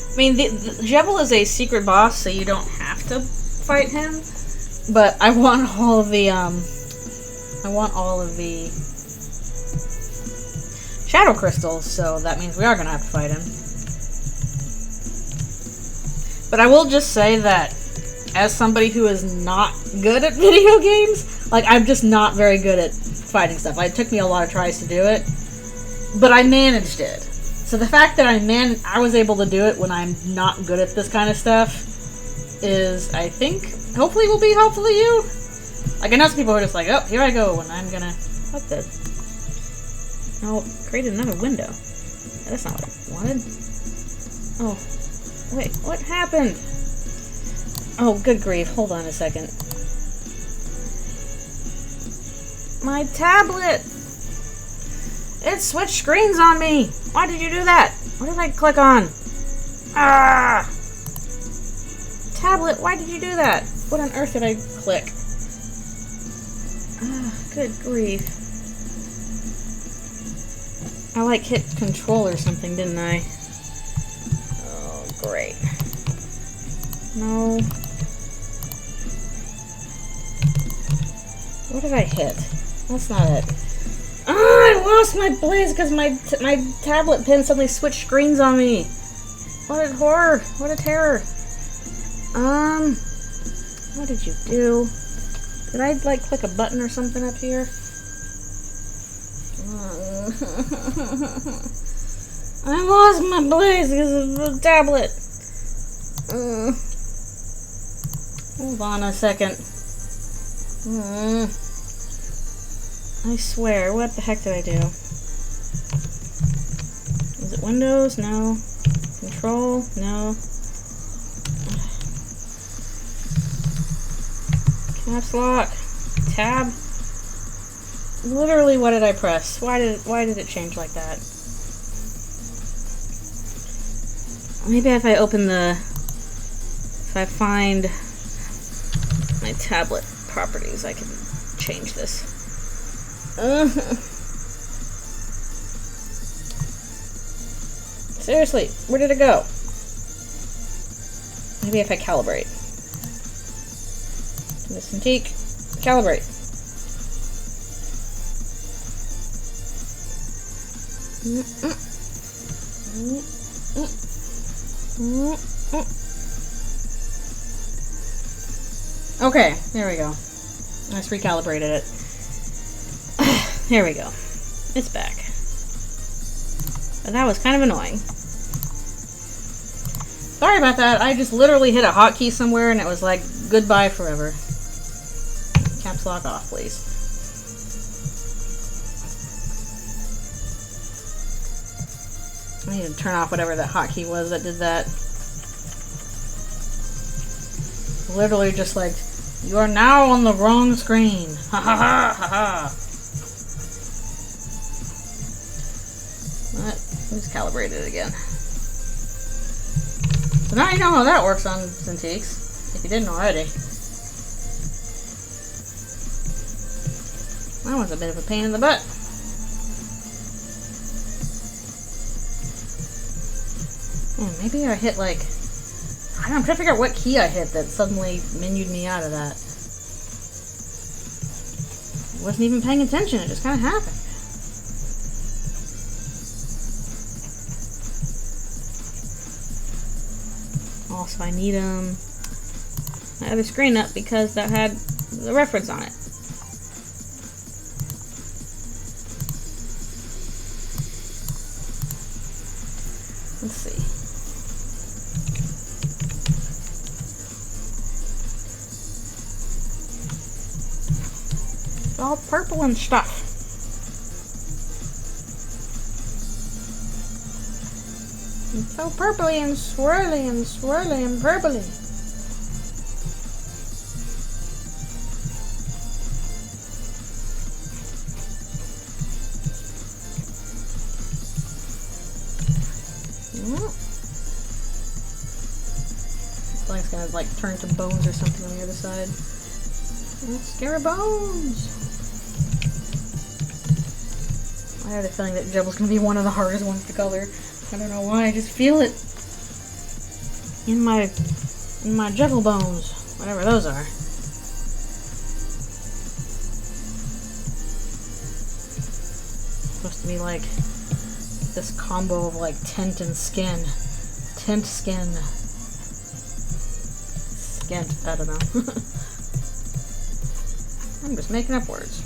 I mean, the Jubble is a secret boss, so you don't have to fight him. But I want all of the, shadow crystals, so that means we are going to have to fight him. But I will just say that as somebody who is not good at video games, like, I'm just not very good at fighting stuff. It took me a lot of tries to do it, but I managed it. So the fact that I was able to do it when I'm not good at this kind of stuff is, I think, hopefully will be helpful to you. Like, I know some people are just like, oh, here I go, and I'm gonna... What the... I'll create another window. That's not what I wanted. Oh, wait, what happened? Oh, good grief. Hold on a second. My tablet! It switched screens on me! Why did you do that? What did I click on? Ah! Tablet, why did you do that? What on earth did I click? Ah, good grief. I, like, hit control or something, didn't I? Oh, great. No. What did I hit? That's not it. Ah, I lost my blaze because my tablet pin suddenly switched screens on me. What a horror. What a terror. What did you do? Did I, like, click a button or something up here? I lost my blaze because of the tablet. Hold on a second. I swear, what the heck did I do? Is it Windows? No. Control? No. Caps lock. Tab. Literally, what did I press? Why did it change like that? Maybe if I open if I find my tablet properties, I can change this. Seriously, where did it go? Maybe if I calibrate. This antique. Calibrate. Okay, there we go. I just recalibrated it. Here we go. It's back. But that was kind of annoying. Sorry about that. I just literally hit a hotkey somewhere and it was like, goodbye forever. Caps lock off, please. I need to turn off whatever that hotkey was that did that. Literally just like, you are now on the wrong screen. Ha ha ha ha ha. Let's calibrate it again. So now you know how that works on Cintiqs, if you didn't already. That was a bit of a pain in the butt. Maybe I hit like... I'm trying to figure out what key I hit that suddenly menued me out of that. I wasn't even paying attention, it just kind of happened. Also, I need my other screen up because that had the reference on it. Let's see. It's all purple and stuff. It's so purpley and swirly and purpley. It's gonna like turn to bones or something on the other side. Scary bones! I had a feeling that Jebel's gonna be one of the hardest ones to color. I don't know why, I just feel it in my juggle bones, whatever those are. Supposed to be like this combo of like tint and skin. Tint, skin. Skint, I don't know. I'm just making up words.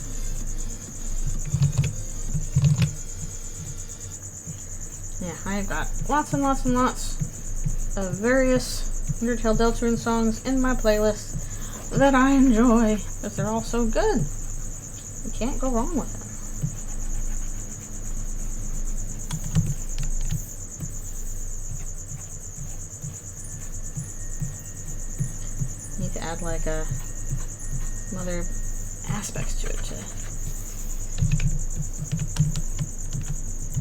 Yeah, I've got lots and lots and lots of various Undertale Eldritchrune songs in my playlist that I enjoy because they're all so good. You can't go wrong with them. Need to add like some other aspects to it too.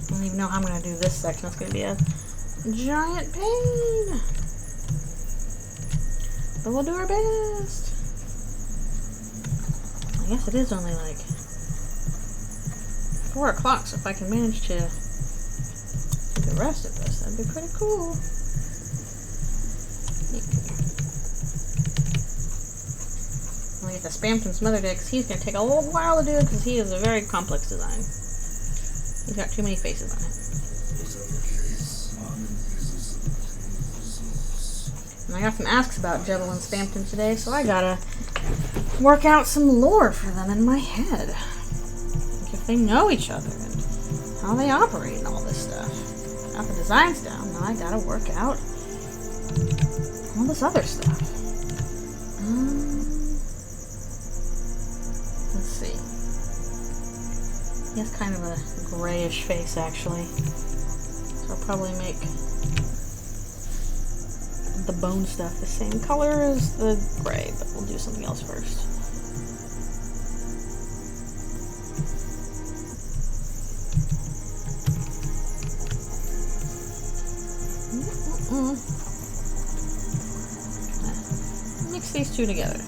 I don't even know how I'm going to do this section. It's going to be a giant pain. But we'll do our best. I guess it is only like 4 o'clock, so if I can manage to do the rest of this, that'd be pretty cool. I'm going to get the Spamton's Mother Day, because he's going to take a little while to do it, because he is a very complex design. He's got too many faces on it. And I got some asks about Jebel and Spampton today, so I gotta work out some lore for them in my head. Like if they know each other and how they operate and all this stuff. Got the designs down, now I gotta work out all this other stuff. Let's see. He has kind of a grayish face, actually. So I'll probably make the bone stuff the same color as the gray, but we'll do something else first. Mix these two together.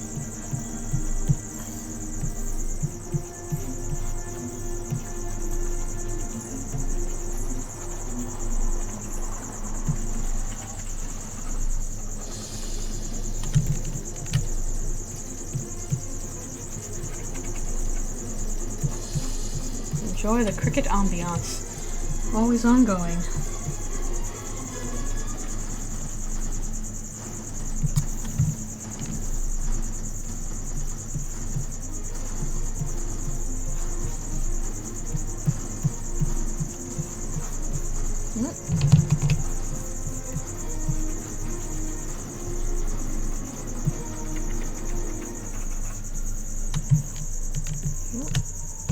Enjoy the cricket ambiance. Always ongoing.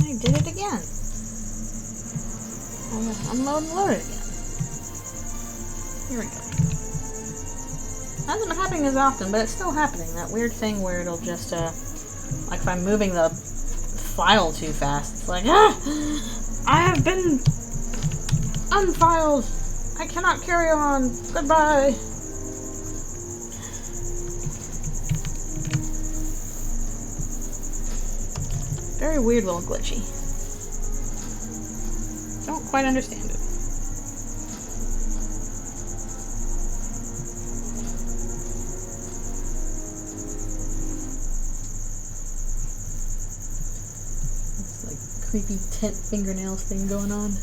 I did it again. Unload and load it again. Here we go. Hasn't been happening as often, but it's still happening. That weird thing where it'll just, like if I'm moving the file too fast, it's like, I have been unfiled. I cannot carry on. Goodbye. Very weird, little glitchy. Don't quite understand it. It's like creepy tent fingernails thing going on.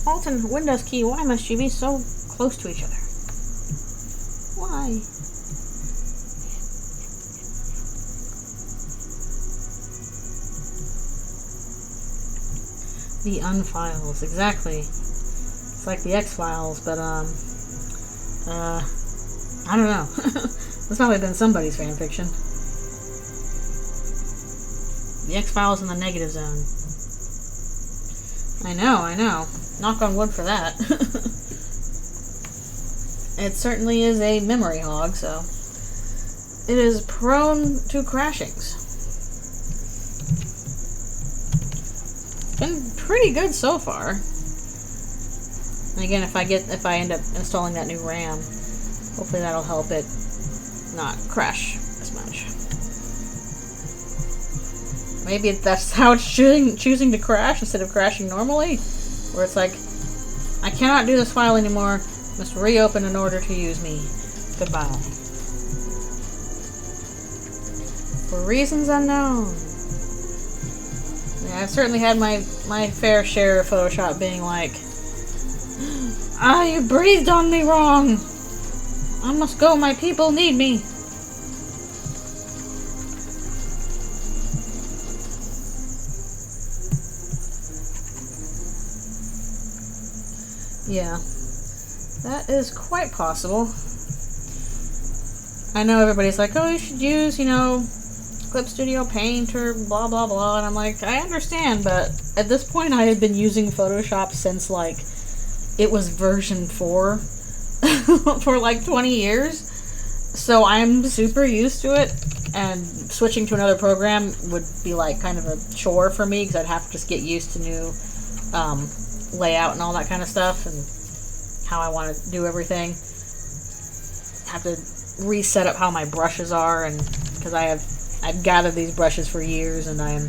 Alt and Windows key, why must you be so close to each other? Why? The Unfiles, exactly. It's like the X-Files, but, I don't know. That's probably been somebody's fanfiction. The X-Files in the negative zone. I know. Knock on wood for that. It certainly is a memory hog, so it is prone to crashings. Been pretty good so far. And again, if I end up installing that new RAM, hopefully that'll help it not crash as much. Maybe that's how it's choosing to crash instead of crashing normally, where it's like, I cannot do this file anymore, must reopen in order to use me. Goodbye. For reasons unknown. I've certainly had my fair share of Photoshop being like, you breathed on me wrong. I must go, my people need me. Yeah, that is quite possible. I know everybody's like, oh, you should use, Clip Studio Paint or blah, blah, blah. And I'm like, I understand, but at this point I had been using Photoshop since, like, it was version 4 for, like, 20 years. So I'm super used to it, and switching to another program would be, like, kind of a chore for me, because I'd have to just get used to new layout and all that kind of stuff, and how I want to do everything. Have to reset up how my brushes are, and because I've gathered these brushes for years, and I am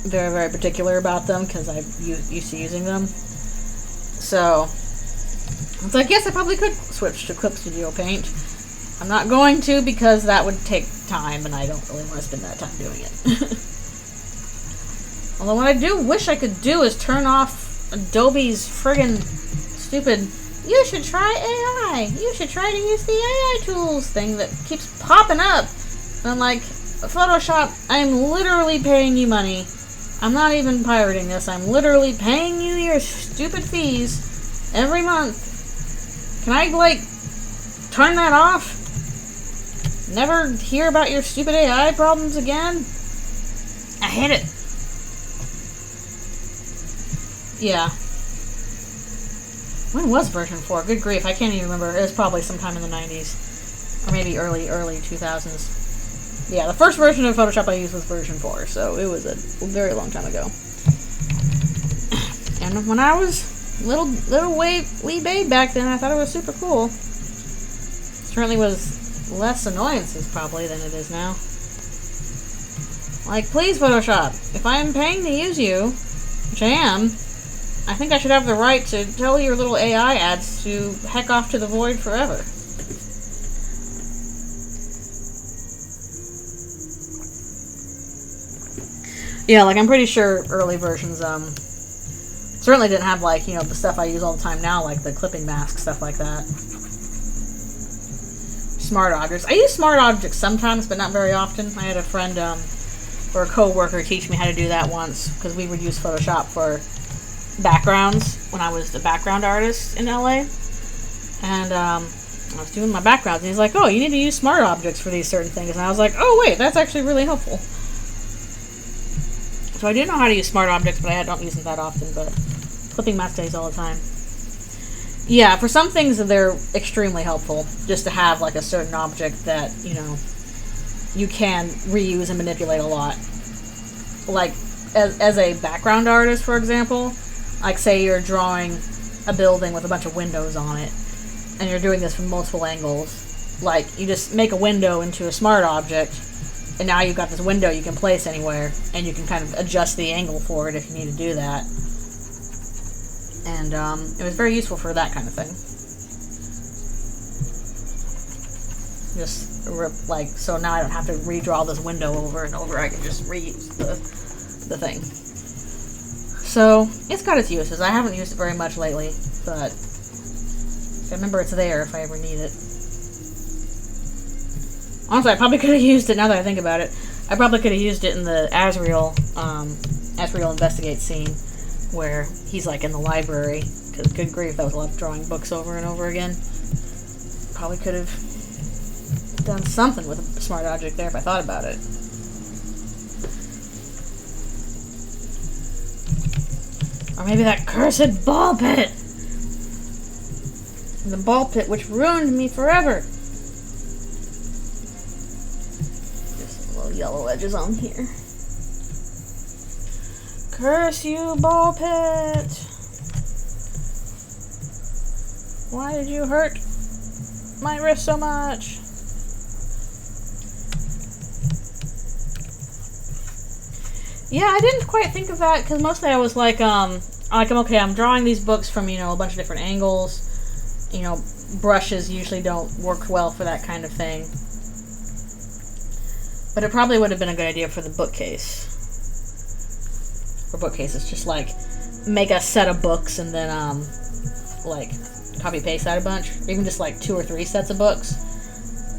very, very particular about them because I'm used to using them. So it's like, yes, I probably could switch to Clip Studio Paint. I'm not going to, because that would take time, and I don't really want to spend that time doing it. Although what I do wish I could do is turn off Adobe's friggin' stupid, you should try AI, you should try to use the AI tools thing that keeps popping up. And I'm like, Photoshop, I'm literally paying you money. I'm not even pirating this. I'm literally paying you your stupid fees every month. Can I, like, turn that off? Never hear about your stupid AI problems again? I hate it. Yeah. When was version 4? Good grief, I can't even remember. It was probably sometime in the 90s. Or maybe early 2000s. Yeah, the first version of Photoshop I used was version 4, so it was a very long time ago. And when I was little wee babe back then, I thought it was super cool. Certainly was less annoyances probably than it is now. Like, please, Photoshop, if I'm paying to use you, which I am, I think I should have the right to tell your little AI ads to heck off to the void forever. Yeah, like, I'm pretty sure early versions, certainly didn't have, like, the stuff I use all the time now, like the clipping mask, stuff like that. Smart objects. I use smart objects sometimes, but not very often. I had a friend, or a co-worker teach me how to do that once, because we would use Photoshop for backgrounds when I was the background artist in LA. And, I was doing my backgrounds, and he's like, oh, you need to use smart objects for these certain things. And I was like, oh, wait, that's actually really helpful. So I do know how to use smart objects, but I don't use them that often, but clipping mask I use all the time. Yeah, for some things they're extremely helpful, just to have like a certain object that, you can reuse and manipulate a lot. Like, as a background artist, for example, like say you're drawing a building with a bunch of windows on it, and you're doing this from multiple angles, like, you just make a window into a smart object, and now you've got this window you can place anywhere, and you can kind of adjust the angle for it if you need to do that. And it was very useful for that kind of thing. Just like, so now I don't have to redraw this window over and over. I can just reuse the thing. So it's got its uses. I haven't used it very much lately, but I remember it's there if I ever need it. Honestly, I probably could have used it, now that I think about it. I probably could have used it in the Asriel Investigate scene, where he's like in the library, because good grief, that was a lot of drawing books over and over again. Probably could have done something with a smart object there if I thought about it. Or maybe that cursed ball pit! The ball pit which ruined me forever! Just little yellow edges on here. Curse you, ball pit! Why did you hurt my wrist so much? Yeah, I didn't quite think of that, because mostly I was like, okay, I'm drawing these books from, a bunch of different angles. Brushes usually don't work well for that kind of thing. But it probably would have been a good idea for the bookcase. for bookcases. Just like make a set of books and then like copy paste that a bunch, or even just like 2 or 3 sets of books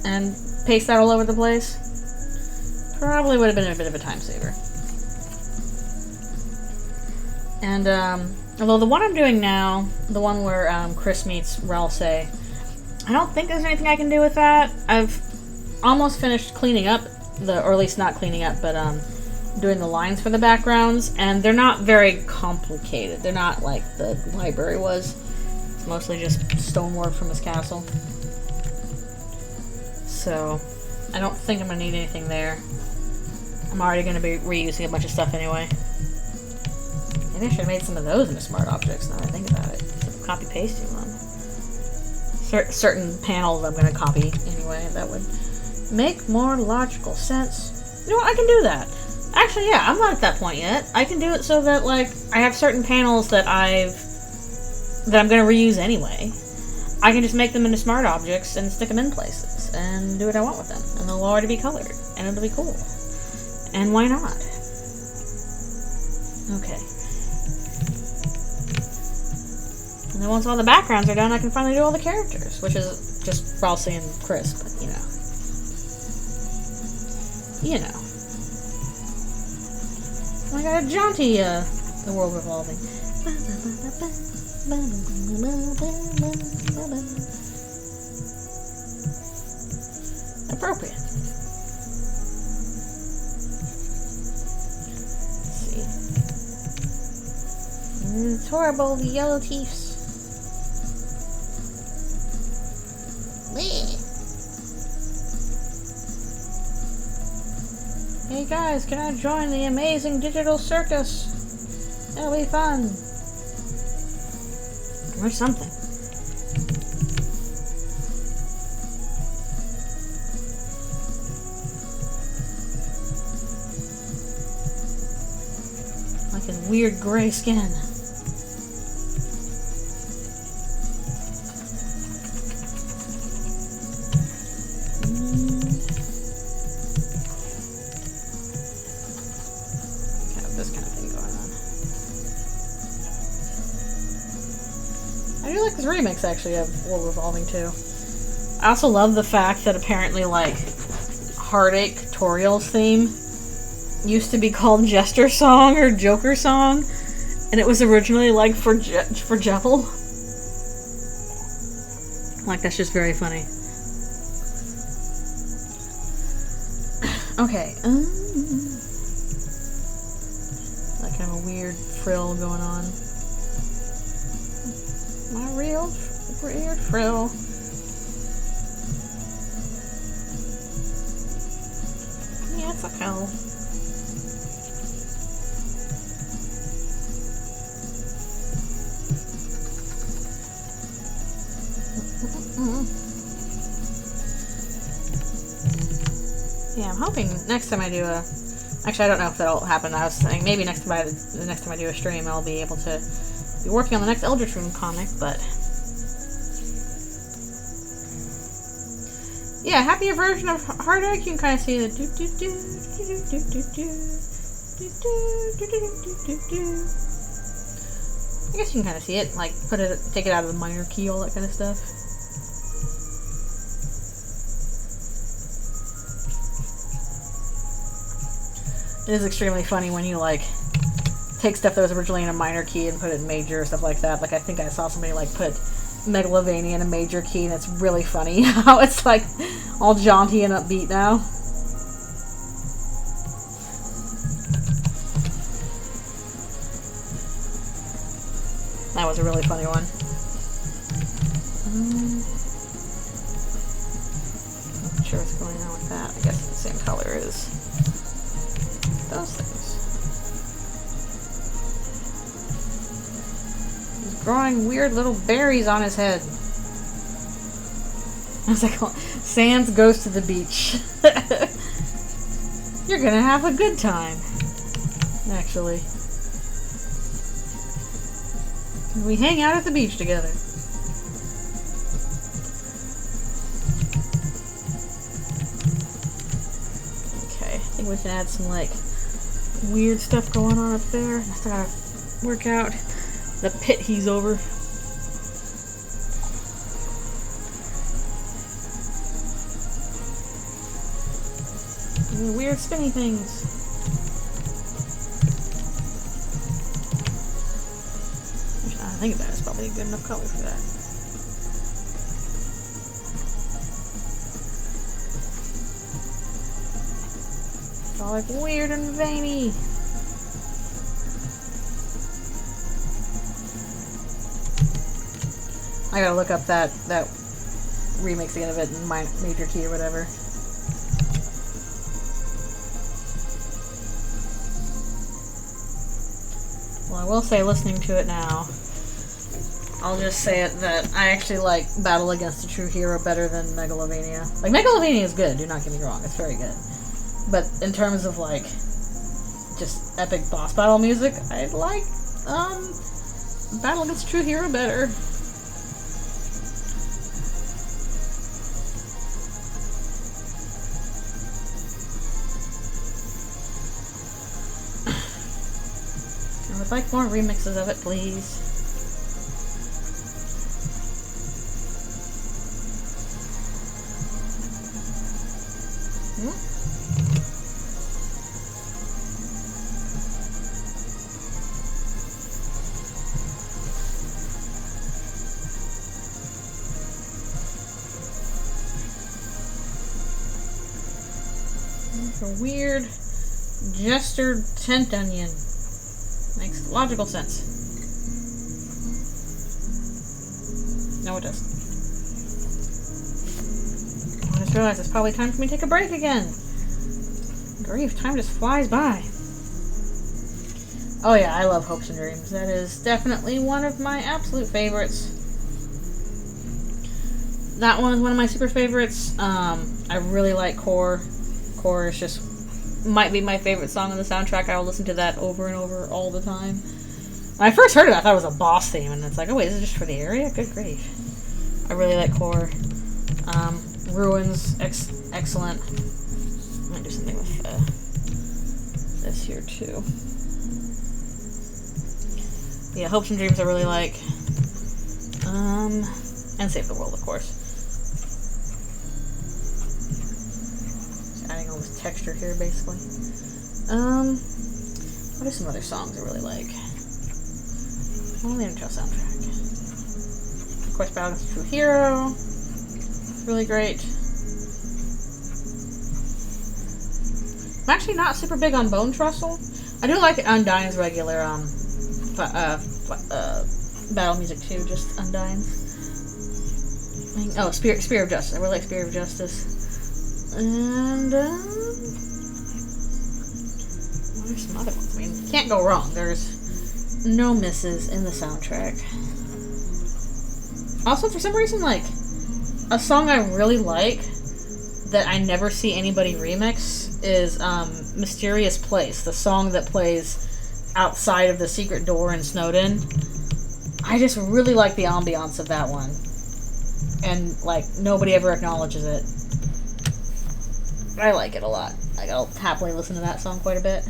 and paste that all over the place. Probably would have been a bit of a time saver. And although the one I'm doing now, the one where Chris meets Ralsei, I don't think there's anything I can do with that. I've almost finished cleaning up or at least not cleaning up, but doing the lines for the backgrounds, and they're not very complicated. They're not like the library was. It's mostly just stonework from his castle. So I don't think I'm gonna need anything there. I'm already gonna be reusing a bunch of stuff anyway. Maybe I should have made some of those into smart objects now that I think about it. Instead of copy pasting them. Certain panels I'm gonna copy anyway. That would make more logical sense. You know what? I can do that. Actually, yeah, I'm not at that point yet. I can do it so that, like, I have certain panels that I'm going to reuse anyway. I can just make them into smart objects and stick them in places and do what I want with them. And they'll already be colored. And it'll be cool. And why not? Okay. And then once all the backgrounds are done, I can finally do all the characters. Which is just Ralsei and Chris, but, you know. You know. I got a jaunty, the world revolving. Appropriate. Let's see. It's horrible, the yellow teeths. Hey guys, can I join the amazing digital circus? It'll be fun. Or something. Like a weird gray skin. This remix actually of World Revolving too. I also love the fact that apparently like Heartache Toriel's theme used to be called Jester Song or Joker Song, and it was originally like for Jekyll. Like, that's just very funny. Okay. Like kind of a weird frill going on. My real weird frill. Yeah, it's a cow. Yeah, I'm hoping next time I do a... Actually, I don't know if that'll happen. I was saying maybe the next time I do a stream, I'll be able to be working on the next Eldritchrune comic, but... Yeah, happier version of Heartache, you can kind of see the I guess you can kind of see it, like, take it out of the minor key, all that kind of stuff. It is extremely funny when you, like, take stuff that was originally in a minor key and put it in major or stuff like that. Like, I think I saw somebody, like, put Megalovania in a major key, and it's really funny how it's, like, all jaunty and upbeat now. That was a really funny one. Not sure what's going on with that. I guess it's the same color as those things. He's growing weird little berries on his head. I was like, Sans goes to the beach. You're gonna have a good time. Actually. We hang out at the beach together. Okay, I think we can add some, like, weird stuff going on up there. I still gotta work out the pit he's over. Weird spinny things. I think that is probably a good enough color for that. It's all like weird and veiny. I gotta look up that remix again of it in major key or whatever. Well, I will say, listening to it now, I'll just say it that I actually like Battle Against a True Hero better than Megalovania. Like, Megalovania is good, do not get me wrong, it's very good. But in terms of, like, just epic boss battle music, I like, Battle Against a True Hero better. I would like more remixes of it, please. A weird gestured tent onion. Makes logical sense. No, it doesn't. I just realized it's probably time for me to take a break again. Grief, time just flies by. Oh yeah, I love Hopes and Dreams. That is definitely one of my absolute favorites. That one is one of my super favorites. I really like Core. Core is just might be my favorite song on the soundtrack. I will listen to that over and over all the time. When I first heard it, I thought it was a boss theme, and it's like, oh wait, is it just for the area? Good grief. I really like Core. Ruins, excellent. I might do something with this here too. Yeah, Hopes and Dreams I really like. And Save the World, of course. Adding all this texture here, basically. What are some other songs I really like? Well, the intro soundtrack. Of course, Battle Against a True Hero. Really great. I'm actually not super big on Bone Trestle. I do like Undyne's regular battle music too, just Undyne's. Oh, Spear of Justice. I really like Spear of Justice. And, what are some other ones? I mean, can't go wrong. There's no misses in the soundtrack. Also, for some reason, like, a song I really like that I never see anybody remix is, Mysterious Place, the song that plays outside of the secret door in Snowden. I just really like the ambiance of that one. And, like, nobody ever acknowledges it. I like it a lot. Like, I'll happily listen to that song quite a bit.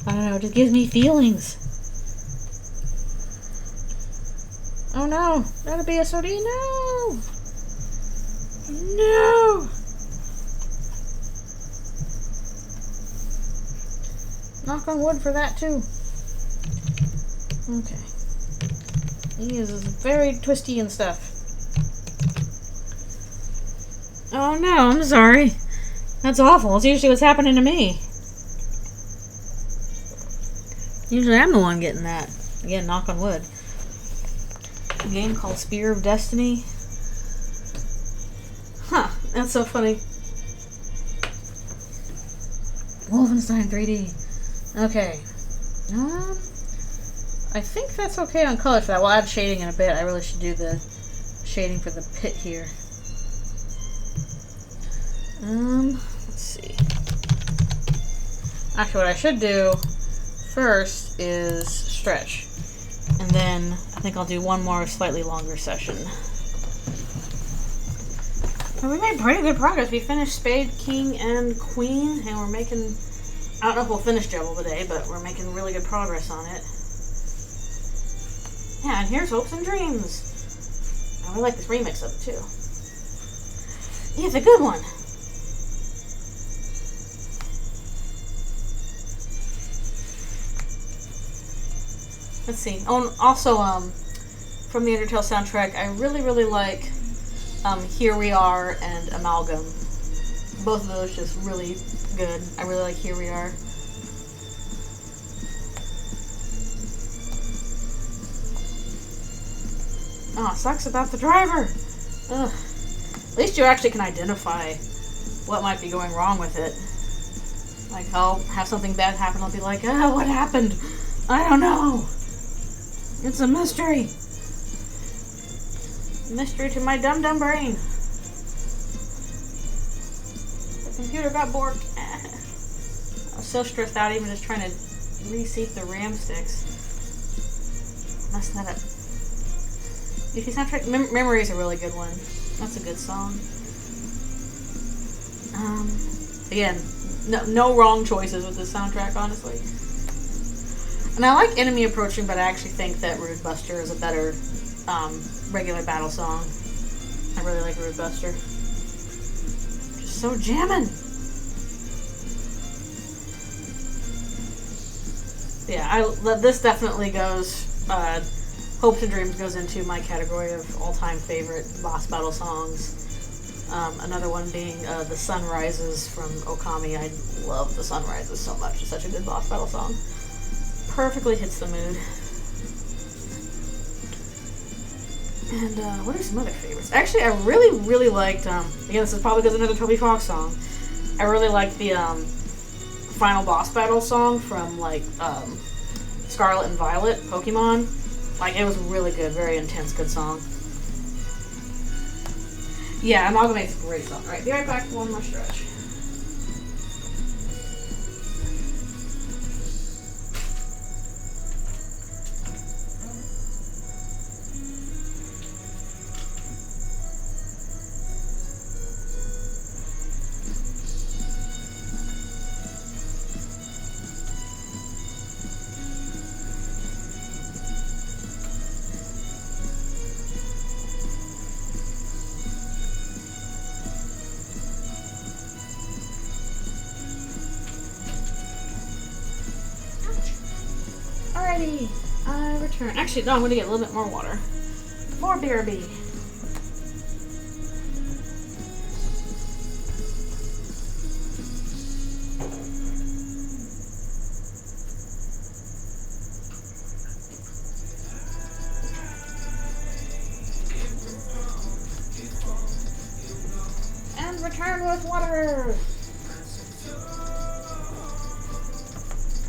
I don't know, it just gives me feelings. Oh no! Not a BSOD, no! No! Knock on wood for that too. Okay. He is very twisty and stuff. Oh no, I'm sorry. That's awful. It's usually what's happening to me. Usually I'm the one getting that. Again, knock on wood. A game called Spear of Destiny. Huh, that's so funny. Wolfenstein 3D. Okay. I think that's okay on color for that. We'll add shading in a bit. I really should do the shading for the pit here. Let's see. Actually, what I should do first is stretch. And then I think I'll do one more slightly longer session. Well, we made pretty good progress. We finished Spade, King, and Queen, and we're I don't know if we'll finish Jebel today, but we're making really good progress on it. Yeah, and here's Hopes and Dreams. I really like this remix of it, too. Yeah, it's a good one. Let's see. Oh, also, from the Undertale soundtrack, I really, really like Here We Are and Amalgam. Both of those just really good. I really like Here We Are. Oh, it sucks about the driver. Ugh. At least you actually can identify what might be going wrong with it. Like, I'll have something bad happen, I'll be like, oh, what happened? I don't know. It's a mystery. Mystery to my dumb brain. The computer got borked. I was so stressed out even just trying to reseat the RAM sticks. Messing that up. If you soundtrack, Memory is a really good one. That's a good song. Again, no wrong choices with this soundtrack, honestly. And I like Enemy Approaching, but I actually think that Rude Buster is a better regular battle song. I really like Rude Buster. Just so jammin'. Yeah, this definitely goes. Hopes and Dreams goes into my category of all-time favorite boss battle songs. Another one being The Sunrises from Okami. I love The Sunrises so much. It's such a good boss battle song. Perfectly hits the mood. And what are some other favorites? Actually, I really, really liked, again, this is probably because another Toby Fox song. I really liked the final boss battle song from, like, Scarlet and Violet, Pokemon. Like, it was really good, very intense, good song. Yeah, Amalgamate's a great song. Alright, be right back for one more stretch. Alrighty, I return. Actually, no, I'm going to get a little bit more water. More BRB. And return with water.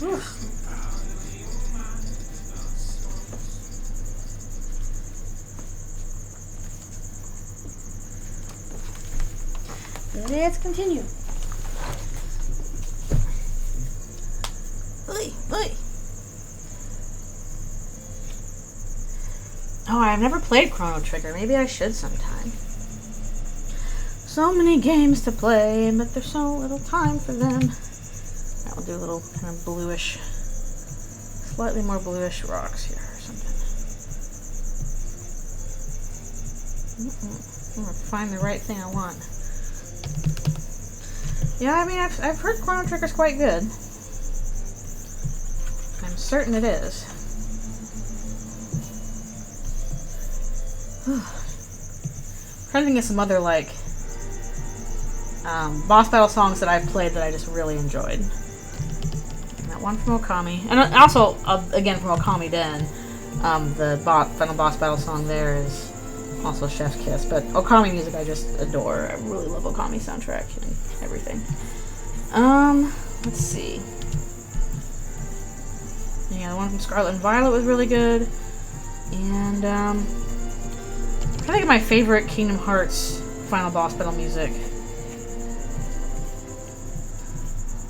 Oof. Let's continue. Oi. Oh, I've never played Chrono Trigger. Maybe I should sometime. So many games to play, but there's so little time for them. I'll do a little kind of bluish, slightly more bluish rocks here or something. I'm gonna find the right thing I want. Yeah, I mean, I've heard Chrono Trigger's quite good. I'm certain it is. Trying to think of some other, like, boss battle songs that I've played that I just really enjoyed. And that one from Okami. And also, again, from Okami Den, the final boss battle song there is also Chef's Kiss. But Okami music I just adore. I really love Okami soundtrack and everything. Let's see. Yeah, the one from Scarlet and Violet was really good. And, I think of my favorite Kingdom Hearts final boss battle music.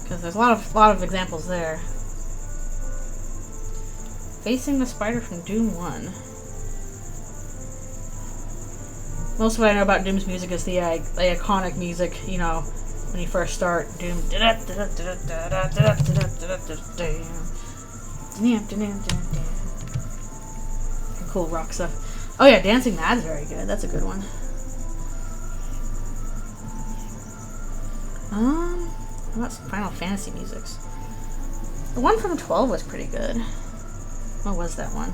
Because there's a lot of examples there. Facing the Spider from Doom 1. Most of what I know about Doom's music is the iconic music, you know, when you first start Doom. Cool rock stuff. Oh yeah, Dancing Mad's very good. That's a good one. What about some Final Fantasy musics? The one from 12 was pretty good. What was that one?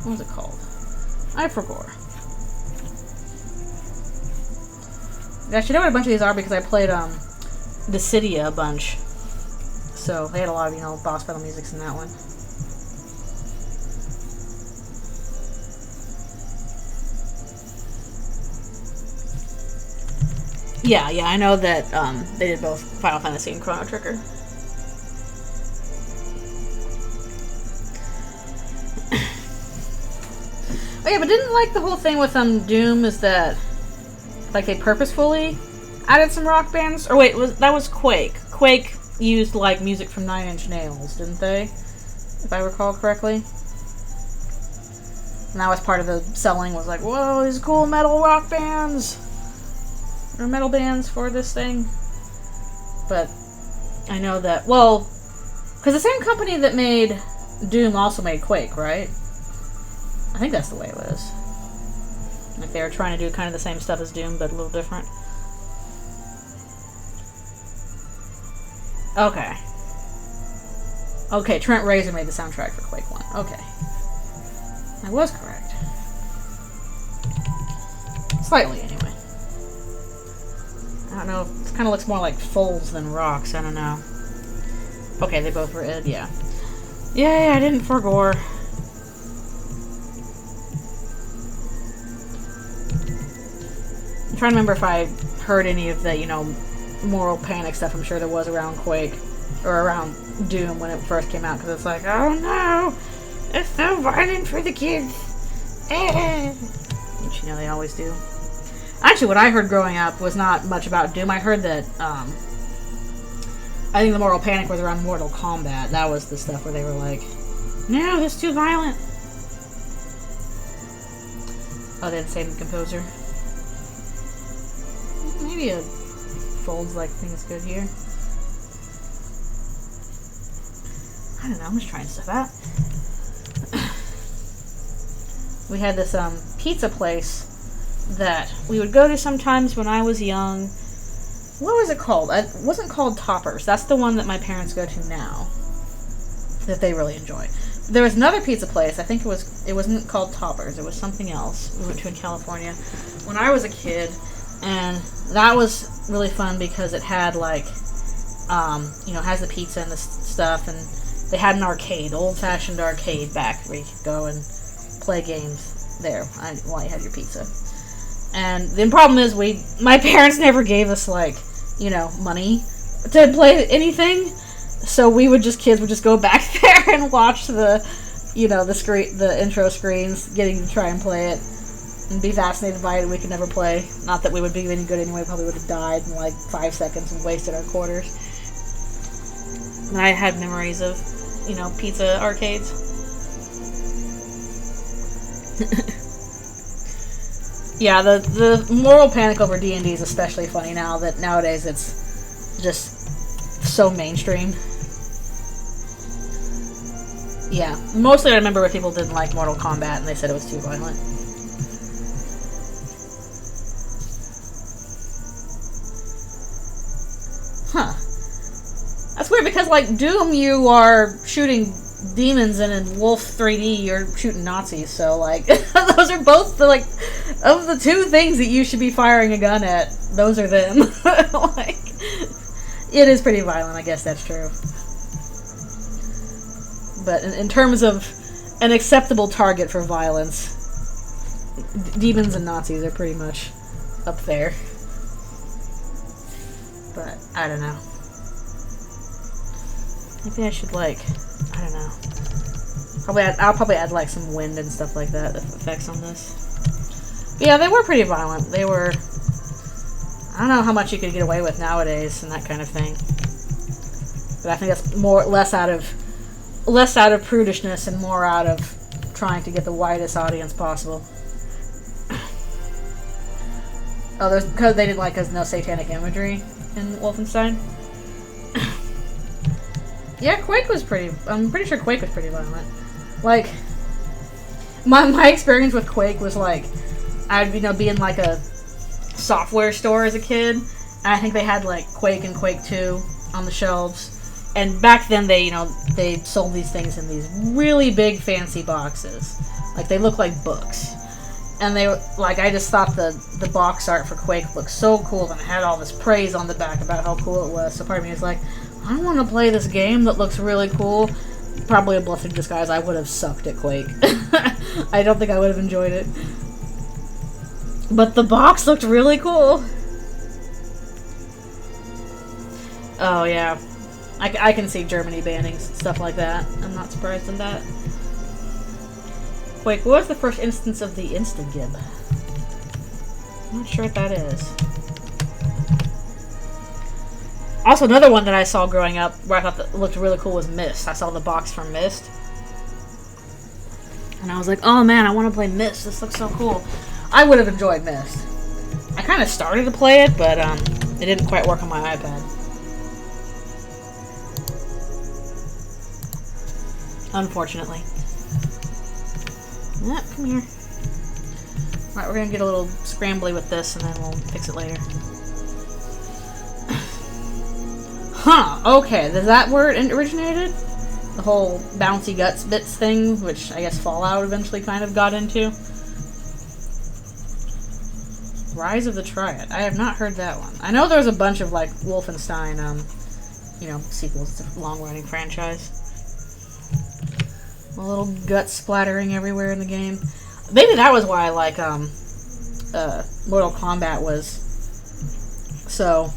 What was it called? I forgot. Actually, I know what a bunch of these are because I played Dissidia a bunch. So they had a lot of, you know, boss battle musics in that one. Yeah, I know that they did both Final Fantasy and Chrono Trigger. Oh yeah, but didn't like the whole thing with Doom is that like they purposefully added some rock bands? Or wait, that was Quake. Quake used like music from Nine Inch Nails, didn't they? If I recall correctly. And that was part of the selling, was like, whoa, these cool metal rock bands. Or metal bands for this thing. But I know that, well, because the same company that made Doom also made Quake, right? I think that's the way it was. Like they were trying to do kind of the same stuff as Doom, but a little different. Okay. Okay, Trent Reznor made the soundtrack for Quake 1. Okay. I was correct. Slightly, anyway. I don't know. It kind of looks more like folds than rocks. I don't know. Okay, they both were id, yeah. Yay, I didn't forgore. I'm trying to remember if I heard any of the, you know, moral panic stuff I'm sure there was around Quake. Or around Doom when it first came out. Because it's like, oh no! It's so violent for the kids! Which, you know, they always do. Actually, what I heard growing up was not much about Doom. I heard that, I think the moral panic was around Mortal Kombat. That was the stuff where they were like, no, this is too violent. Oh, they had the same composer. Maybe a folds like thing is good here. I don't know, I'm just trying stuff out. We had this pizza place that we would go to sometimes when I was young. What was it called? It wasn't called Toppers. That's the one that my parents go to now. That they really enjoy. There was another pizza place. I think it wasn't called Toppers. It was something else. We went to in California when I was a kid, and that was really fun because it had like, you know, it has the pizza and the stuff, and they had an arcade, old-fashioned arcade back where you could go and play games there while you had your pizza. And the problem is my parents never gave us, like, you know, money to play anything. So kids would just go back there and watch the, you know, the intro screens, getting to try and play it. And be fascinated by it. We could never play. Not that we would be any good anyway. Probably would have died in like 5 seconds and wasted our quarters. And I had memories of, you know, pizza arcades. Yeah, the moral panic over D&D is especially funny now that nowadays it's just so mainstream. Yeah, mostly I remember when people didn't like Mortal Kombat and they said it was too violent. Huh. That's weird because, like, Doom, you are shooting demons, and in Wolf 3D, you're shooting Nazis, so, like, those are both, like, of the two things that you should be firing a gun at, those are them. Like, it is pretty violent, I guess that's true. But in terms of an acceptable target for violence, demons and Nazis are pretty much up there. But, I don't know. Maybe I should, like, I don't know. I'll probably add, like, some wind and stuff like that, effects on this. But yeah, they were pretty violent. They were, I don't know how much you could get away with nowadays and that kind of thing. But I think that's less out of prudishness and more out of trying to get the widest audience possible. Oh, there's because they did like there's no satanic imagery in Wolfenstein. Yeah, Quake was pretty. I'm pretty sure Quake was pretty violent. Like, my experience with Quake was like, I'd be in like a software store as a kid, and I think they had like Quake and Quake 2 on the shelves. And back then they sold these things in these really big fancy boxes. Like they look like books. And they like I just thought the box art for Quake looked so cool, and it had all this praise on the back about how cool it was. So part of me was like, I want to play this game that looks really cool. Probably a blessing in disguise. I would have sucked at Quake. I don't think I would have enjoyed it. But the box looked really cool. Oh yeah, I can see Germany banning stuff like that. I'm not surprised in that. Quake, what was the first instance of the Instagib? I'm not sure what that is. Also, another one that I saw growing up, where I thought that looked really cool, was Myst. I saw the box from Myst. And I was like, oh man, I want to play Myst. This looks so cool. I would have enjoyed Myst. I kind of started to play it, but it didn't quite work on my iPad. Unfortunately. Yep, come here. Alright, we're gonna get a little scrambly with this, and then we'll fix it later. Huh, okay, is that where it originated? The whole bouncy guts bits thing, which I guess Fallout eventually kind of got into. Rise of the Triad. I have not heard that one. I know there's a bunch of, like, Wolfenstein, sequels. It's a long-running franchise. A little gut splattering everywhere in the game. Maybe that was why, like, Mortal Kombat was so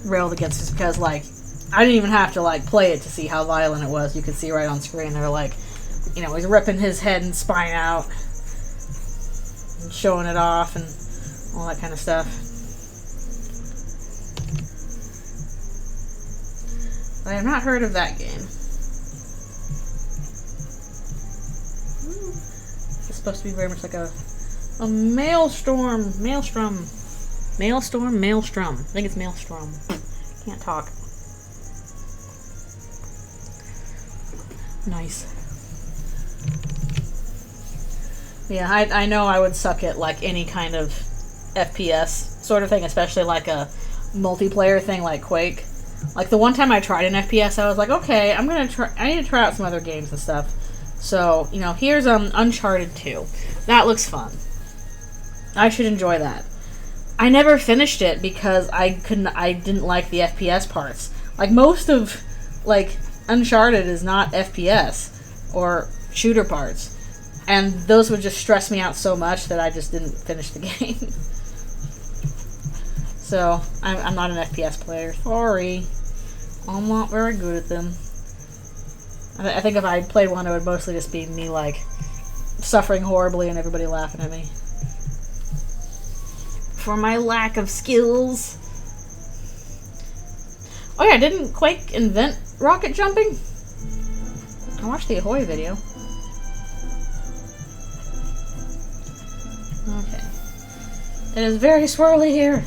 railed against it, because, like, I didn't even have to, like, play it to see how violent it was. You could see right on screen. They're like, he's ripping his head and spine out and showing it off and all that kind of stuff. But I have not heard of that game. It's supposed to be very much like a maelstrom. I think it's maelstrom. Can't talk. Nice. Yeah, I know I would suck at like any kind of FPS sort of thing, especially like a multiplayer thing like Quake. Like the one time I tried an FPS, I was like, okay, I need to try out some other games and stuff. So, here's Uncharted 2. That looks fun. I should enjoy that. I never finished it because I didn't like the FPS parts. Like most of like Uncharted is not FPS or shooter parts. And those would just stress me out so much that I just didn't finish the game. So, I'm not an FPS player. Sorry. I'm not very good at them. I think if I played one, it would mostly just be me, like, suffering horribly and everybody laughing at me. For my lack of skills. Oh yeah, didn't Quake invent rocket jumping? I watched the Ahoy video. Okay. It is very swirly here.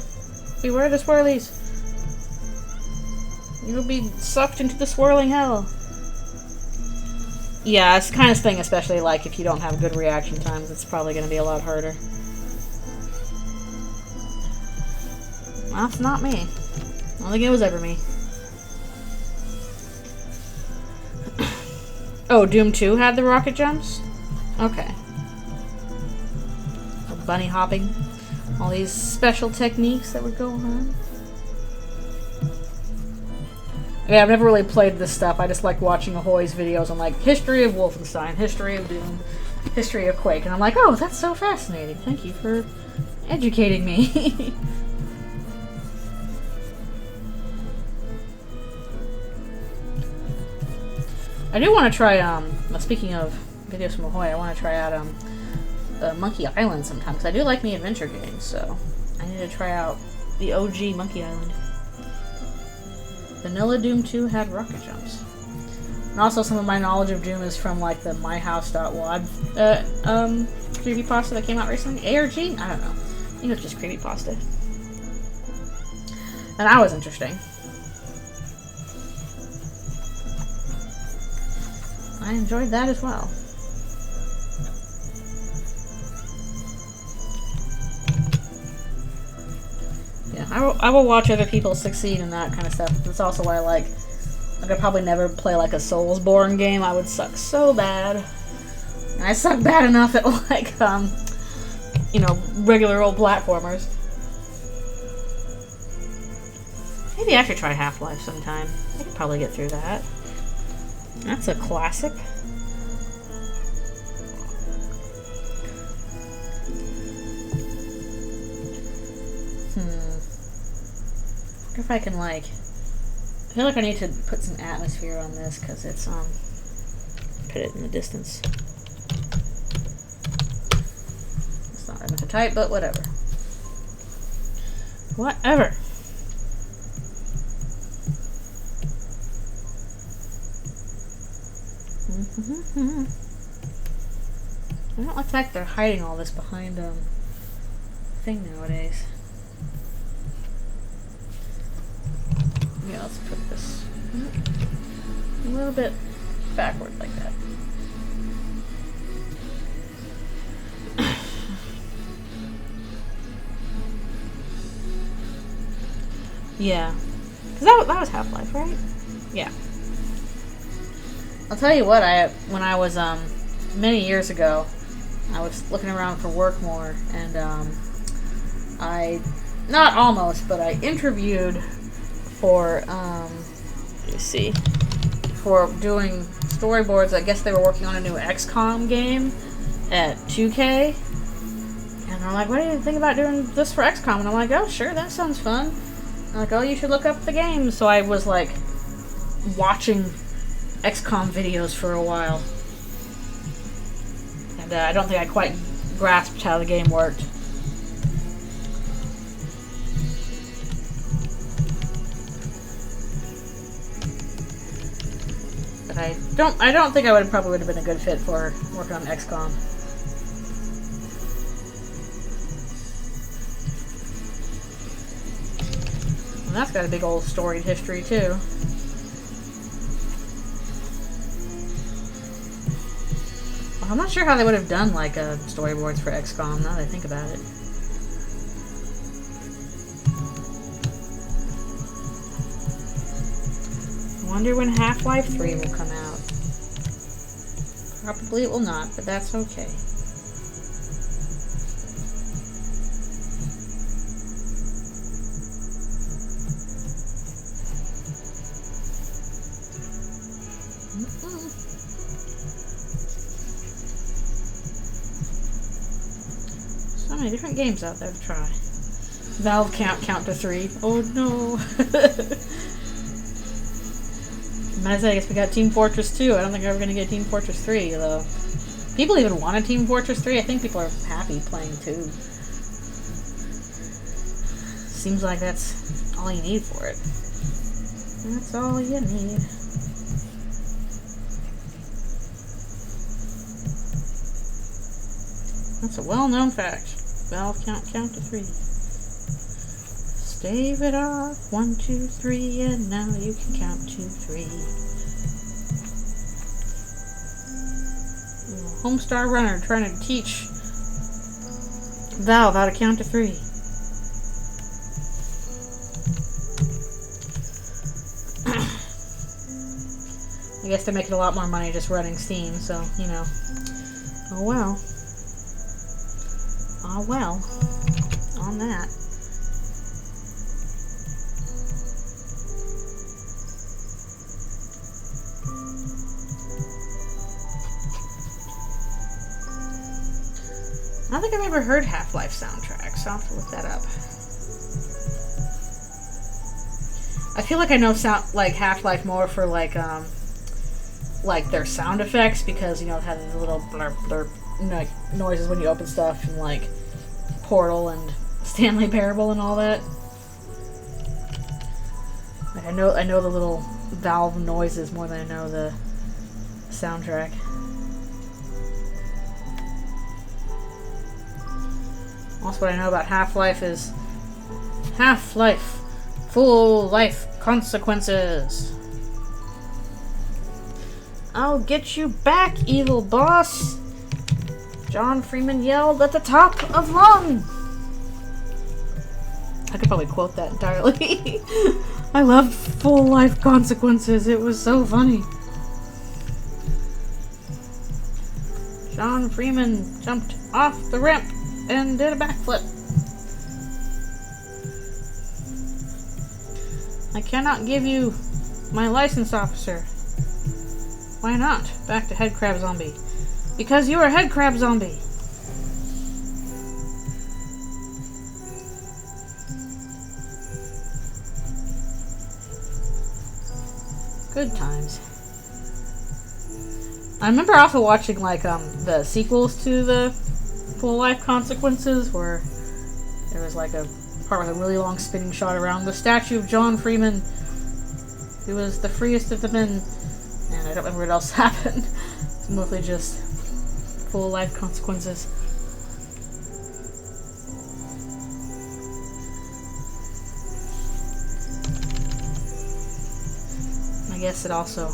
Beware the swirlies. You'll be sucked into the swirling hell. Yeah, it's the kind of thing, especially like if you don't have good reaction times, it's probably going to be a lot harder. That's not me. I don't think it was ever me. Oh, Doom 2 had the rocket jumps? Okay. Bunny hopping. All these special techniques that would go on. Yeah, I've never really played this stuff. I just like watching Ahoy's videos on like history of Wolfenstein, history of Doom, history of Quake, and I'm like, oh, that's so fascinating. Thank you for educating me. I do want to try, speaking of videos from Ahoy, I want to try out, Monkey Island sometime, because I do like me adventure games, so I need to try out the OG Monkey Island. Vanilla Doom 2 had rocket jumps. And also some of my knowledge of Doom is from, like, the myhouse.wad, creepypasta that came out recently. ARG? I don't know. I think it's just creepypasta. And that was interesting. I enjoyed that as well. Yeah, I will watch other people succeed in that kind of stuff. That's also why I could probably never play like a Soulsborne game. I would suck so bad. And I suck bad enough at like, you know, regular old platformers. Maybe I should try Half-Life sometime. I could probably get through that. That's a classic. I wonder if I can like... I feel like I need to put some atmosphere on this because it's put it in the distance. It's not that much to type, but whatever. Whatever. I don't like the fact they're hiding all this behind thing nowadays. Yeah, let's put this a little bit backward like that. Yeah, because that was Half-Life, right? Yeah. I'll tell you what, when I was many years ago, I was looking around for work more, and not almost, but I interviewed for for doing storyboards. I guess they were working on a new XCOM game at 2K, and they're like, "What do you think about doing this for XCOM?" And I'm like, "Oh, sure, that sounds fun." And they're like, "Oh, you should look up the game." So I was like watching XCOM videos for a while, and I don't think I quite grasped how the game worked. But I don't think I probably would have been a good fit for working on XCOM. And that's got a big old storied history too. I'm not sure how they would have done like storyboards for XCOM now that I think about it. I wonder when Half-Life 3 will come out. Probably it will not, but that's okay. So many different games out there to try. Valve count to 3. Oh no. I guess we got Team Fortress 2. I don't think we're ever going to get Team Fortress 3, though. People even wanted Team Fortress 3. I think people are happy playing 2. Seems like that's all you need for it. That's all you need. That's a well-known fact. Valve count to 3. Stave it off, 1, 2, 3, and now you can count to 3. Homestar Runner trying to teach Valve how to count to 3. I guess they're making a lot more money just running Steam, so, you know. Oh well. Oh well. On that. I don't think I've ever heard Half-Life soundtrack, so I'll have to look that up. I feel like I know Half-Life more for like their sound effects, because, you know, it has the little blurp blurp noises when you open stuff, and like Portal and Stanley Parable and all that. Like I know the little Valve noises more than I know the soundtrack. Also, what I know about Half-Life is Half-Life Full life consequences. I'll get you back, evil boss. John Freeman yelled at the top of lung. I could probably quote that entirely. I loved full life consequences. It was so funny. John Freeman jumped off the ramp and did a backflip. I cannot give you my license, officer. Why not? Back to Head Crab Zombie. Because you are Head Crab Zombie. Good times. I remember also watching like the sequels to the Full Life Consequences, where there was like a part with a really long spinning shot around the statue of John Freeman, who was the freest of the men, and I don't remember what else happened. It's mostly just Full Life Consequences. I guess it also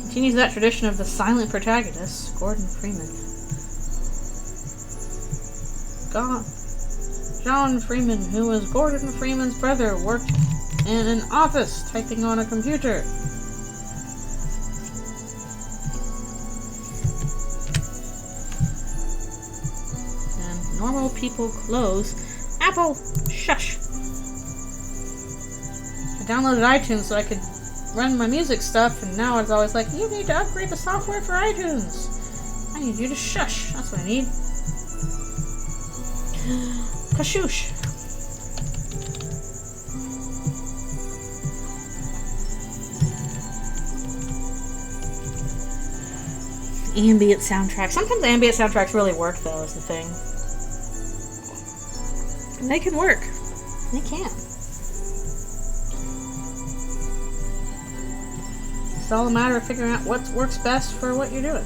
continues that tradition of the silent protagonist, Gordon Freeman. John Freeman, who was Gordon Freeman's brother, worked in an office typing on a computer. And normal people close. Apple! Shush! I downloaded iTunes so I could run my music stuff, and now it's always like, you need to upgrade the software for iTunes. I need you to shush. That's what I need. Kashoosh. Ambient soundtracks. Sometimes ambient soundtracks really work, though, is the thing. And they can work. They can. It's all a matter of figuring out what works best for what you're doing.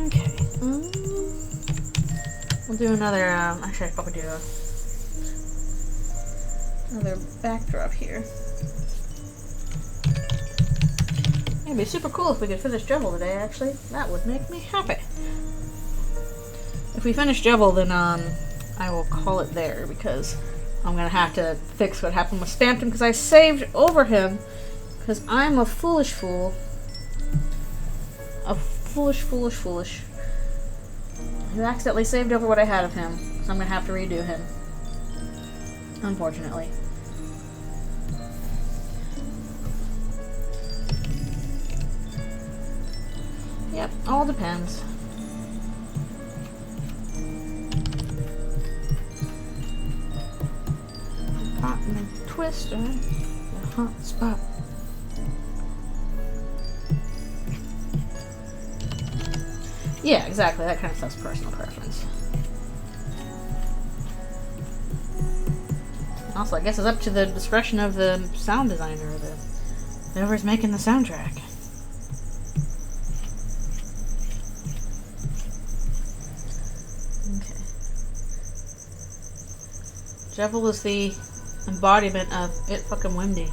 Okay. We'll do another, actually I'll probably do another backdrop here. It'd be super cool if we could finish Jevil today, actually. That would make me happy. If we finish Jevil, then I will call it there, because I'm going to have to fix what happened with Spamton, because I saved over him, because I'm a foolish fool. A foolish, foolish, foolish. Who accidentally saved over what I had of him, so I'm going to have to redo him. Unfortunately. Yep, all depends. Cotton and Twister, the hot spot. Yeah, exactly. That kind of stuff's personal preference. Also, I guess it's up to the discretion of the sound designer, or whoever's making the soundtrack. Okay. Jevil is the embodiment of it fucking windy.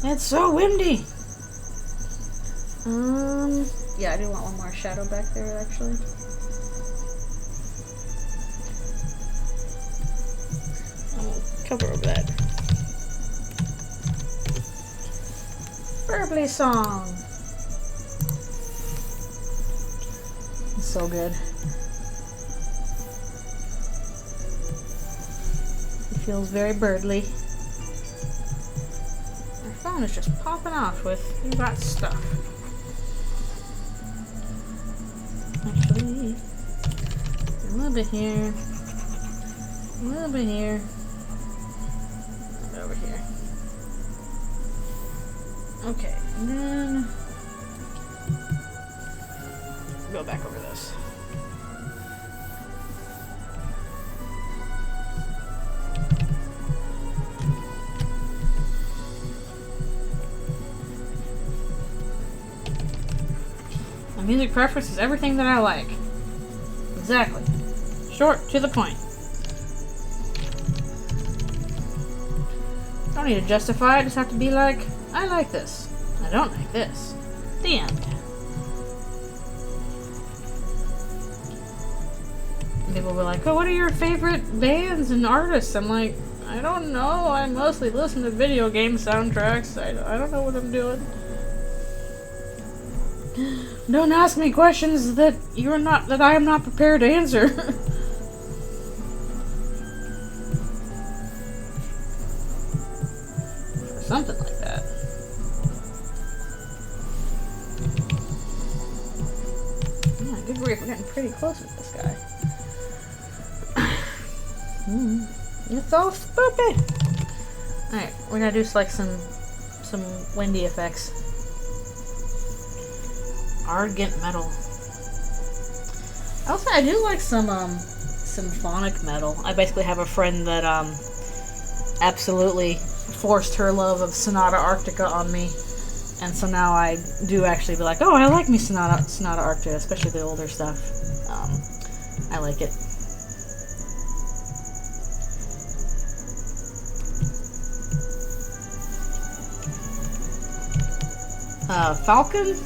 It's so windy! Yeah, I do want one more shadow back there, actually. I'll cover over that. Burbly song! It's so good. It feels very birdly. My phone is just popping off with, you got stuff. Actually, a little bit here, a little bit here, and over here. Okay, and then go back over this. My music preference is everything that I like. Exactly. Short, to the point. Don't need to justify it, I just have to be like, I like this. I don't like this. The end. And people will be like, oh, what are your favorite bands and artists? I'm like, I don't know. I mostly listen to video game soundtracks. I don't know what I'm doing. Don't ask me questions that I am not prepared to answer. Something like that. Yeah, good grief, we're getting pretty close with this guy. It's all spoopy. Alright, we're gonna do like some windy effects. Argent metal. Also, I do like some symphonic metal. I basically have a friend that absolutely forced her love of Sonata Arctica on me, and so now I do actually be like, oh, I like me Sonata Arctica, especially the older stuff. I like it. Falcon?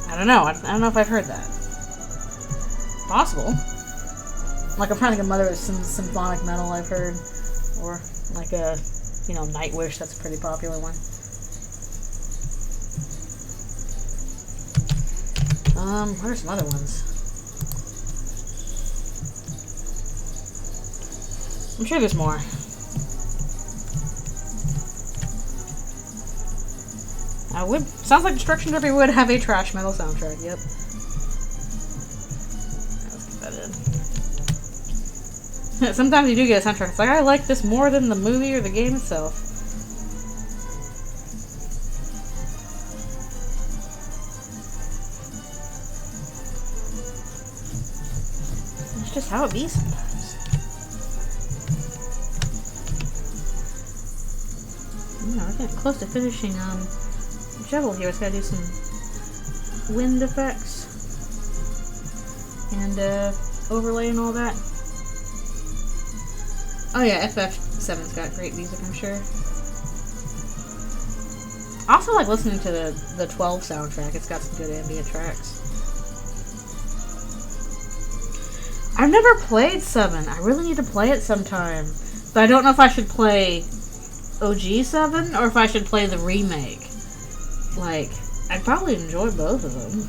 I don't know. I don't know if I've heard that. Possible. Like, I'm trying to think of other symphonic metal I've heard, or like a, you know, Nightwish. That's a pretty popular one. What are some other ones? I'm sure there's more. Sounds like Destruction Derby would have a trash metal soundtrack. Yep. Let's get that in. Sometimes you do get a soundtrack. It's like, I like this more than the movie or the game itself. It's just how it be sometimes. We're getting close to finishing Shovel here. It's gotta do some wind effects and overlay and all that. Oh yeah, FF7's got great music, I'm sure. I also like listening to the 12 soundtrack. It's got some good ambient tracks. I've never played 7. I really need to play it sometime. But I don't know if I should play OG 7 or if I should play the remake. Like, I'd probably enjoy both of them.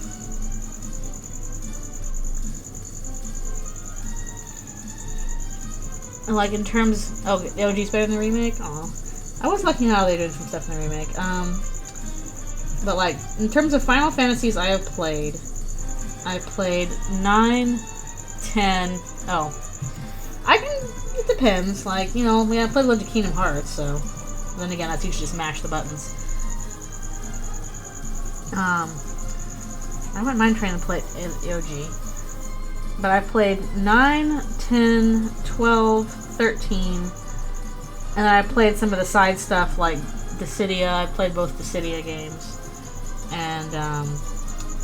And like, in terms... Oh, the OG's better than the remake? Aw. I was looking at how they're doing some stuff in the remake. But like, in terms of Final Fantasies I have played... I played 9, 10... Oh. It depends. Like, you know, I played a bunch of Kingdom Hearts, so... Then again, that's usually just mash the buttons. I wouldn't mind trying to play OG. But I played 9, 10, 12, 13, and I played some of the side stuff like Dissidia. I played both Dissidia games. And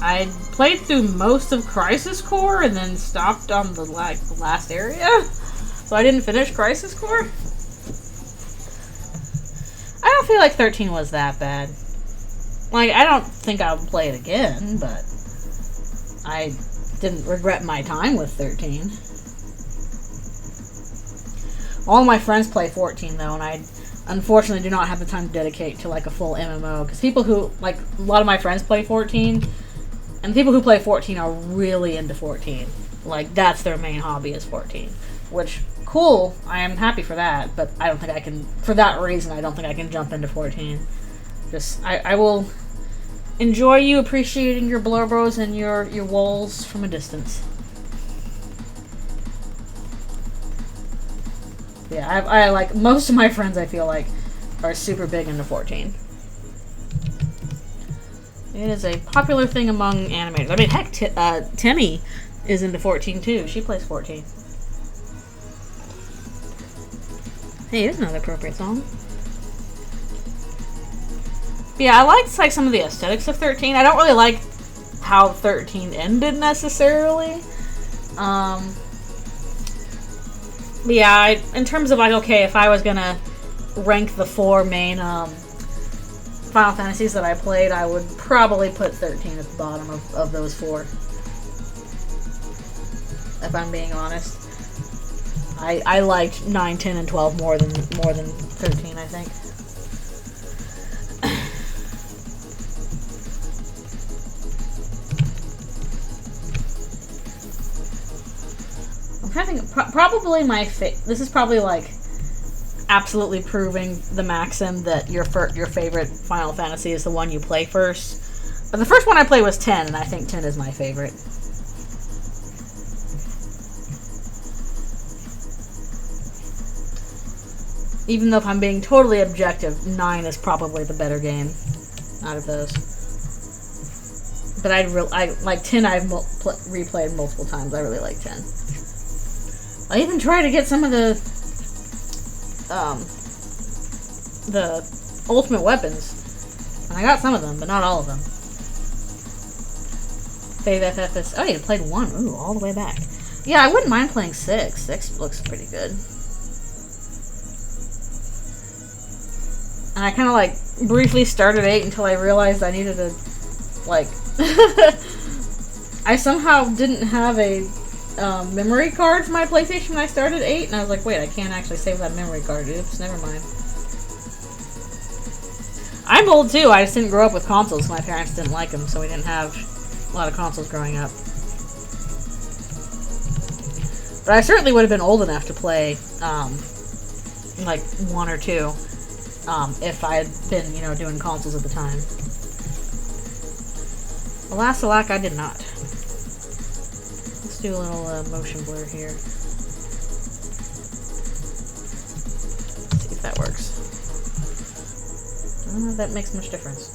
I played through most of Crisis Core and then stopped on the last area. So I didn't finish Crisis Core. I don't feel like 13 was that bad. Like, I don't think I'll play it again, but I didn't regret my time with 13. All my friends play 14, though, and I unfortunately do not have the time to dedicate to, like, a full MMO. Because people who, like, a lot of my friends play 14, and the people who play 14 are really into 14. Like, that's their main hobby is 14. Which, cool, I am happy for that, but I don't think I can, for that reason, I don't think I can jump into 14. Just, I will enjoy you appreciating your Blurbows and your walls from a distance. Yeah, I like, most of my friends I feel like are super big into 14. It is a popular thing among animators. I mean, heck, Timmy is into 14 too. She plays 14. Hey, here's another appropriate song. Yeah, I like some of the aesthetics of 13. I don't really like how 13 ended necessarily. But yeah, in terms of like, okay, if I was gonna rank the 4 main Final Fantasies that I played, I would probably put 13 at the bottom of those 4. If I'm being honest. I liked 9, 10, and 12 more than 13, I think. I'm trying to think. Probably this is probably like absolutely proving the maxim that your favorite Final Fantasy is the one you play first. But the first one I played was 10, and I think 10 is my favorite. Even though if I'm being totally objective, 9 is probably the better game out of those. But I like 10. I've replayed multiple times. I really like 10. I even tried to get some of the ultimate weapons, and I got some of them, but not all of them. Save FFS. Oh, you played 1. Ooh, all the way back. Yeah, I wouldn't mind playing 6. 6 looks pretty good. And I kind of like briefly started 8 until I realized I needed to, like, I somehow didn't have a memory card for my PlayStation when I started 8, and I was like, wait, I can't actually save that memory card. Oops, never mind. I'm old too. I just didn't grow up with consoles. My parents didn't like them, so we didn't have a lot of consoles growing up. But I certainly would have been old enough to play, like, 1 or 2. If I had been, you know, doing consoles at the time. Alas, alack, I did not. Let's do a little motion blur here. Let's see if that works. I don't know if that makes much difference.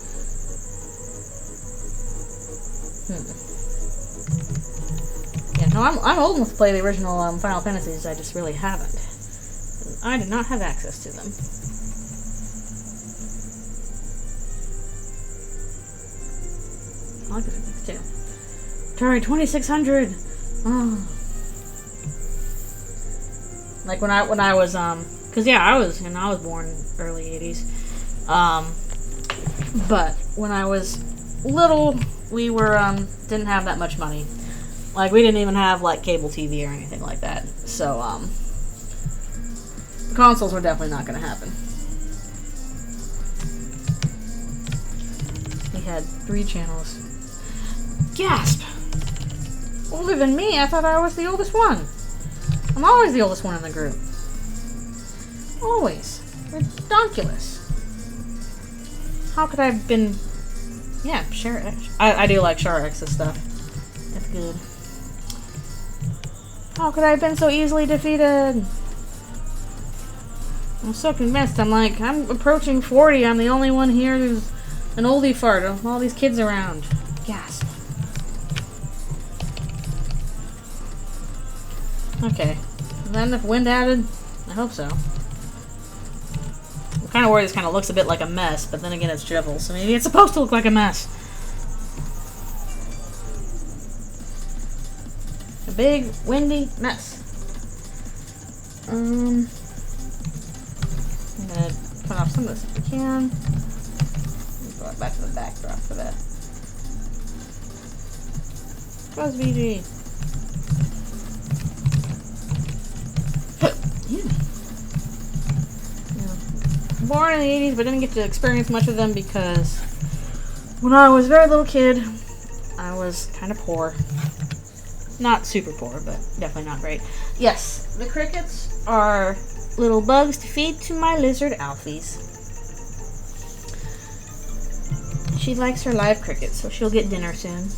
Yeah, no, I'm old enough to play the original Final Fantasies. I just really haven't. I did not have access to them. I like this too. Atari 2600. Oh. Like when I was cause yeah, I was born early 80s. But when I was little, we were didn't have that much money. Like we didn't even have like cable TV or anything like that. So consoles were definitely not going to happen. We had 3 channels. Gasp! Older than me? I thought I was the oldest one. I'm always the oldest one in the group. Always. Ridiculous. How could I have been... Yeah, I do like Shar-X's stuff. That's good. How could I have been so easily defeated? I'm so convinced. I'm approaching 40. I'm the only one here who's an oldie fart of all these kids around. Gasp. Okay. Is that enough wind added? I hope so. I'm kind of worried this kind of looks a bit like a mess, but then again it's drivel, so maybe it's supposed to look like a mess. A big, windy mess. I'm gonna put off some of this if we can. Go back to the backdrop for that. How's VG? Born in the 80s, but didn't get to experience much of them because when I was a very little kid, I was kind of poor. Not super poor, but definitely not great. Yes, the crickets are little bugs to feed to my lizard Alfies. She likes her live crickets, so she'll get dinner soon.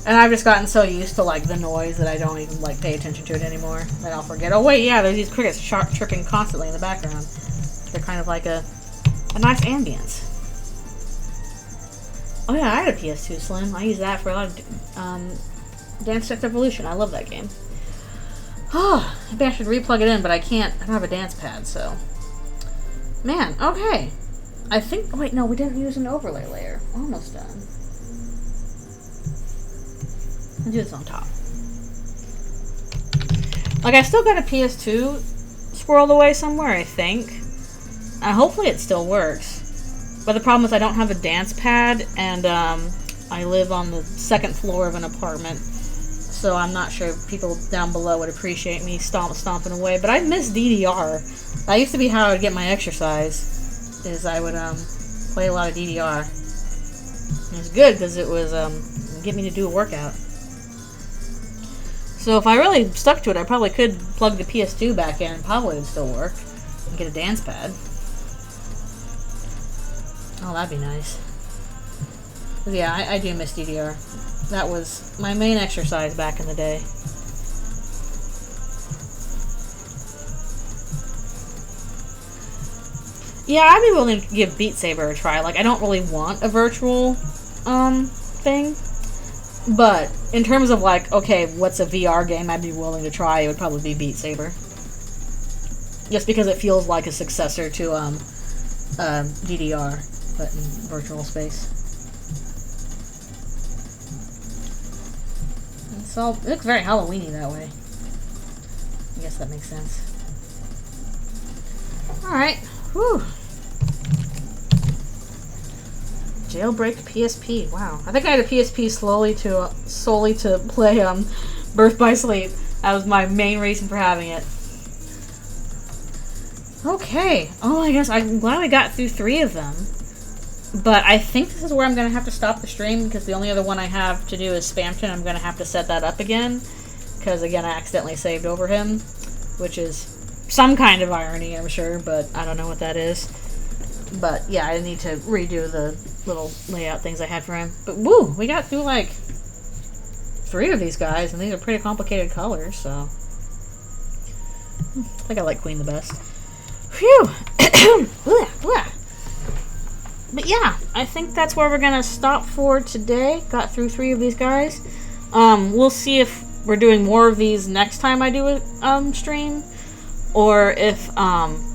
And I've just gotten so used to like the noise that I don't even like pay attention to it anymore. Then I'll forget. Oh wait, yeah, there's these crickets chirping constantly in the background. They're kind of like a nice ambience. Oh yeah, I had a PS2 Slim. I use that for a lot of Dance Dance Evolution. I love that game. Oh, maybe I should replug it in, but I can't. I don't have a dance pad, so. Man, okay. I think. Wait, no, we didn't use an overlay layer. Almost done. I'll do this on top. Like, I still got a PS2 squirreled away somewhere, I think. Hopefully it still works. But the problem is I don't have a dance pad, and I live on the second floor of an apartment. So I'm not sure if people down below would appreciate me stomping away. But I miss DDR. That used to be how I would get my exercise, is I would play a lot of DDR. And it was good because it was get me to do a workout. So if I really stuck to it, I probably could plug the PS2 back in and probably would still work. And get a dance pad. Oh, that'd be nice. But yeah, I do miss DDR. That was my main exercise back in the day. Yeah, I'd be willing to give Beat Saber a try. Like, I don't really want a virtual thing. But in terms of like, okay, what's a VR game I'd be willing to try, it would probably be Beat Saber. Just because it feels like a successor to DDR, but in virtual space. So it looks very Halloween-y that way. I guess that makes sense. Alright. Whew. Jailbreak PSP. Wow. I think I had a PSP solely to play Birth by Sleep. That was my main reason for having it. Okay. Oh my gosh, I'm glad we got through 3 of them. But I think this is where I'm going to have to stop the stream, because the only other one I have to do is Spamton. I'm going to have to set that up again, because again I accidentally saved over him, which is some kind of irony, I'm sure, but I don't know what that is. But yeah, I need to redo the little layout things I had for him. But woo, we got through like 3 of these guys, and these are pretty complicated colors, so I think I like Queen the best. Phew! But yeah, I think that's where we're gonna stop for today. Got through 3 of these guys. We'll see if we're doing more of these next time I do a stream, or if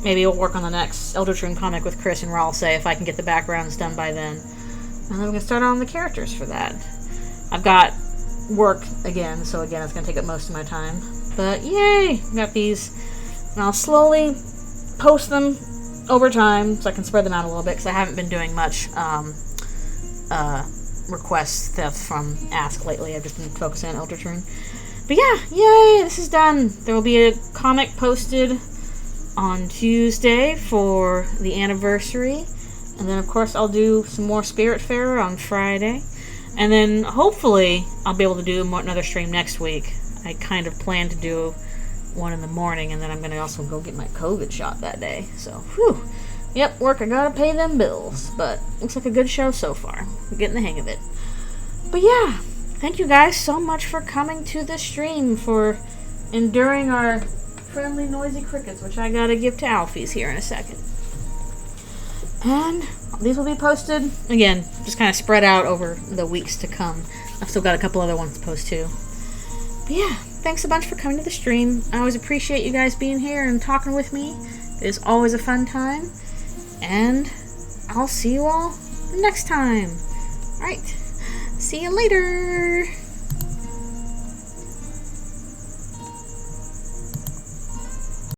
maybe we'll work on the next Eldritchrune comic with Chris and Raul, say, if I can get the backgrounds done by then. And then we can start on the characters for that. I've got work again, so again it's gonna take up most of my time. But yay! Got these, and I'll slowly post them over time, so I can spread them out a little bit, because I haven't been doing much request stuff from Ask lately. I've just been focusing on Eldritchrune. But yeah, yay, this is done. There will be a comic posted on Tuesday for the anniversary, and then of course I'll do some more Spiritfarer on Friday, and then hopefully I'll be able to do another stream next week. I kind of plan to do one in the morning, and then I'm going to also go get my COVID shot that day. So, whew. Yep, work, I gotta pay them bills. But looks like a good show so far. I'm getting the hang of it. But yeah, thank you guys so much for coming to the stream, for enduring our friendly noisy crickets, which I gotta give to Alfie's here in a second. And these will be posted, again, just kind of spread out over the weeks to come. I've still got a couple other ones to post too. But yeah, thanks a bunch for coming to the stream. I always appreciate you guys being here and talking with me. It is always a fun time. And I'll see you all next time. Alright, see you later.